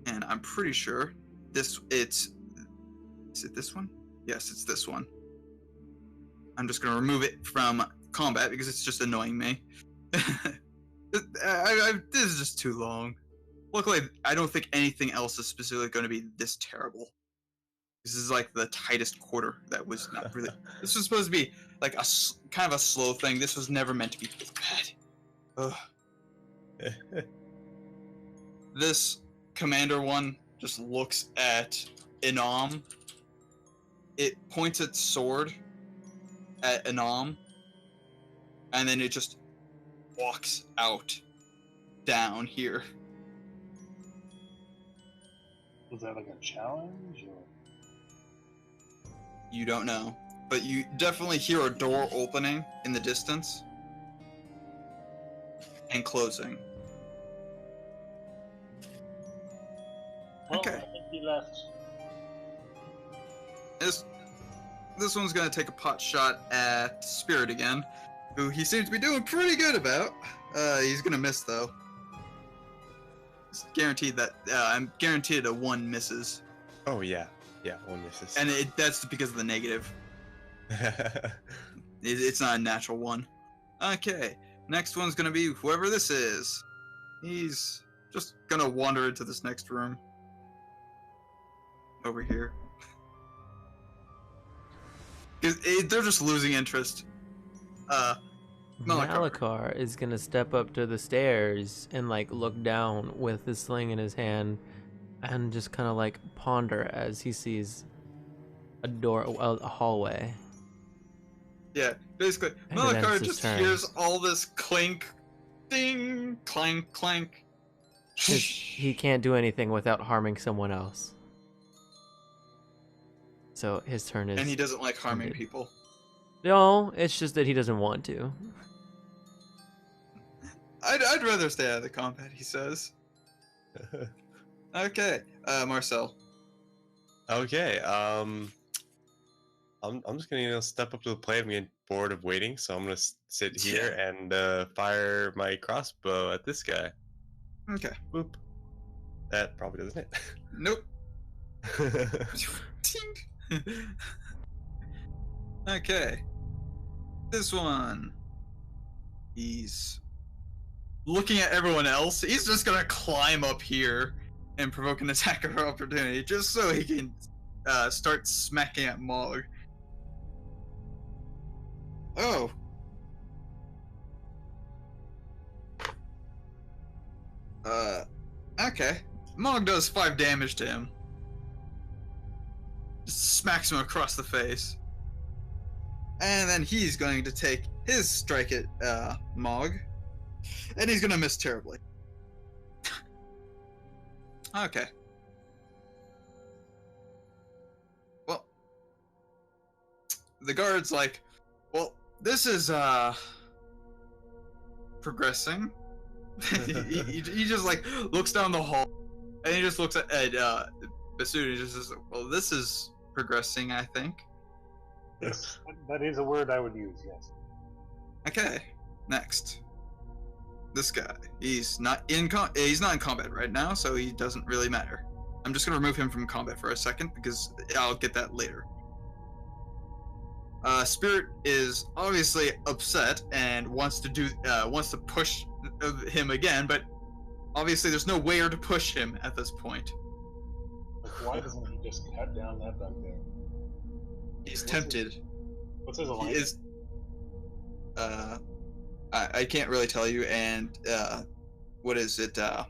And I'm pretty sure is it this one? Yes, it's this one. I'm just gonna remove it from combat because it's just annoying me. This is just too long. Luckily, I don't think anything else is specifically going to be this terrible. This is like the tightest quarter that was not really... This was supposed to be like kind of a slow thing. This was never meant to be this bad. Ugh. This commander one just looks at Inam. It points its sword at Inam, and then it just walks out down here. Was that like a challenge? Or? You don't know, but you definitely hear a door opening in the distance and closing. Well, Okay. I think he left. This one's gonna take a pot shot at Spirit again, who he seems to be doing pretty good about. He's gonna miss though. It's guaranteed that I'm guaranteed a 1 misses, Oh yeah, 1 misses. and that's because of the negative. It's not a natural 1. Okay, next one's gonna be whoever this is. He's just gonna wander into this next room. Over here. 'Cause they're just losing interest. Malachar. Malachar is gonna step up to the stairs and like look down with his sling in his hand and just kind of like ponder as he sees a door, a hallway. Yeah, basically, And it ends Malachar his just turn. hears all this clink, ding, clank, clank. 'Cause he can't do anything without harming someone else. So his turn is. And he doesn't like harming ended. people. No, it's just that he doesn't want to. I'd rather stay out of the combat, he says. Okay, Marcel. Okay, I'm just gonna step up to the plate. I'm getting bored of waiting, so I'm gonna sit here and fire my crossbow at this guy. Okay. Boop. That probably doesn't Nope. hit. Ting. Okay. This one. He's looking at everyone else. He's just gonna climb up here and provoke an attack of opportunity just so he can start smacking at Mog. Oh. Okay. Mog does 5 damage to him. Just smacks him across the face. And then he's going to take his strike at Mog. And he's gonna miss terribly. Okay. Well, the guard's like, well, this is progressing. he just like looks down the hall, and he just looks at Basud and he just says, well, this is progressing, I think. Yes, that is a word I would use. Yes. Okay, next. This guy. He's not in combat right now, so he doesn't really matter. I'm just gonna remove him from combat for a second because I'll get that later. Spirit is obviously upset and wants to push him again, but obviously there's no way to push him at this point. Like, why doesn't he just cut down that bugbear? He's tempted. What's his He alignment? is. I can't really tell you, and what is it? I'll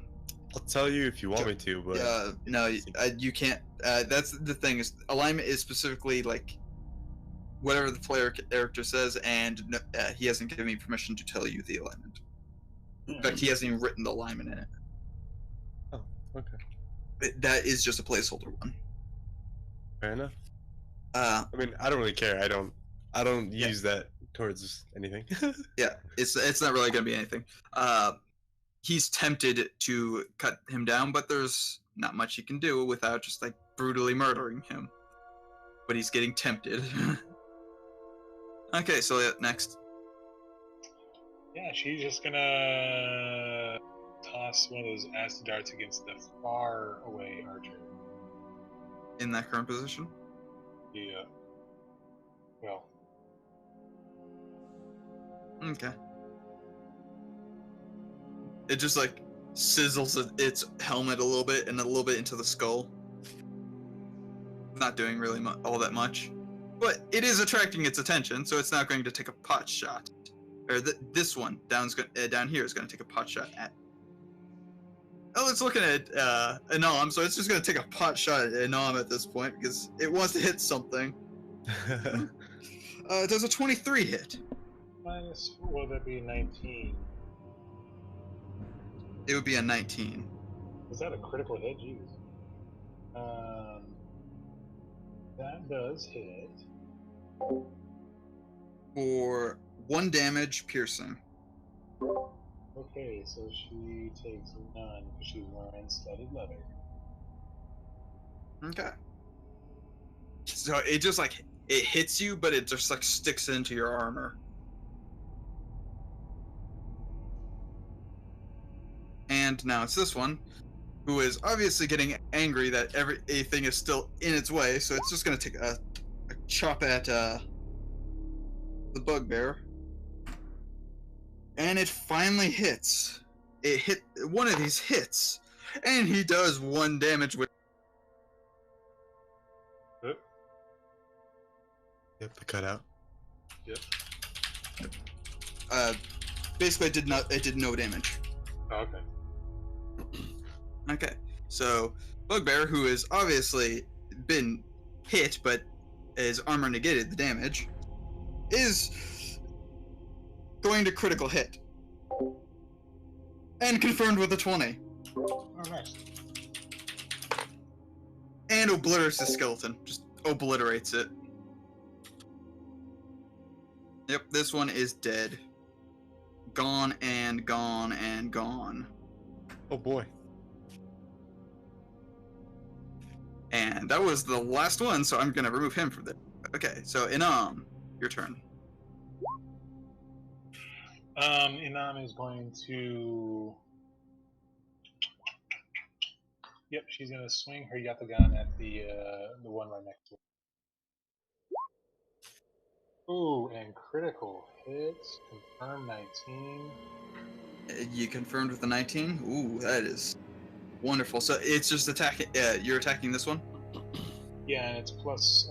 tell you if you want me to, but No, you can't. That's the thing, is alignment is specifically like whatever the player character says, and he hasn't given me permission to tell you the alignment. In fact, he hasn't even written the alignment in it. Oh, okay. That is just a placeholder one. Fair enough. Uh, I mean, I don't really care. I don't Yeah. use that towards anything. yeah, it's not really gonna be anything. He's tempted to cut him down, but there's not much he can do without just like brutally murdering him. But he's getting tempted. Okay, so next. Yeah, she's just gonna toss one of those acid darts against the far away archer. In that current position. Yeah. Well, Okay. It just like sizzles its helmet a little bit and a little bit into the skull. Not doing really all that much, but it is attracting its attention, so it's not going to take a pot shot. Or this one down here is going to take a pot shot at. Oh, it's looking at Anam, so it's just going to take a pot shot at Anam at this point because it wants to hit something. Does a 23 hit? minus, will that be 19? It would be a 19. Is that a critical hit? Jeez. That does hit. For 1 damage piercing. Okay, so she takes none because she's wearing studded leather. Okay. So it just like it hits you, but it just like sticks into your armor. And now it's this one, who is obviously getting angry that everything is still in its way, so it's just gonna take a chop at the bugbear. And it finally hits. it hit one of these hits, and he does 1 damage with. Yep. Yep, the cutout. Yep. Basically, it did no damage. Oh, okay. Okay, so Bugbear, who has obviously been hit, but his armor negated the damage, is going to critical hit. And confirmed with a 20. Oh, nice. And obliterates the skeleton. Just obliterates it. Yep, this one is dead. Gone and gone and gone. Oh boy. And that was the last one, so I'm gonna remove him from there. Okay, so Inam, your turn. Inam is going to. Yep, she's gonna swing her Yatagan at the one right next to her. Ooh, and critical hits. Confirm 19. You confirmed with the 19. Ooh, that is wonderful. So it's just attacking. You're attacking this one. Yeah, and it's plus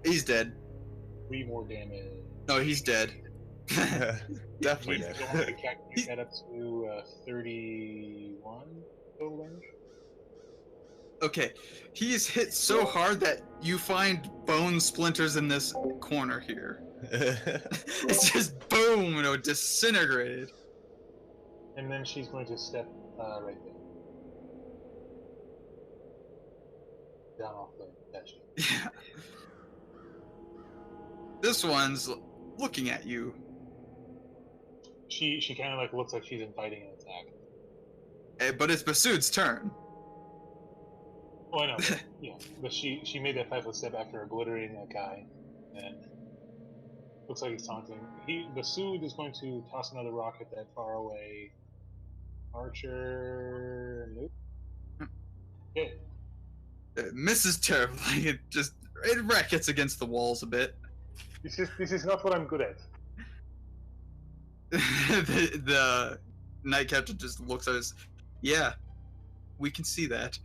He's dead. 3 more damage. No, he's dead. Definitely He's dead. going to calculate that up to 31 total damage. Okay, he is hit so hard that you find bone splinters in this corner here. It's just boom, disintegrated. And then she's going to step right there. Down off the statue. Yeah. This one's looking at you. She kind of like looks like she's inviting an attack. But it's Basud's turn. Oh, I know. But, yeah, but she made that 5-foot step after obliterating that guy, and looks like he's taunting. Basud is going to toss another rock at that far away archer. Nope. Okay. It misses terribly. It rackets against the walls a bit. This is not what I'm good at. the knight captain just looks at us. Yeah, we can see that.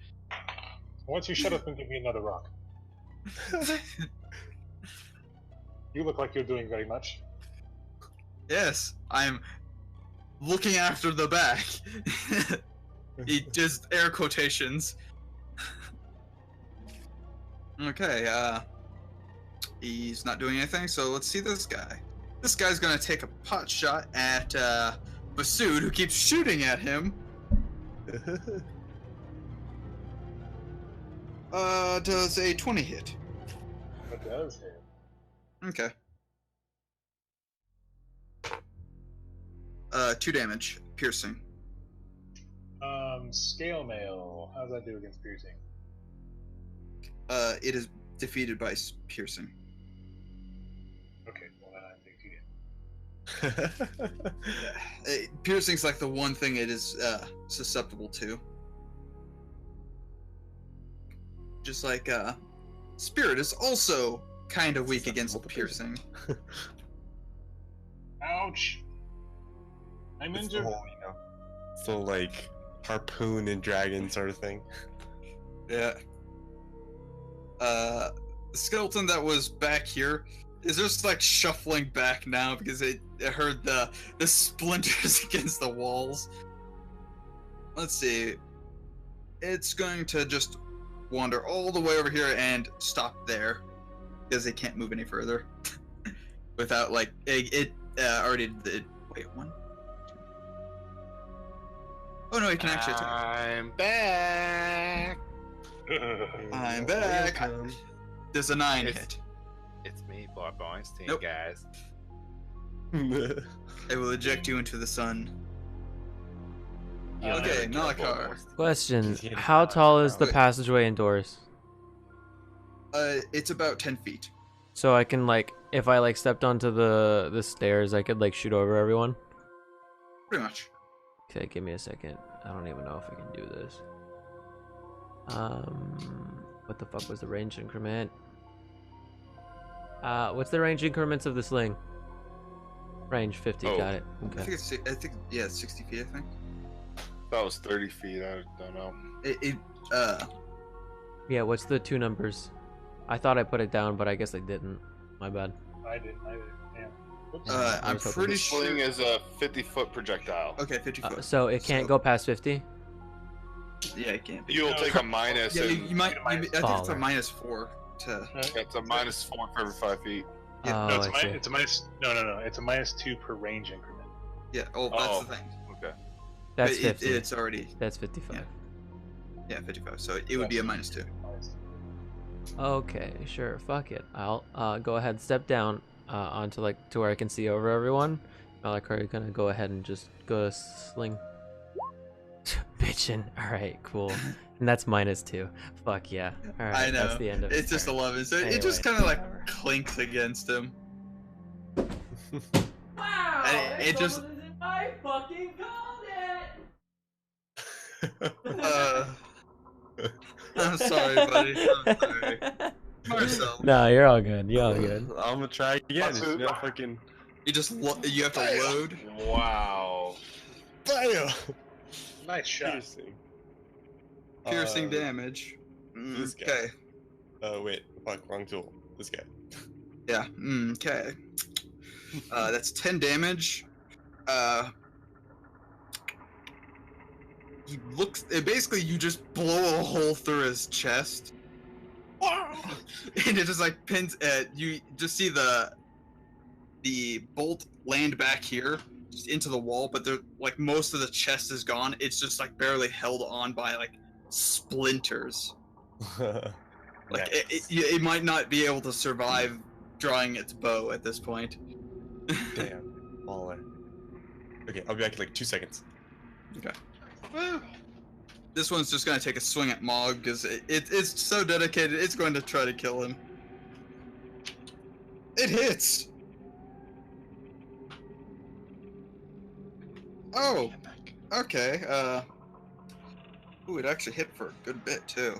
Once you shut up and give me another rock. You look like you're doing very much. Yes, I'm looking after the back. He just air quotations. Okay, he's not doing anything, so let's see this guy. This guy's gonna take a pot shot at Basud, who keeps shooting at him. Does a 20 hit? That does hit. Okay. 2 damage, piercing. Scale mail. How does that do against piercing? It is defeated by piercing. Okay, well then I think 2 damage. Piercing's like the one thing it is susceptible to. Just like Spirit is also kind of weak against piercing. Ouch! I'm It's the injured. whole, so like harpoon and dragon sort of thing. Yeah. The skeleton that was back here is just like shuffling back now because it heard the splinters against the walls. Let's see. It's going to just wander all the way over here and stop there because it can't move any further without like it already did. Wait, 1, 2. Oh no, it can actually attack. I'm back. I'm back. Welcome. There's a 9 It's- hit. It's me, Bob Einstein, Nope. guys. It will eject you into the sun. You'll Okay, never kill Nalakar. Voldemort. Question: He's hitting how dodge tall is now. the Wait. passageway indoors? It's about 10 feet. So I can like, if I like stepped onto the stairs, I could like shoot over everyone. Pretty much. Okay, give me a second. I don't even know if I can do this. What the fuck was the range increment? What's the range increments of the sling? Range 50. Oh. Got it. I Okay. think it's, yeah, it's 60 feet, I think. That was 30 feet. I don't know. Yeah, what's the two numbers? I thought I put it down, but I guess I didn't. My bad. I didn't. Damn. Oops. I I'm was hoping pretty to- sure. Sling is a 50-foot projectile. Okay, 50 foot. So it can't go past 50? Yeah, it can't be. You'll take a minus. Yeah, and you might. I think it's a Baller. -4 to. it's a -4 for every 5 feet. Yeah, Oh, No, I see. it's a minus. No. It's a -2 per range increment. Yeah. Oh, that's Oh. the thing. Okay. That's But 50. it's already. That's 55. Yeah, 55. So it would be a -2. Okay, sure. Fuck it. I'll go ahead and step down onto like to where I can see over everyone. Malakari gonna go ahead and just go sling. Bitchin'. Alright, cool. And that's -2. Fuck yeah. Alright, I know. that's the end of it. It's just Alright. 11. So it Anyway, just kind of like whatever. clinks against him. Wow! And it just. I fucking called I'm sorry, buddy. I'm sorry. Marcel. No, you're all good. You're all good. I'm gonna try again. It's That's it. not fucking. You just you have to load. Wow. Bam! Nice shot. Piercing. Piercing damage. this guy. Okay. Wait. Fuck, wrong tool. This guy. Yeah. Okay. That's 10 damage. He looks. Basically, you just blow a hole through his chest, and it just like pins. You just see the bolt land back here, just into the wall. But they're like most of the chest is gone. It's just like barely held on by like splinters. Like it might not be able to survive drawing its bow at this point. Damn. Baller. Okay, I'll be back in like 2 seconds. Okay. This one's just gonna take a swing at Mog because it's so dedicated. It's going to try to kill him. It hits. Oh. Okay. Ooh, it actually hit for a good bit too.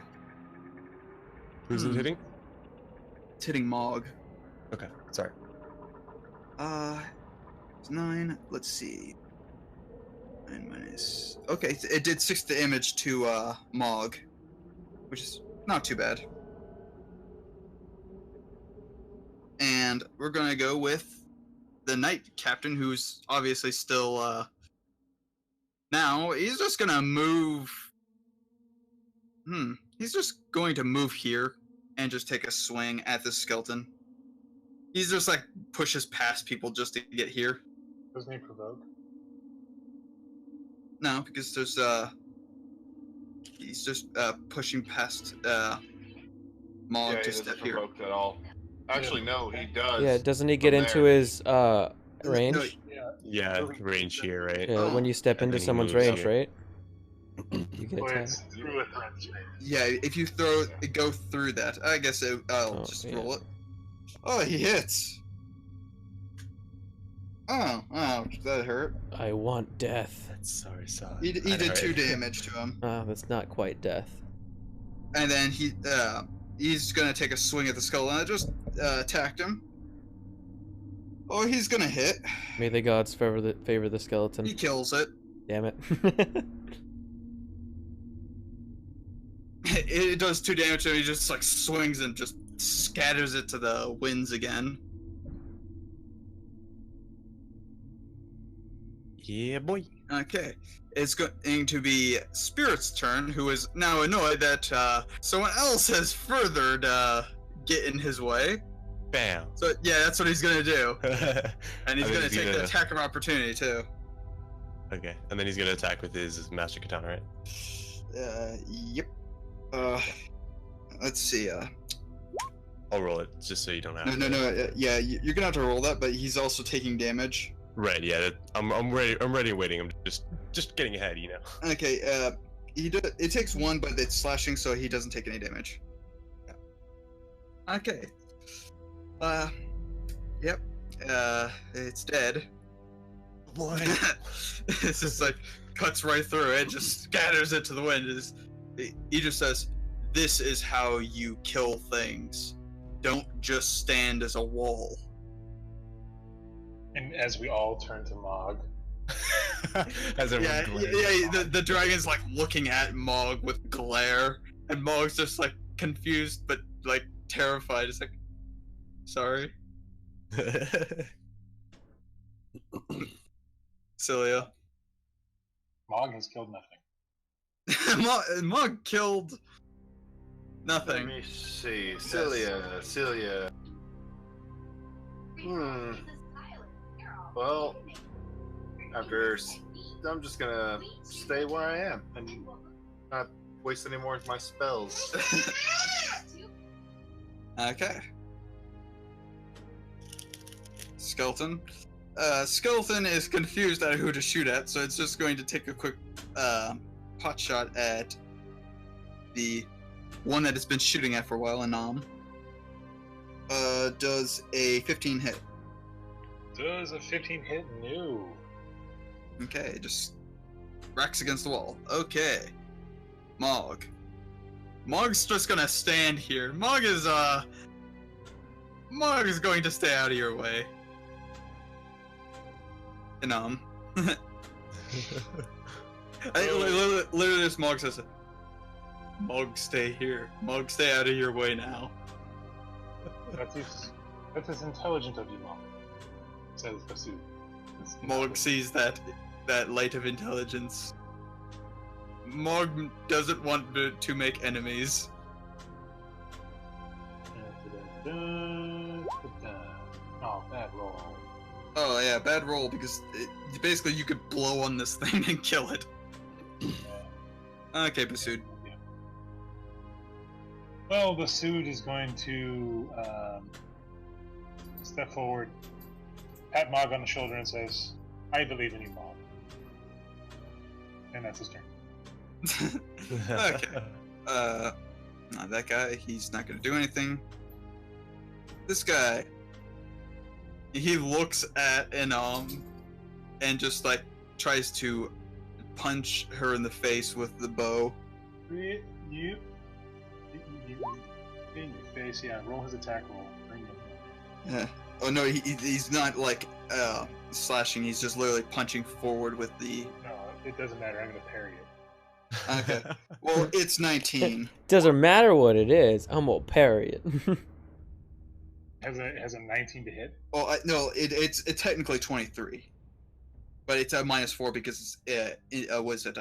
Who's it hitting? It's hitting Mog. Okay, sorry. It's 9. Let's see. 9 minus. Okay, it did 6 damage to Mog, which is not too bad. And we're gonna go with the Knight Captain, who's obviously still. Now he's just gonna move. He's just going to move here and just take a swing at the skeleton. He's just like pushes past people just to get here. Doesn't he provoke? No, because there's he's just pushing past Mog Yeah, to he step doesn't here. provoke at all. Actually, no, he does. Yeah, doesn't he get from into there. his range? No, Yeah. Yeah, range here, right? Yeah, when you step And into then he someone's moves range, here. right? You get Well, attacked. it's through a threat range. yeah, if you go through that, I guess I'll Oh, just yeah. roll it. Oh, he hits. Oh, ouch, that hurt. I want death. That's sorry, sorry. He did 2 damage to him, Ah, that's not quite death. and then he's gonna take a swing at the skull, and I just attacked him. Oh, he's gonna hit. May the gods favor the skeleton. He kills it. Damn it. It does 2 damage, and he just like swings and just scatters it to the winds again. Yeah, boy. Okay, it's going to be Spirit's turn, who is now annoyed that someone else has furthered get in his way. Bam. So yeah, that's what he's gonna do, and he's And then gonna he's take the gonna- attack of opportunity too. Okay, and then he's gonna attack with his master katana, right? Yep. Let's see. I'll roll it just so you don't have. No. Yeah, you're gonna have to roll that, but he's also taking damage. Right. Yeah. I'm ready. I'm ready. Waiting. I'm just getting ahead. You know. Okay. It takes 1, but it's slashing, so he doesn't take any damage. Okay. Yep. It's dead. What? It's just like cuts right through it, just scatters it to the wind. He just says, "This is how you kill things. Don't just stand as a wall." And as we all turn to Mog, As everyone Yeah, glares yeah. at The, Mog. the dragon's like looking at Mog with glare, and Mog's just like confused but like terrified. It's like, sorry, Cilia. Mog has killed nothing. Mog killed Let nothing. me see. Celia. Well, I'm just gonna stay where I am and not waste any more of my spells. Okay. Skeleton. Skeleton is confused at who to shoot at, so it's just going to take a quick pot shot at the one that it's been shooting at for a while, Anam. Does a 15 hit. Does a 15 hit? No. Okay, just racks against the wall. Okay. Mog. Mog's just gonna stand here. Mog is going to stay out of your way. Anam. Literally, this Mog says, Mog, stay here. Mog, stay out of your way now. That's as intelligent of you, Mog. Says Basu. Mog sees that light of intelligence. Mog doesn't want to make enemies. Oh, bad roll. Oh yeah, bad roll because basically you could blow on this thing and kill it. Okay, Basud. Yeah. Well, Basud is going to step forward, pat Mog on the shoulder, and says, "I believe in you, Mog." And that's his turn. Okay. Not that guy. He's not gonna do anything. This guy. He looks at Anam and just like tries to punch her in the face with the bow. You in your face, yeah. Roll his attack roll. Bring it. Yeah. Oh no, he's not like slashing. He's just literally punching forward with the. No, it doesn't matter. I'm gonna parry it. Okay. Well, it's 19. Doesn't matter what it is. I'm gonna parry it. Has a 19 to hit. Oh no, it's technically 23, but it's a -4 because was it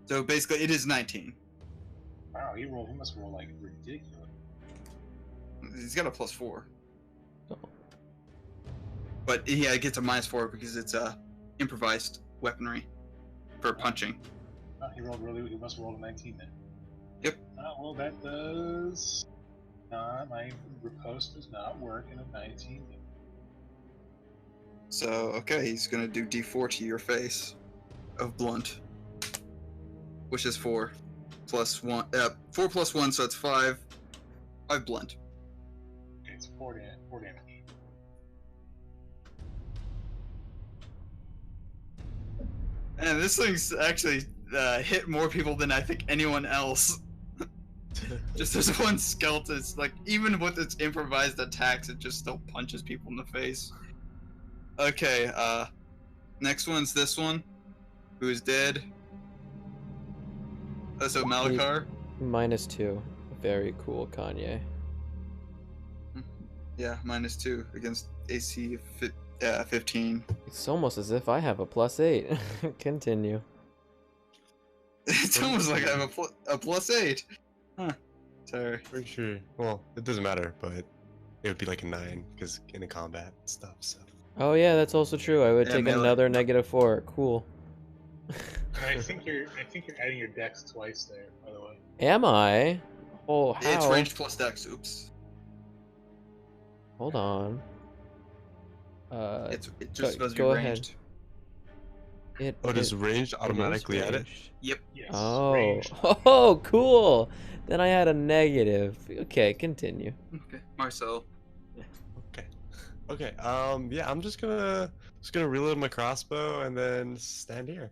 So basically, it is 19. Wow, he must roll like ridiculous. He's got a +4. Oh. But yeah, it gets a -4 because it's improvised weaponry for punching. Oh, he must have rolled a 19 then. Yep. Well, that does. My riposte does not work in a 19. So okay, he's gonna do D4 to your face of blunt, which is 4 plus 1. 4 plus 1, so it's 5. 5 blunt. Okay, it's 4 damage. And this thing's actually hit more people than I think anyone else. Just as one skeleton, it's like even with its improvised attacks, it just still punches people in the face. Okay, next one's this one, who is dead. So Malakar. -2. Very cool, Kanye. Yeah, -2 against AC 15. It's almost as if I have a +8. Continue. It's almost like I have a +8. Huh. Sorry. Pretty sure. Well, it doesn't matter, but it would be like a 9 because in the combat and stuff. So. Oh yeah, that's also true. I would Yeah, take melee. another -4. Cool. And I think you're adding your dex twice there, by the way. Am I? Oh, how? It's range plus dex. Oops. Hold on. It just supposed to go be ahead. ranged. Oh, does it ranged is automatically add it? ranged. Yep. Yes. Oh, Range. oh, cool. Then I had a negative. Okay, continue. Okay, Marcel. Okay. Okay. Yeah, I'm just gonna reload my crossbow and then stand here.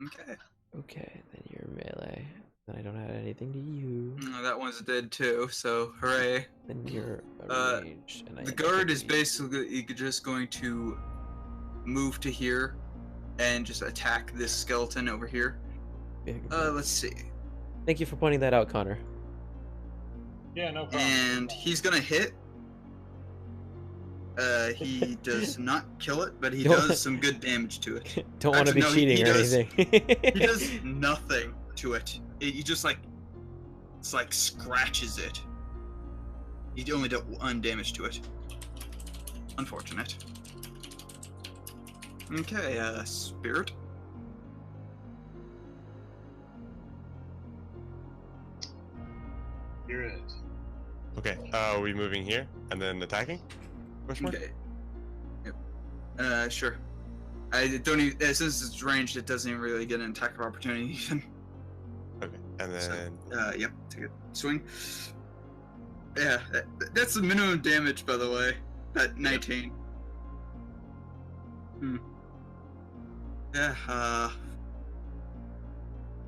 Okay. Okay, then you're melee. Then I don't have anything to you. That one's dead too. So hooray. Then you're Uh, ranged. And I The have guard nothing is to you. basically just going to move to here and just attack this skeleton over here. Let's see. Thank you for pointing that out, Connor. Yeah, no problem. And he's gonna hit. He does not kill it, but he Don't- does some good damage to it. Don't want to be Actually, no, cheating he or does- anything. He does nothing to it. He just it's like scratches it. He only did 1 damage to it. Unfortunate. Okay, spirit. Spirit. Okay. Are we moving here and then attacking? Question mark? Okay. Yep. Sure. I don't even, since it's ranged, it doesn't even really get an attack of opportunity even. Okay. And then Yep, take a swing. Yeah, that's the minimum damage, by the way. At 19. Yeah,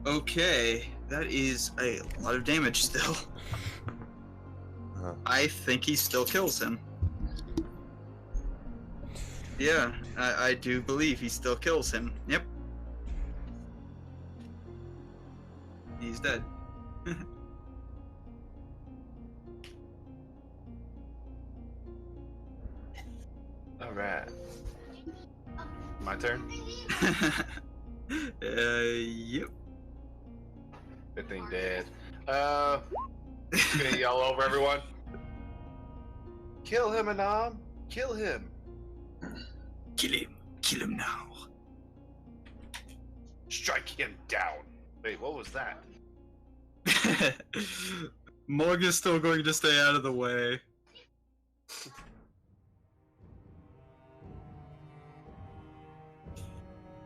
okay. That is a lot of damage still. Uh-huh. I think he still kills him. Yeah, I do believe he still kills him. Yep. He's dead. All right. My turn. Yep. Good thing dead. Just gonna yell over everyone. Kill him, Anam. Kill him. Kill him. Kill him now. Strike him down. Wait, what was that? Morg is still going to stay out of the way.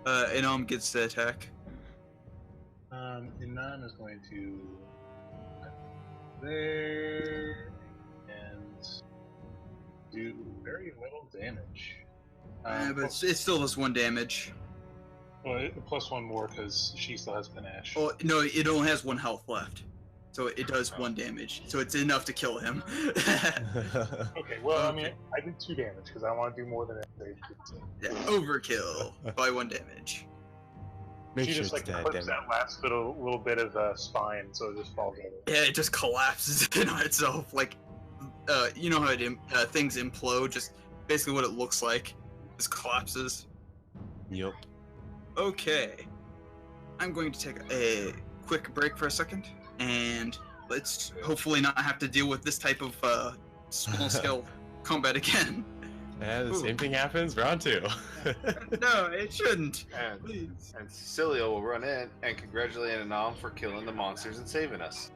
Inam gets the attack. Inan is going to there and do very little damage. But it still does 1 damage. Well, plus 1 more because she still has panache. Oh, no, it only has 1 health left. So it does 1 damage. So it's enough to kill him. Okay, well, I mean, I did 2 damage because I want to do more than it. Yeah, overkill by 1 damage. make She sure just it's dead. clips Damn it. that last little bit of spine, so it just falls over. Yeah, it just collapses in on itself. Like, you know how things implode? Just basically what it looks like. Just collapses. Yep. Okay. I'm going to take a quick break for a second, and let's hopefully not have to deal with this type of small scale combat again. Yeah, the Ooh. same thing happens. Round 2. No, it shouldn't. And, Please. and Cecilia will run in and congratulate Anam for killing the monsters and saving us.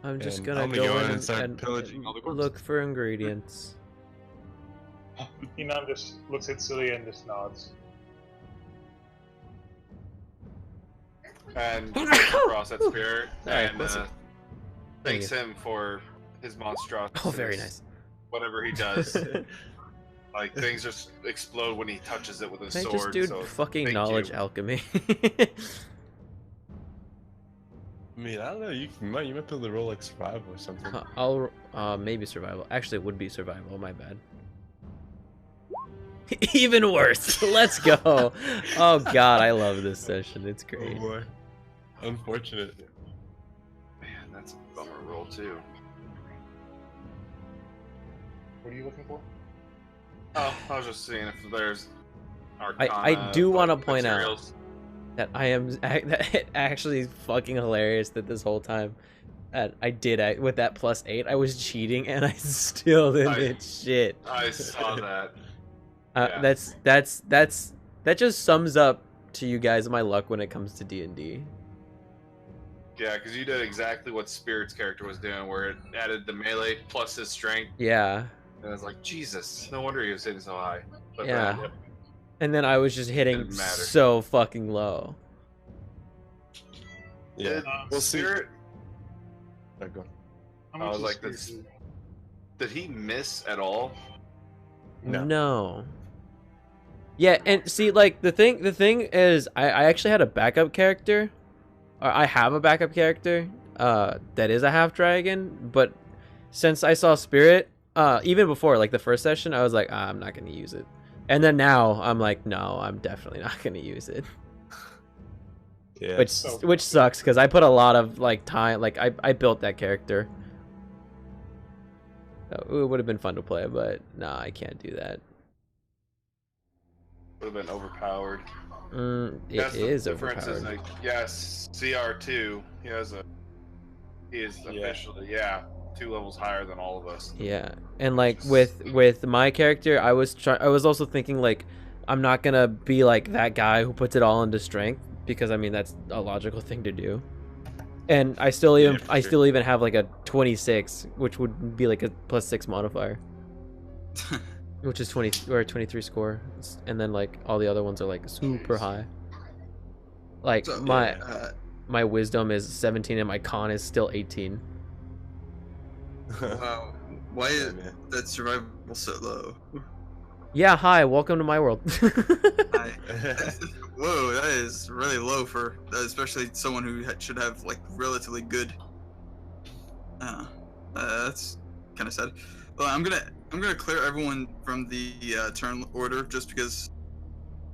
I'm just And gonna I'm go in and start and pillaging all the corpses. look for ingredients. Inan just looks at Cilia and just nods. And across at Spirit Alright, and listen. thanks him for his monstrosity. Oh, very nice. Whatever he does. Like, things just explode when he touches it with his Can I sword. just do so fucking thank knowledge you. alchemy? I mean, I don't know. You might be able to roll like survival or something. I'll maybe survival. Actually, it would be survival. My bad. Even worse. Let's go. Oh god, I love this session. It's Oh great. boy. Unfortunate. Man, that's a bummer roll too. What are you looking for? Oh, I was just seeing if there's I do want to point out materials. that that it actually fucking hilarious that this whole time that I did with that +8 I was cheating and I still didn't hit shit. I saw that. Yeah. That just sums up to you guys my luck when it comes to D&D. Yeah, because you did exactly what Spirit's character was doing, where it added the melee plus his strength. Yeah. And I was like, Jesus, no wonder he was hitting so high. But Yeah. then, And then I was just hitting Didn't matter. so fucking low. Yeah. Did We'll see. Spirit, Alright, go. How I much was is like, Spirit this- do? did he miss at all? No. No. Yeah, and see, like the thing is, I actually had a backup character, or I have a backup character, that is a half dragon. But since I saw Spirit, even before like the first session, I was like, I'm not gonna use it. And then now I'm like, no, I'm definitely not gonna use it. Yeah. Which sucks because I put a lot of like time. Like I built that character. So it would have been fun to play, but nah, I can't do that. Would have been overpowered. It That's the is difference. Is overpowered. like, yes, CR2. He is officially 2 levels higher than all of us. Yeah, and like with my character, I was also thinking like, I'm not gonna be like that guy who puts it all into strength because I mean that's a logical thing to do. And I still even have like a 26, which would be like a +6 modifier, which is 20 or a 23 score, and then like all the other ones are like super high. Like So, my wisdom is 17 and my con is still 18. wow, why is that survival so low? Yeah, hi, welcome to my world. Whoa, that is really low for especially someone who should have like relatively good. That's kind of sad. Well, I'm gonna clear everyone from the turn order just because.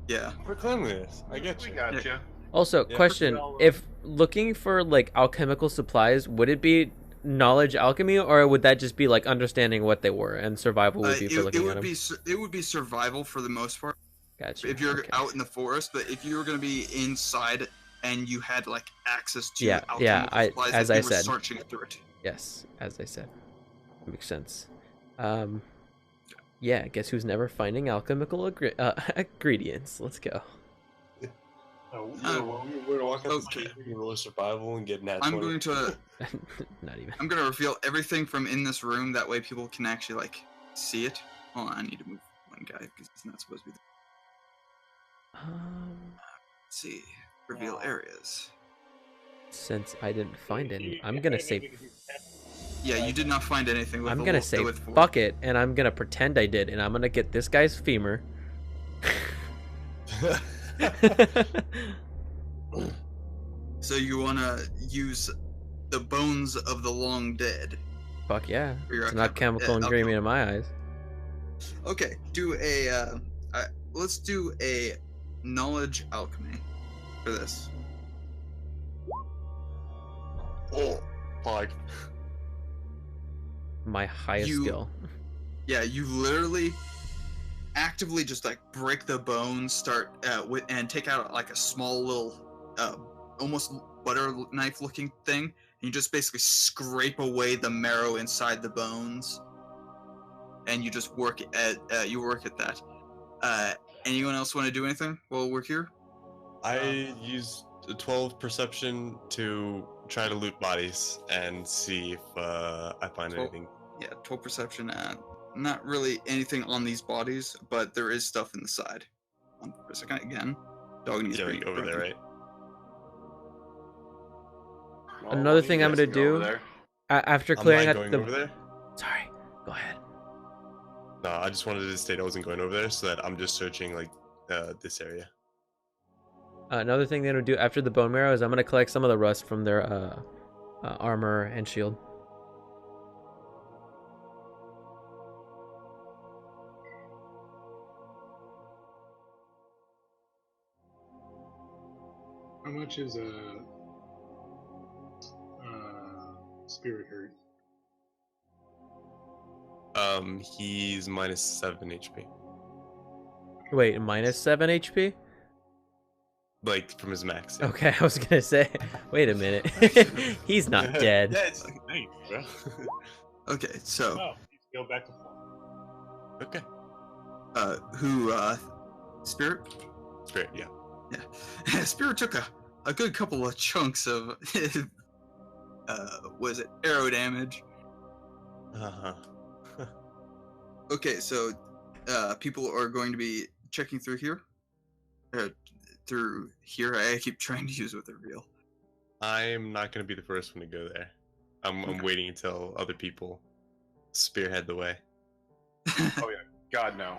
Yeah. For cleanliness, I get you. We got you. Also, question: if looking for like alchemical supplies, would it be knowledge alchemy, or would that just be like understanding what they were, and survival would be for looking at them? It would be survival for the most part. Gotcha. If you're out in the forest, but if you were gonna be inside and you had like access to alchemical supplies, as I said, searching through it. Yes, as I said, makes sense. Yeah, guess who's never finding alchemical ingredients? Let's go. We're walking up the street, we can roll survival and get nat 20. I'm going to not even. I'm gonna reveal everything from in this room. That way, people can actually like see it. Hold on, I need to move one guy because he's not supposed to be there. Let's see, reveal areas. Since I didn't find any, I'm gonna say. Yeah, you did not find anything. With I'm gonna say fuck it, and I'm gonna pretend I did, and I'm gonna get this guy's femur. So you wanna use the bones of the long dead? Fuck yeah! It's not chemical ingredient in my eyes. Okay, do a. Let's do a knowledge alchemy for this. Oh, fuck. My highest skill. Yeah, you literally actively just like break the bones, start and take out like a small little almost butter knife looking thing, and you just basically scrape away the marrow inside the bones, and you just work at that. Anyone else want to do anything while we're here? I use 12 perception to try to loot bodies and see if I find anything. Yeah, 12 perception. Not really anything on these bodies, but there is stuff in the side. For a second, again. Dog needs like over there, right? Another thing I'm gonna do after clearing out the. Over there? Sorry, go ahead. No, I just wanted to state I wasn't going over there, so that I'm just searching like this area. Another thing they're gonna do after the bone marrow is I'm gonna collect some of the rust from their armor and shield. How much is a spirit hurt? He's minus 7 HP. Wait, minus 7 HP? Like from his max. Yeah. Okay, I was gonna say. Wait a minute. He's not dead. Yeah, it's like, nice, bro. Okay, so. Oh, he's go back to full. Okay. Spirit? Spirit, yeah. Yeah. Spirit took a good couple of chunks of was it arrow damage? Uh-huh. Okay, so people are going to be checking through here. Through here, I keep trying to use what they're real. I'm not gonna be the first one to go there. I'm waiting until other people spearhead the way. Oh yeah, God no.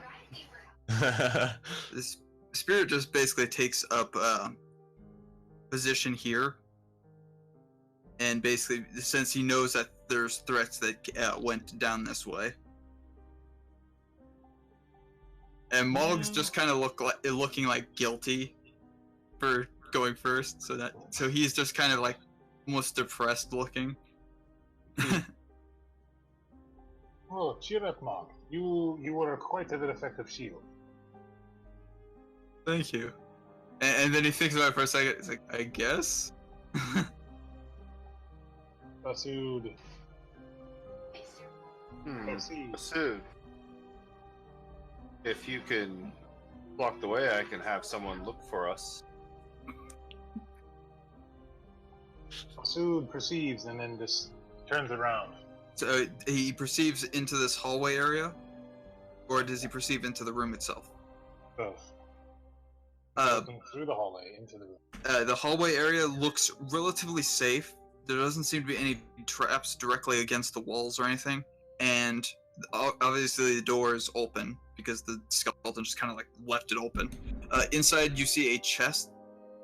This spirit just basically takes up position here, and basically, since he knows that there's threats that went down this way, And Mog's just kind of looking like guilty for going first, so he's just kind of like almost depressed looking. Oh, cheer up, Mog. You were quite an effective shield. Thank you. And then he thinks about it for a second. He's like, I guess. Basud. Proceed. Masood, if you can block the way, I can have someone look for us. Basud perceives and then just turns around. So he perceives into this hallway area, or does he perceive into the room itself? Both. Uh, Looking through the hallway into the room. The hallway area looks relatively safe. There doesn't seem to be any traps directly against the walls or anything, and obviously the door is open because the skeleton just kind of like left it open. Inside you see a chest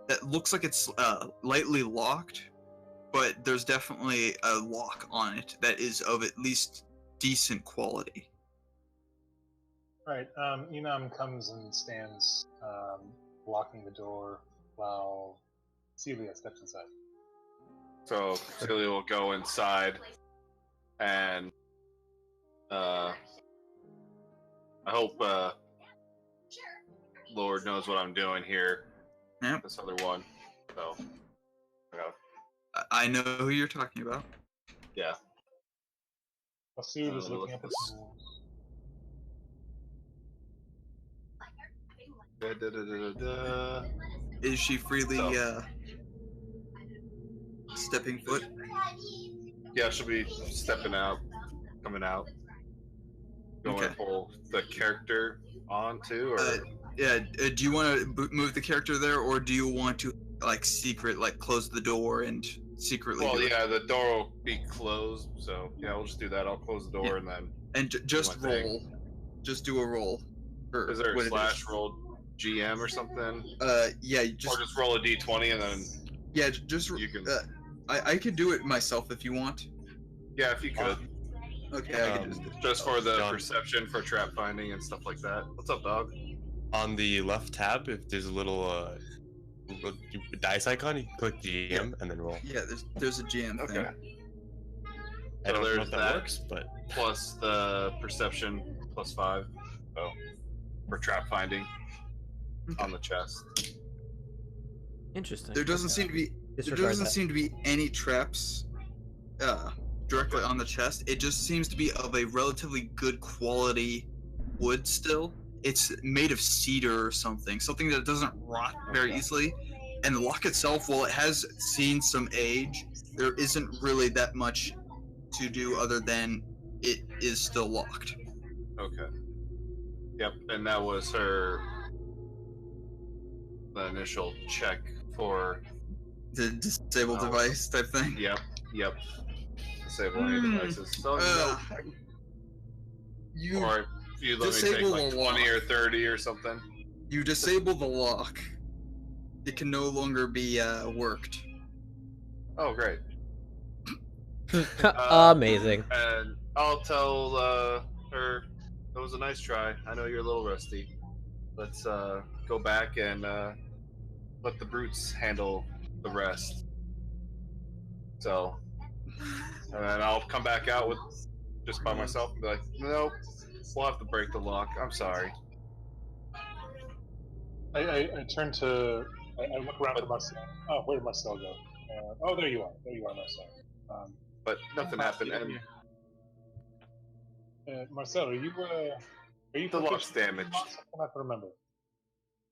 that looks like it's lightly locked, but there's definitely a lock on it that is of at least decent quality. Right. Enam comes and stands blocking the door while Celia steps inside. So Celia will go inside, and I hope Lord knows what I'm doing here. Yep. This other one. So, I know who you're talking about. yeah. Basud is look looking up at this. the walls. Is she freely So- stepping foot? Yeah, she'll be stepping out, coming out. Going Okay. to pull the character on too, or Yeah. Do you want to move the character there, or do you want to close the door and secretly? well, do it? yeah, the door will be closed. So yeah, we'll just do that. I'll close the door Yeah. and then. And just my thing. roll. Just do a roll. For Is there what a it slash roll GM or something? Yeah. Or just roll a d20 and then Yeah. Just. you can. I could do it myself if you want. Yeah, if you could. Okay. I can Just for the John. perception for trap finding and stuff like that. What's up, dog? On the left tab, if there's a little dice icon, you can click GM and then roll. Yeah. There's a GM thing. Okay. I don't know there's if that, that. works, but Plus the perception +5. So for trap finding on the chest. Interesting. There doesn't seem to be. There Disregard doesn't that. seem to be any traps directly on the chest. It just seems to be of a relatively good quality wood still. It's made of cedar or something that doesn't rot very Okay. easily. And the lock itself, while it has seen some age, there isn't really that much to do other than it is still locked. Okay. Yep, and that was the initial check for. The disabled Oh. device type thing. Yep. Disable any devices. So You or if you let me take disable like the 20 or lock. 30 or something. You disable the lock. It can no longer be worked. Oh, great. Amazing. And I'll tell her it was a nice try. I know you're a little rusty. Let's go back and let the brutes handle the rest. So, and then I'll come back out with just by myself and be like, nope, we'll have to break the lock. I'm sorry. I turn to. I look around for Marcel. Oh, where did Marcel go? Oh, there you are. There you are, Marcel. But nothing happened. And Marcel, are you the proficient lock's in damaged. locks? I cannot remember.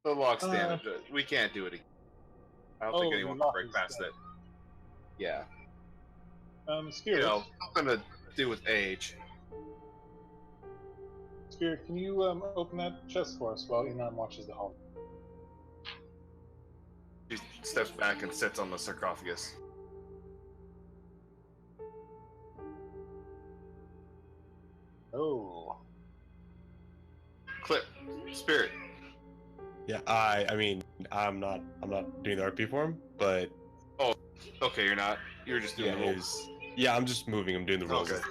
The lock's damaged. We can't do it again. I don't think Oh, anyone the can lock break is past it. Yeah. Spirit. You know, something to do with age. Spirit, can you open that chest for us while Inam watches the hall? She steps back and sits on the sarcophagus. Oh. Clip. Spirit. yeah, I mean, I'm not doing the RP for him, but Okay, you're not. You're just doing yeah, the it roll. was, yeah, I'm just moving. I'm doing the rolls. Okay.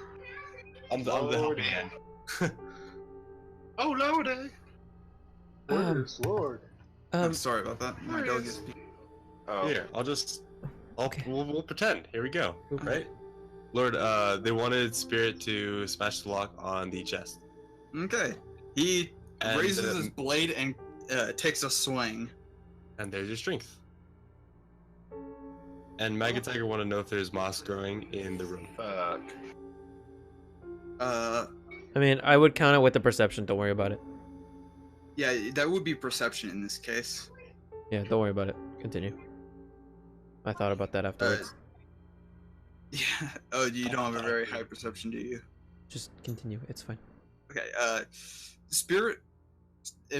I'm the Lordy. man. Oh, Lordy. Order, sword. I'm sorry about that. My dog is. Oh, Here, Okay. we'll pretend. Here we go. Right, Lord. They wanted Spirit to smash the lock on the chest. Okay. He And, raises his blade and takes a swing. And there's your strength. And Maggot Tiger want to know if there's moss growing in the room. fuck. I mean, I would count it with the perception. Don't worry about it. Yeah, that would be perception in this case. Yeah, don't worry about it. Continue. I thought about that afterwards. Yeah. Oh, you don't have a very high perception, do you? Just continue. It's fine. Okay. Spirit,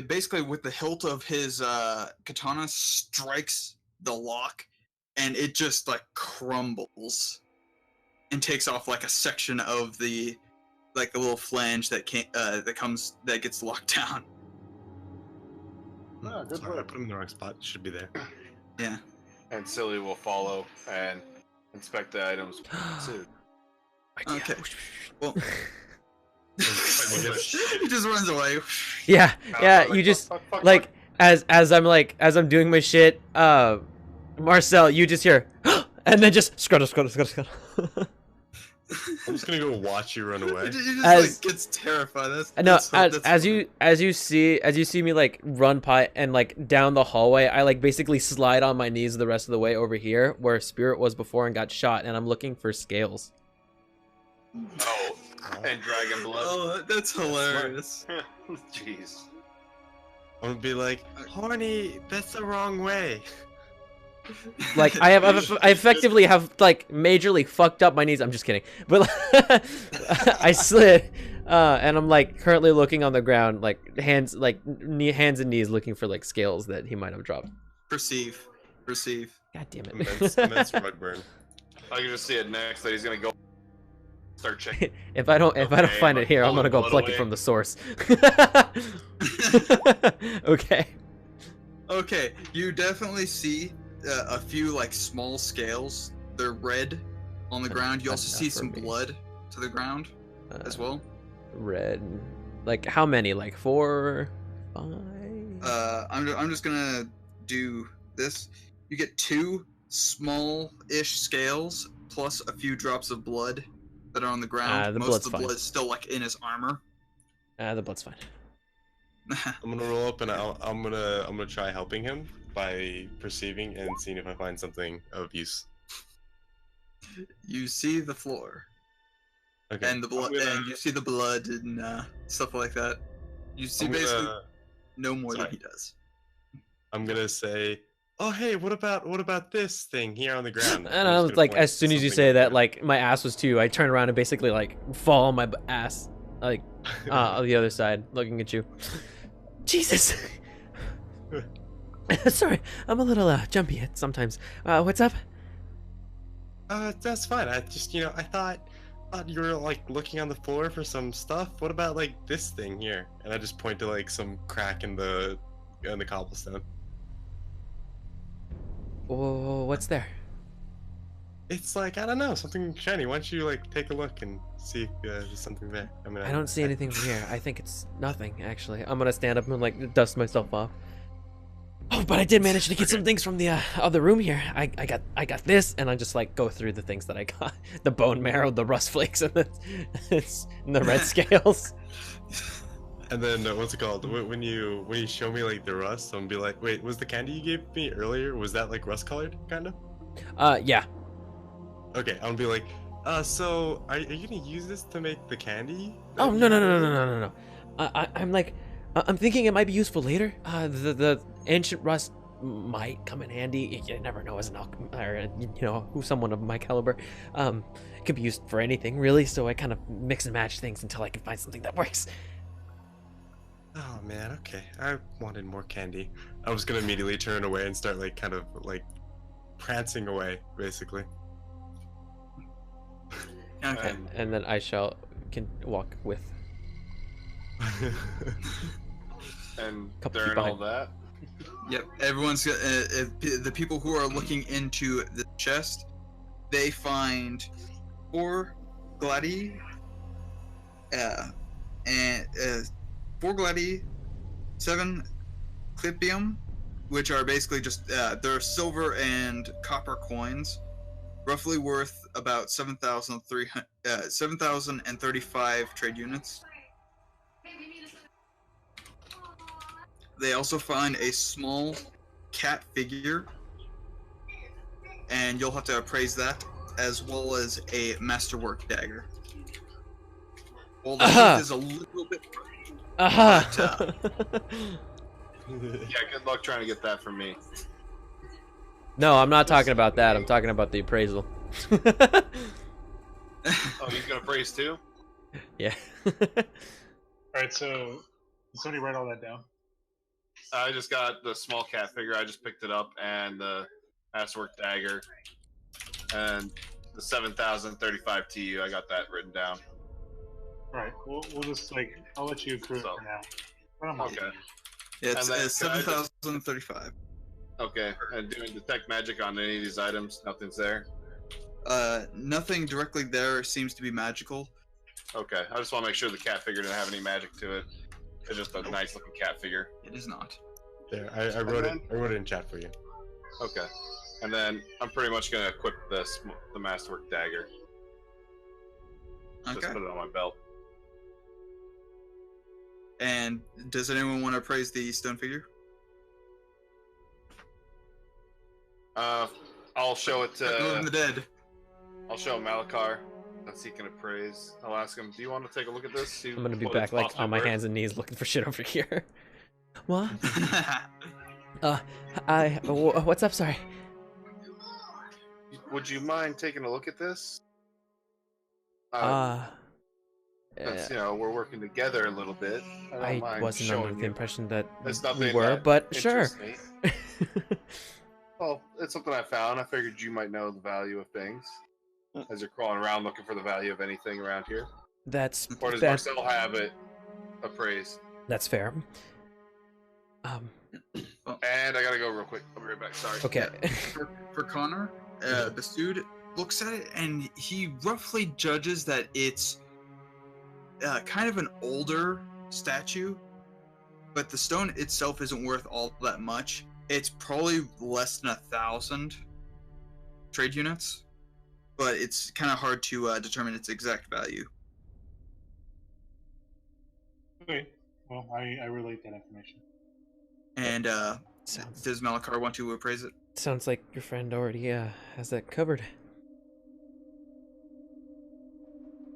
basically with the hilt of his katana, strikes the lock, and it just like crumbles, and takes off like a section of the little flange that gets locked down. Ah, good Sorry, I work. put him in the wrong spot. It should be there. Yeah. And Silly will follow and inspect the items. Too. Okay. Well. Yes. He just runs away. Yeah, yeah. You just like as I'm doing my shit. Marcel, you just hear, and then just scuttle. I'm just gonna go watch you run away. He just As- like gets terrified. As you see me like run and like down the hallway, I like basically slide on my knees the rest of the way over here where Spirit was before and got shot, and I'm looking for scales. Oh, and dragon blood. Oh, that's hilarious. Jeez. I'm gonna be like, Horny, that's the wrong way. Like I effectively have like majorly fucked up my knees. I'm just kidding, but I slid, and I'm like currently looking on the ground, like hands and knees, looking for like scales that he might have dropped. Perceive. God damn it! Immense rug burn. I can just see it next that he's gonna go start checking. If I don't find it here, I'm gonna go blood pluck away. it from the source. Okay. Okay, you definitely see a few like small scales. They're red on the ground. You also Enough see for some me. blood to the ground as well. Red. Like how many? Like 4, 5. I'm just gonna do this. You get 2 small-ish scales plus a few drops of blood that are on the ground. The Most blood's of the fine. blood's still like in his armor. The blood's fine. I'm gonna roll up and I'm gonna try helping him by perceiving and seeing if I find something of use. You see the floor Okay. and the blood, and you see the blood and stuff like that. You see basically no more than sorry. he does. I'm gonna say, oh hey, what about this thing here on the ground? And I'm I just was gonna like, point as soon as you something say up that, there. like my ass was too. I turn around and basically like fall on my ass, like on the other side, looking at you. Jesus. Sorry, I'm a little jumpy sometimes. What's up? That's fine. I just, I thought you were like looking on the floor for some stuff. What about like this thing here? And I just point to like some crack in the cobblestone. Whoa, what's there? It's like, I don't know, something shiny. Why don't you like take a look and see if there's something there? I mean, I don't see anything from here. I think it's nothing, actually. I'm gonna stand up and like dust myself off. Oh, but I did manage to get some things from the other room here. I got this, and I just like go through the things that I got: the bone marrow, the rust flakes, and the red scales. And then what's it called? When you show me like the rust, I'm gonna be like, wait, was the candy you gave me earlier? Was that like rust colored, kind of? Yeah. Okay, I'm gonna be like, so are you gonna use this to make the candy? Oh no. I'm like, I'm thinking it might be useful later. The ancient rust might come in handy. You never know as an alchemist, or who's someone of my caliber. It could be used for anything really. So I kind of mix and match things until I can find something that works. Oh man, okay. I wanted more candy. I was gonna immediately turn away and start like kind of like prancing away, basically. Okay. And then I can walk with. And Couple during feet all behind. that, Yep, everyone's the people who are looking into the chest, they find 4 gladi, and 4 gladi, 7 clipium, which are basically just they're silver and copper coins, roughly worth about 7,035 trade units. They also find a small cat figure, and you'll have to appraise that, as well as a masterwork dagger. Well, the tooth is a little bit. Aha! Yeah, good luck trying to get that from me. No, I'm not talking about that. I'm talking about the appraisal. Oh, he's gonna praise too? Yeah. Alright, so did somebody write all that down? I just got the small cat figure. I just picked it up, and the masterwork dagger, and the 7,035 TU. I got that written down. Alright, we'll just like I'll let you accrue it So- for now. But I'm Okay. It's And then, 7,035. Okay, and doing detect magic on any of these items, nothing's there. Nothing directly there seems to be magical. Okay, I just want to make sure the cat figure didn't have any magic to it. It's just a nice looking cat figure. It is not. There, I wrote it. I wrote it in chat for you. Okay, and then I'm pretty much gonna equip the masterwork dagger. Just Okay. put it on my belt. And does anyone want to praise the stone figure? I'll show it From the to. dead. I'll show Malakar. That's seeking appraise. I'll ask him, "Do you want to take a look at this? See I'm gonna be what back it's like possible on my worth?" hands and knees looking for shit over here. What? What's up? Sorry. Would you mind taking a look at this? Since, we're working together a little bit. I don't I mind wasn't under showing the you. impression that It's we nothing were, that but sure. interests me. Well, it's something I found. I figured you might know the value of things as you're crawling around looking for the value of anything around here. That's Or does that, Marcel have it appraised? that's fair. And I gotta go real quick. I'll be right back. Sorry. Okay. For Connor, Basood looks at it and he roughly judges that it's kind of an older statue, but the stone itself isn't worth all that much. It's probably less than 1,000 trade units, but it's kind of hard to determine its exact value. Okay. Well, I relate that information. And Sounds does Malakar want to appraise it? sounds like your friend already has that covered.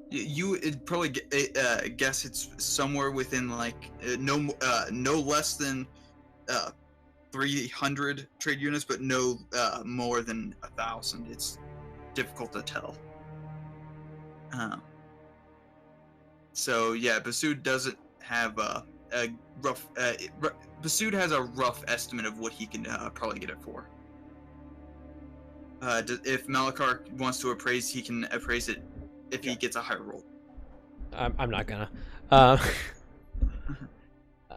You would probably guess it's somewhere within like no less than 300 trade units, but no more than 1,000. It's difficult to tell. So yeah, Basood doesn't have a rough. Basood has a rough estimate of what he can probably get it for. If Malakar wants to appraise, he can appraise it if he gets a higher roll. I'm not gonna.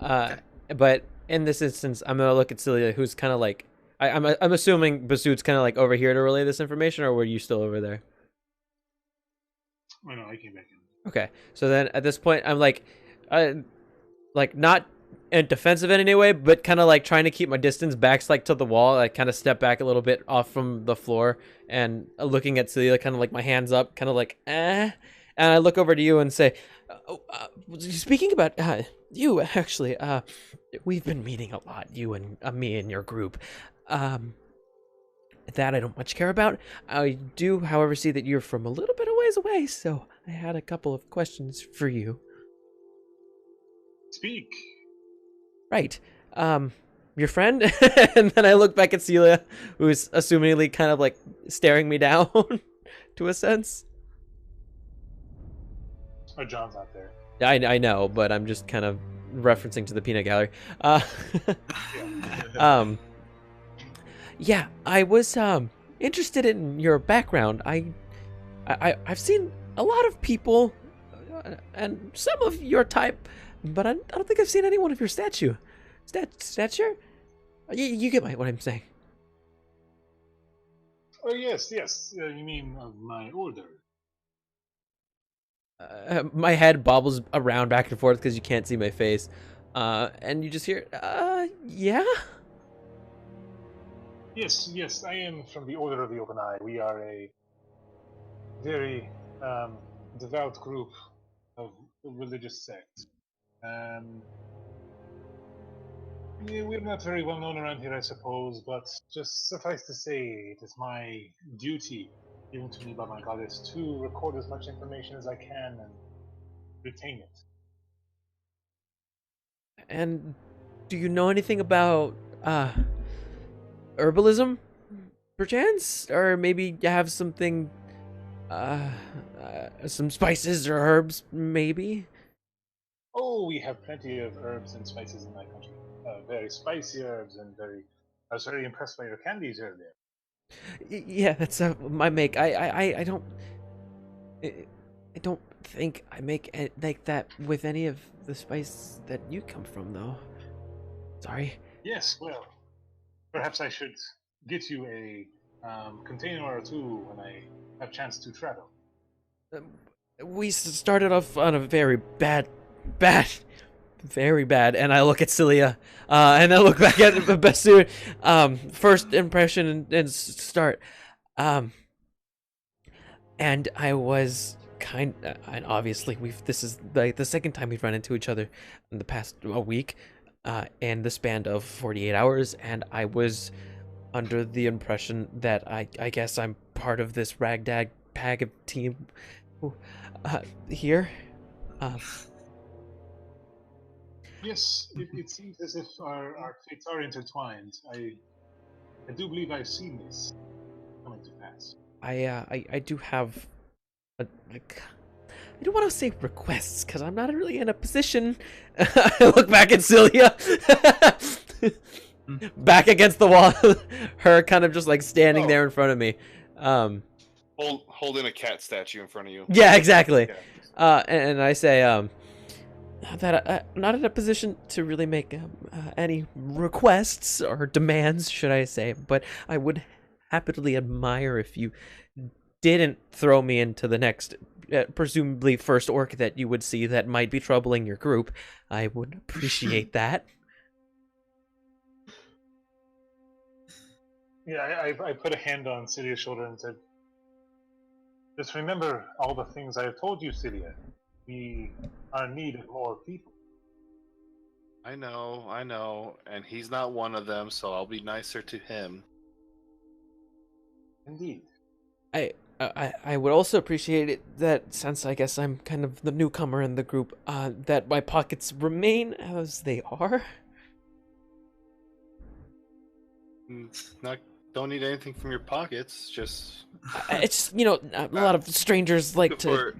Okay. But in this instance, I'm gonna look at Celia, who's kind of like, I'm assuming Basood's kind of like over here to relay this information, or were you still over there? Oh no, I came back in. Okay, so then at this point, I'm like not defensive in any way, but kind of like trying to keep my distance back, like to the wall. I kind of step back a little bit off from the floor and looking at Celia, kind of like my hands up, kind of like and I look over to you and say, speaking about you, actually, we've been meeting a lot, you and me and your group. That I don't much care about. I do, however, see that you're from a little bit of ways away, so I had a couple of questions for you. Speak. Right. Your friend? And then I look back at Celia, who's assumingly kind of like staring me down to a sense. Oh, John's not there. I know, but I'm just kind of referencing to the peanut gallery. Yeah. Yeah, I was interested in your background. I've seen a lot of people and some of your type, but I don't think I've seen anyone of your stature. You get what I'm saying. Oh yes. You mean of my order? My head bobbles around back and forth because you can't see my face. And you just hear, yeah? Yes, I am from the Order of the Open Eye. We are a very devout group of religious sects. Yeah, we're not very well known around here, I suppose, but just suffice to say, it is my duty, given to me by my goddess, to record as much information as I can and retain it. And do you know anything about, herbalism, perchance? Or maybe you have something, some spices or herbs, maybe? Oh, we have plenty of herbs and spices in my country. Very spicy herbs and very. I was very impressed by your candies earlier. Yeah, that's my make. I don't. I don't think I make like that with any of the spice that you come from, though. Sorry. Yes, well, perhaps I should get you a container or two when I have chance to travel. We started off on a very bad, very bad. And I look at Celia, and I look back at Bassoon. First impression and start. And I was and obviously this is like the second time we've run into each other in the past a week, in the span of 48 hours, and I was under the impression that I guess I'm part of this ragtag bag of team here. Yes, it seems as if our fates are intertwined. I do believe I've seen this coming to pass. I do have like, I don't want to say requests because I'm not really in a position. I look back at Celia, back against the wall, her kind of just like standing there in front of me. Holding a cat statue in front of you. Yeah, exactly. Yeah. And I say that I'm not in a position to really make any requests or demands, should I say, but I would happily admire if you didn't throw me into the next, presumably first orc that you would see that might be troubling your group. I would appreciate that. Yeah, I put a hand on Celia's shoulder and said, just remember all the things I have told you, Celia. We are in need of more people. I know, and he's not one of them, so I'll be nicer to him. Indeed. I would also appreciate it that, since I guess I'm kind of the newcomer in the group, that my pockets remain as they are. Don't need anything from your pockets. Just it's a lot of strangers like to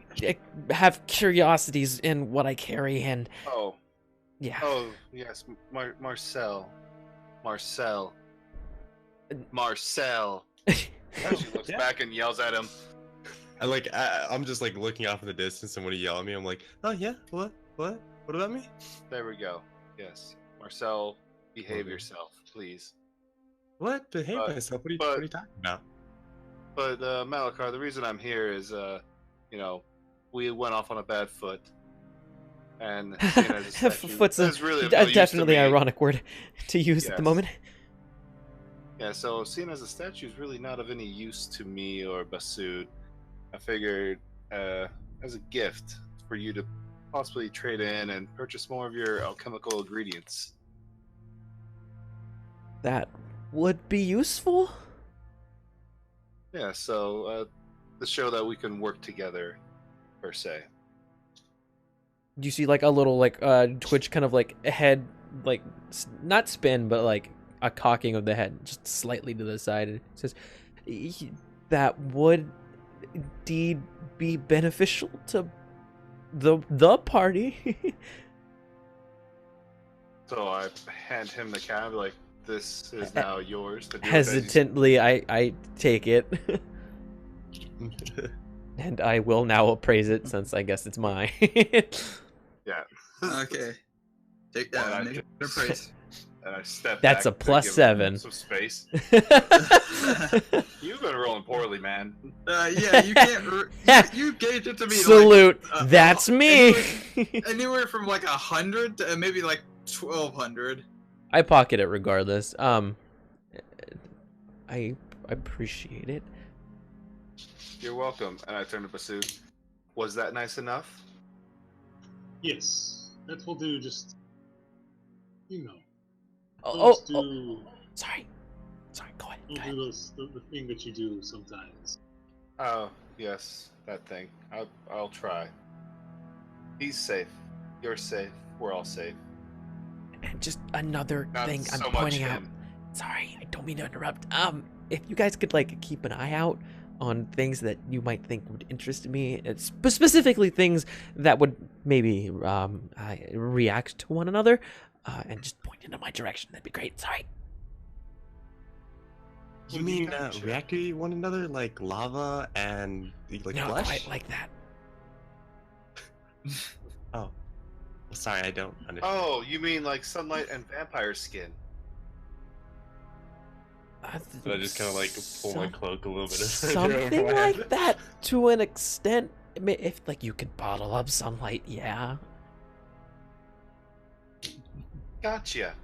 have curiosities in what I carry, and yeah. Oh yes, Marcel. She looks back and yells at him. I'm just like looking off in the distance, and when he yells at me, I'm like, oh yeah, what about me? There we go. Yes, Marcel, behave yourself, please. What? Behave myself? What are you talking about? But Malachar, the reason I'm here is, we went off on a bad foot, and foot's really definitely ironic word to use at the moment. Yeah, so seeing as a statue is really not of any use to me or Basud, I figured as a gift for you to possibly trade in and purchase more of your alchemical ingredients. That would be useful. Yeah, so to show that we can work together, per se. Do you see like a little twitch, kind of like a head, like not spin, but like a cocking of the head just slightly to the side, and it says that would indeed be beneficial to the party. So I hand him the can, like, this is now yours to do. Hesitantly, I take it. And I will now appraise it, since I guess it's mine. Yeah. Okay. Take that. Make it an appraise. And I step That's back a +7. some space. You've been rolling poorly, man. Yeah, you can't. You gauge it to me. Salute. Like, That's me. Anywhere from like 100 to maybe like 1,200. I pocket it regardless. I appreciate it. You're welcome. And I turn to Basud. Was that nice enough? Yes, that will do. Just Oh, don't oh, do sorry. Go ahead. don't do those the thing that you do sometimes. Oh, yes, that thing. I'll try. He's safe. You're safe. We're all safe. And just another Not thing I'm so much pointing out. him. Sorry, I don't mean to interrupt. If you guys could like keep an eye out on things that you might think would interest me, it's specifically things that would maybe react to one another, and just point into my direction. That'd be great. Sorry. You mean react to one another like lava and like Not flesh? quite like that. Oh, well, sorry, I don't understand. Oh, you mean like sunlight and vampire skin? So I just kind of like pull my cloak a little bit. Something like that to an extent. I mean, if like you could bottle up sunlight, yeah. Gotcha.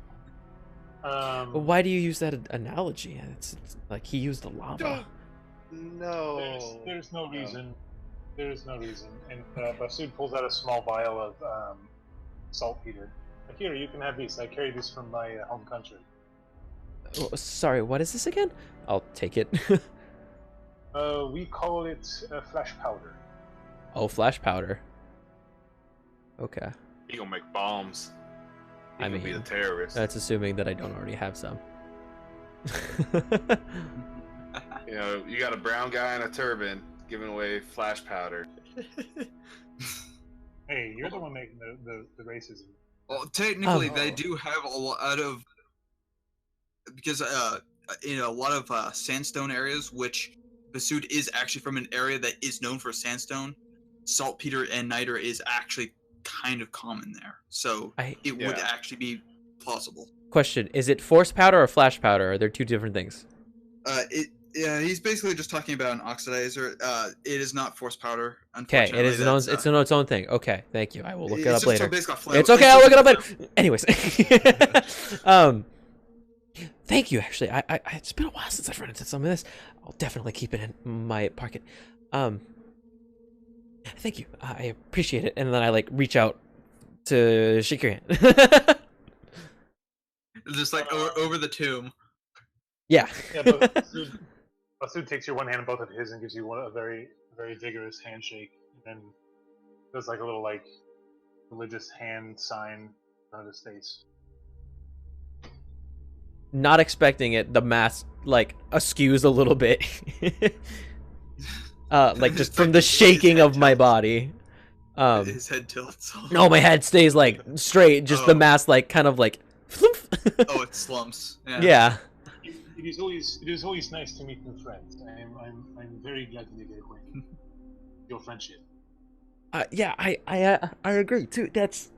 But why do you use that analogy? It's like he used the lava. No. There's no reason. There's no reason. And Basud pulls out a small vial of saltpeter. Here, you can have these. I carry these from my home country. Oh, sorry, what is this again? I'll take it. We call it flash powder. Oh, flash powder. Okay. He gonna make bombs. He I gonna be mean, the terrorist. That's assuming that I don't already have some. You know, you got a brown guy in a turban giving away flash powder. Hey, you're the one making the racism. Well, technically, they do have a lot of, because in a lot of sandstone areas, which Basud is actually from an area that is known for sandstone, saltpeter and niter is actually kind of common there, so it would actually be plausible. Question: is it force powder or flash powder? Are there two different things? Yeah, he's basically just talking about an oxidizer. It is not force powder. Okay, Unfortunately, it is its own thing. Okay, thank you. I will look it up later. It's It's okay. I'll look it up later. Anyways, thank you. Actually, I it's been a while since I've run into some of this. I'll definitely keep it in my pocket. Thank you. I appreciate it. And then I like reach out to shake your hand. Just like over the tomb. Yeah. Yeah, but Basud takes your one hand in both of his and gives you a very, very vigorous handshake, and then does like a little like religious hand sign in front of his face. Not expecting it, the mask like askews a little bit. Like just from the shaking of my body. His head tilts. No, my head stays like straight. Just the mask like kind of like. Oh, it slumps. Yeah. It is always nice to meet new friends. I'm very glad to make acquainted. Your friendship. Yeah, I agree too. That's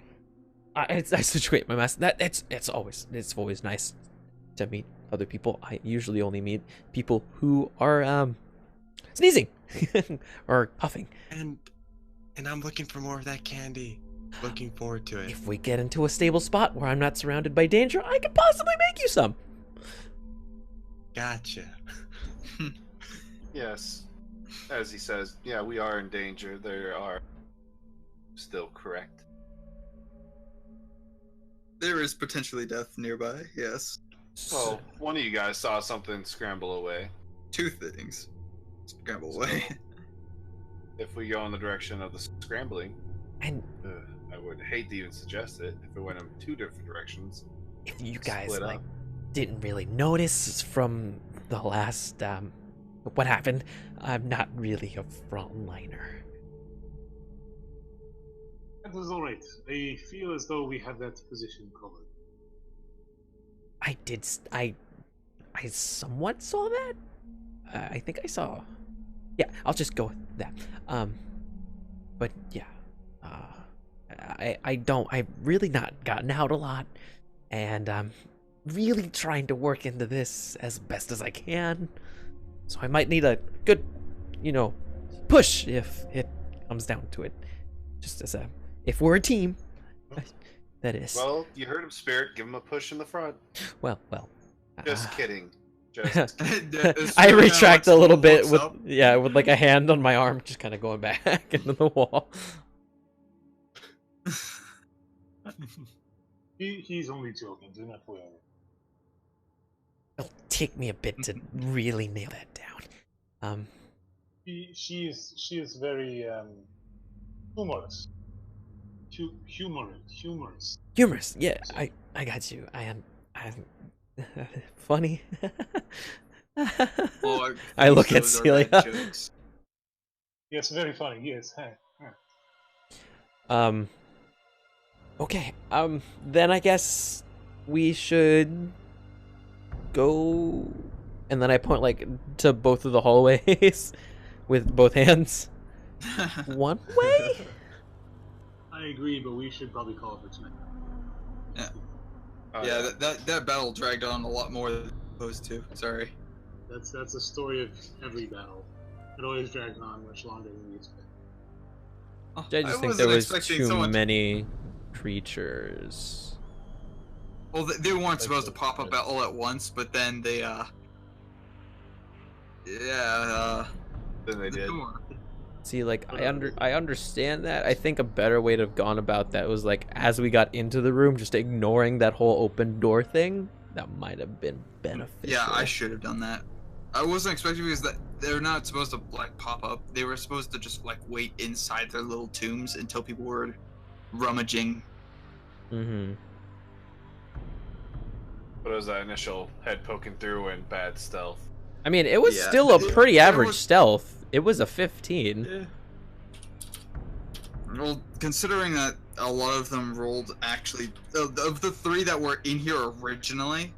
I situate my mask. It's always nice to meet other people. I usually only meet people who are sneezing or puffing. And I'm looking for more of that candy. Looking forward to it. If we get into a stable spot where I'm not surrounded by danger, I could possibly make you some. Gotcha. Yes. As he says, yeah, we are in danger. There are still correct. There is potentially death nearby, yes. Well, one of you guys saw something scramble away. Two things. Scramble away. If we go in the direction of the scrambling, And I would hate to even suggest it if it went in two different directions. if you guys Split like up. didn't really notice from the last what happened, I'm not really a frontliner. That is all right. I feel as though we have that position covered. I somewhat saw that. I think I saw. Yeah, I'll just go with that. But yeah, I've really not gotten out a lot, and I'm really trying to work into this as best as I can. So I might need a good, push if it comes down to it. Just as if we're a team, That is. Well, you heard him, Spirit. Give him a push in the front. Well. Just uh, kidding. Just I retract a little bit with up. with like a hand on my arm, just kind of going back into the wall. He's only joking. Do not worry. It'll take me a bit to really nail that down. She is very humorous. Humorous. Humorous. Yeah, I got you. I'm funny. Oh, I look at those are Celia. bad jokes. Yes, very funny. Yes. Huh. Okay. Then I guess we should go. And then I point like to both of the hallways with both hands. One way. I agree, but we should probably call it for tonight. Yeah, that battle dragged on a lot more than opposed to. Sorry. That's the story of every battle. It always drags on much longer than we expect. Oh, I just think wasn't there was expecting too someone many creatures. Well, they weren't supposed to pop up all at once, but then they, Then they did. See, like I understand that. I think a better way to have gone about that was like as we got into the room, just ignoring that whole open door thing. That might have been beneficial. Yeah, I should have done that. I wasn't expecting because they're not supposed to like pop up. They were supposed to just like wait inside their little tombs until people were rummaging. Mm-hmm. But it was that initial head poking through and bad stealth. I mean, it was Yeah. still a pretty There average was- stealth. It was a 15. Yeah. Well, considering that a lot of them rolled actually, of the 3 that were in here originally,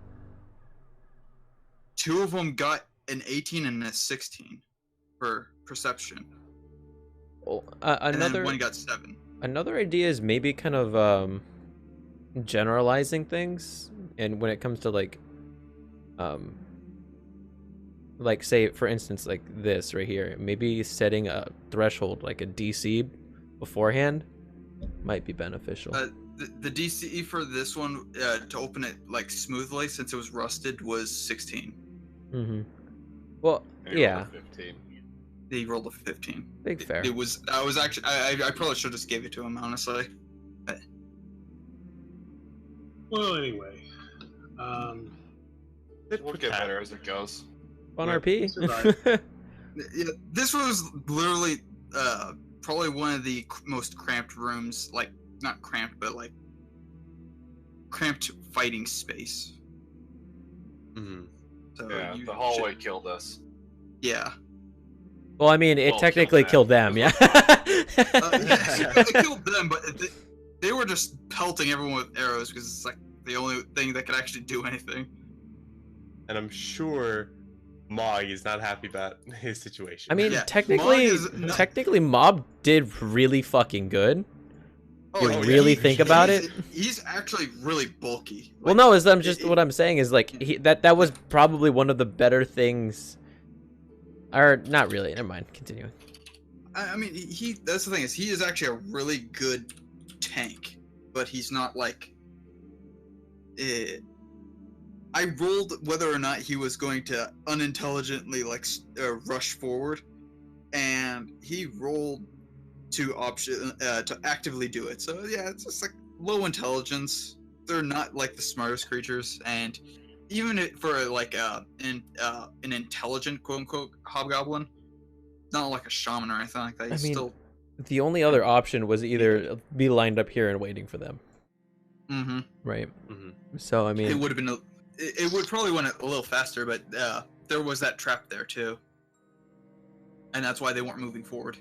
2 of them got an 18 and a 16 for perception, Well, and then another one got 7. another idea is maybe kind of generalizing things, and when it comes to like say for instance like this right here, maybe setting a threshold like a DC beforehand might be beneficial. The DCE for this one to open it like smoothly since it was rusted was 16. Mm-hmm. Well, They rolled yeah, a 15. They rolled a 15. big fair. It was. I was actually. I probably should have just gave it to him honestly. Well, anyway, We'll get better as it goes. On Right. RP. Survive. Yeah, this was literally probably one of the most cramped rooms. Like not cramped, but like cramped fighting space. Mm-hmm. So Yeah, you the hallway should- killed us. Yeah. Well, I mean, it Well, technically killed killed them, them. yeah. Yeah, it killed them, but they were just pelting everyone with arrows because it's like the only thing that could actually do anything. And I'm sure Mog is not happy about his situation. I mean, Yeah, technically, Mog is not- technically, Mob did really fucking good. Oh, You yeah, really think about he's- it? He's actually really bulky. Well, Like, no, is I'm just it- what I'm saying is like that was probably one of the better things. Or not really. Never mind. Continuing. I mean, he. That's the thing is, he is actually a really good tank, but he's not like. I rolled whether or not he was going to unintelligently like rush forward, and he rolled to actively do it. So yeah, it's just like low intelligence. They're not like the smartest creatures, and even for like an intelligent quote unquote hobgoblin, not like a shaman or anything like that. I He's mean, still. The only other option was either be lined up here and waiting for them, Mm-hmm. right? Mhm. So I It mean, would have been. It would probably went a little faster, but there was that trap there too, and that's why they weren't moving forward.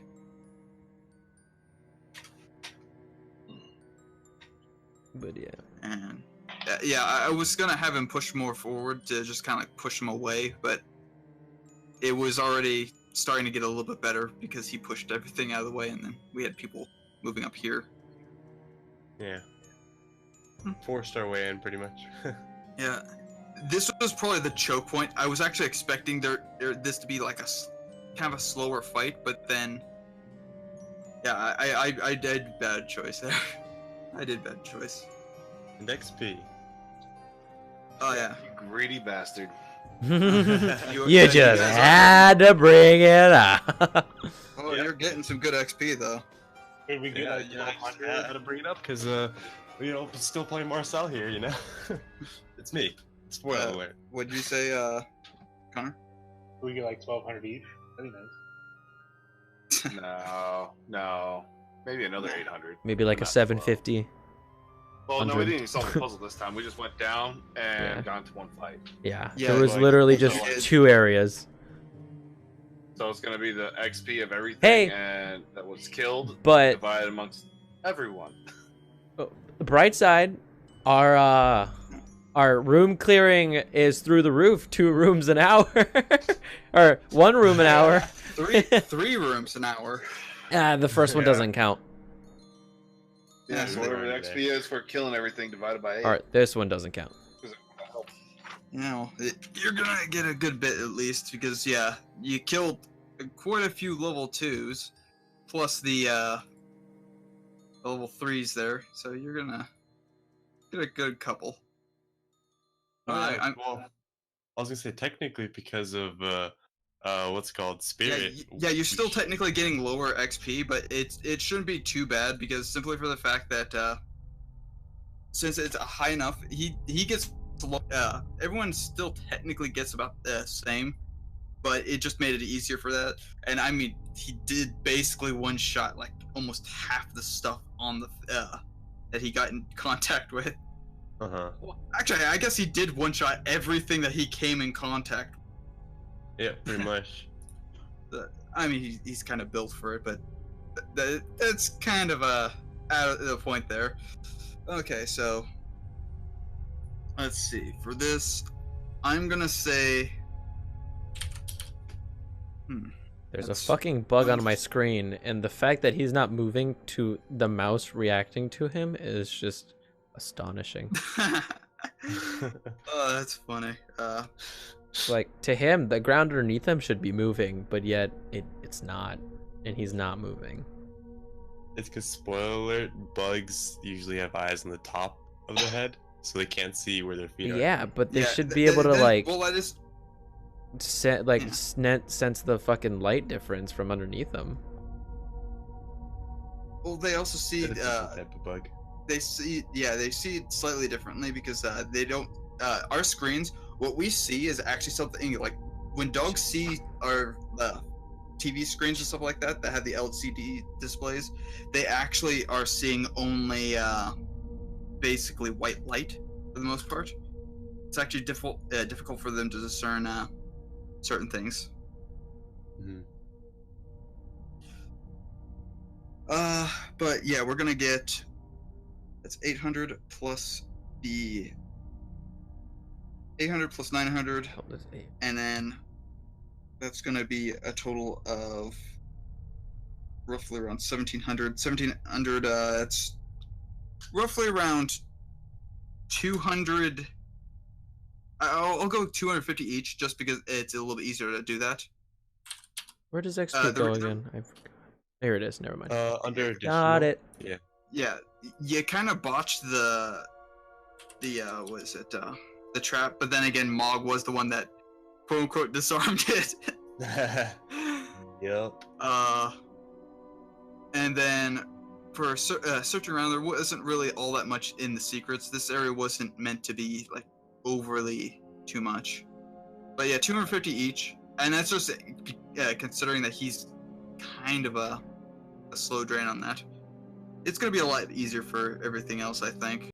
but yeah. And yeah, I was gonna have him push more forward to just kind of like push him away, but it was already starting to get a little bit better because he pushed everything out of the way, and then we had people moving up here. Yeah. Forced our way in, pretty much. Yeah, this was probably the choke point. I was actually expecting this to be like a kind of a slower fight, but then yeah, I did bad choice there. I did bad choice. And XP. Oh yeah. You greedy bastard. You guys just are- had to bring it up. Oh, Yep. you're getting some good XP though. Could we get Yeah, like you know, I just 100? had to bring it up because, you know, still playing Marcel here, you know? It's me. Spoiler alert. What'd you say, Connor? Could we get like 1,200 each? That'd be nice. No. Maybe another 800. Maybe like a Not 750. Well, no, we 100. didn't even solve the puzzle this time. We just went down and Yeah. got into one fight. Yeah, Yeah, there was like, literally also, just like- 2 areas. So it's gonna be the XP of everything Hey! and that was killed, But divided amongst everyone. the bright side, our room clearing is through the roof. 2 rooms an hour, or 1 room an hour. Three rooms an hour. The first one Yeah. doesn't count. Yeah, so whatever the Right XP is for killing everything divided by 8. All right, this one doesn't count. You know, you're gonna get a good bit at least because yeah, you killed quite a few level 2s, plus the level 3s there, so you're gonna get a good couple. I'm- Well, I was gonna say technically because of what's it called Yeah, spirit. you're still we sh- technically getting lower XP, but it shouldn't be too bad because simply for the fact that since it's high enough, he gets everyone still technically gets about the same, but it just made it easier for that. And I mean, he did basically one shot like almost half the stuff on the that he got in contact with. Uh-huh. Well, actually, I guess he did one shot everything that he came in contact with. Yeah, pretty much. I mean, he's kind of built for it, but that's kind of out of the point there. Okay, so let's see. For this, I'm gonna say, There's a That's- fucking bug on my screen, and the fact that he's not moving to the mouse reacting to him is just astonishing. oh, that's funny. Like, to him, the ground underneath him should be moving, but yet it's not, and he's not moving. It's because, spoiler alert, bugs usually have eyes on the top of the head, so they can't see where their feet are. Yeah, but they Yeah, should be able to, like, Well, that is. sense the fucking light difference from underneath them. Well, they also see. It's a different type of bug. They see. Yeah, they see it slightly differently because they don't. Our screens, what we see is actually something like when dogs see our TV screens and stuff like that that have the LCD displays. They actually are seeing only basically white light for the most part. It's actually difficult for them to discern certain things. Mhm. But yeah, we're gonna get that's 800 plus the 800 plus 900, Hell, this eight. and then that's gonna be a total of roughly around 1700. 1700. That's roughly around 200. I'll go 250 each, just because it's a little bit easier to do that. Where does XP the go return- again? I forgot. There it is. Never mind. Under Got additional. it. Yeah, you kind of botched the what is it? The trap, but then again, Mog was the one that quote unquote disarmed it. Yep. And then for searching around, there wasn't really all that much in the secrets. This area wasn't meant to be like overly too much. But yeah, 250 each, and that's just considering that he's kind of a slow drain on that. It's gonna be a lot easier for everything else, I think.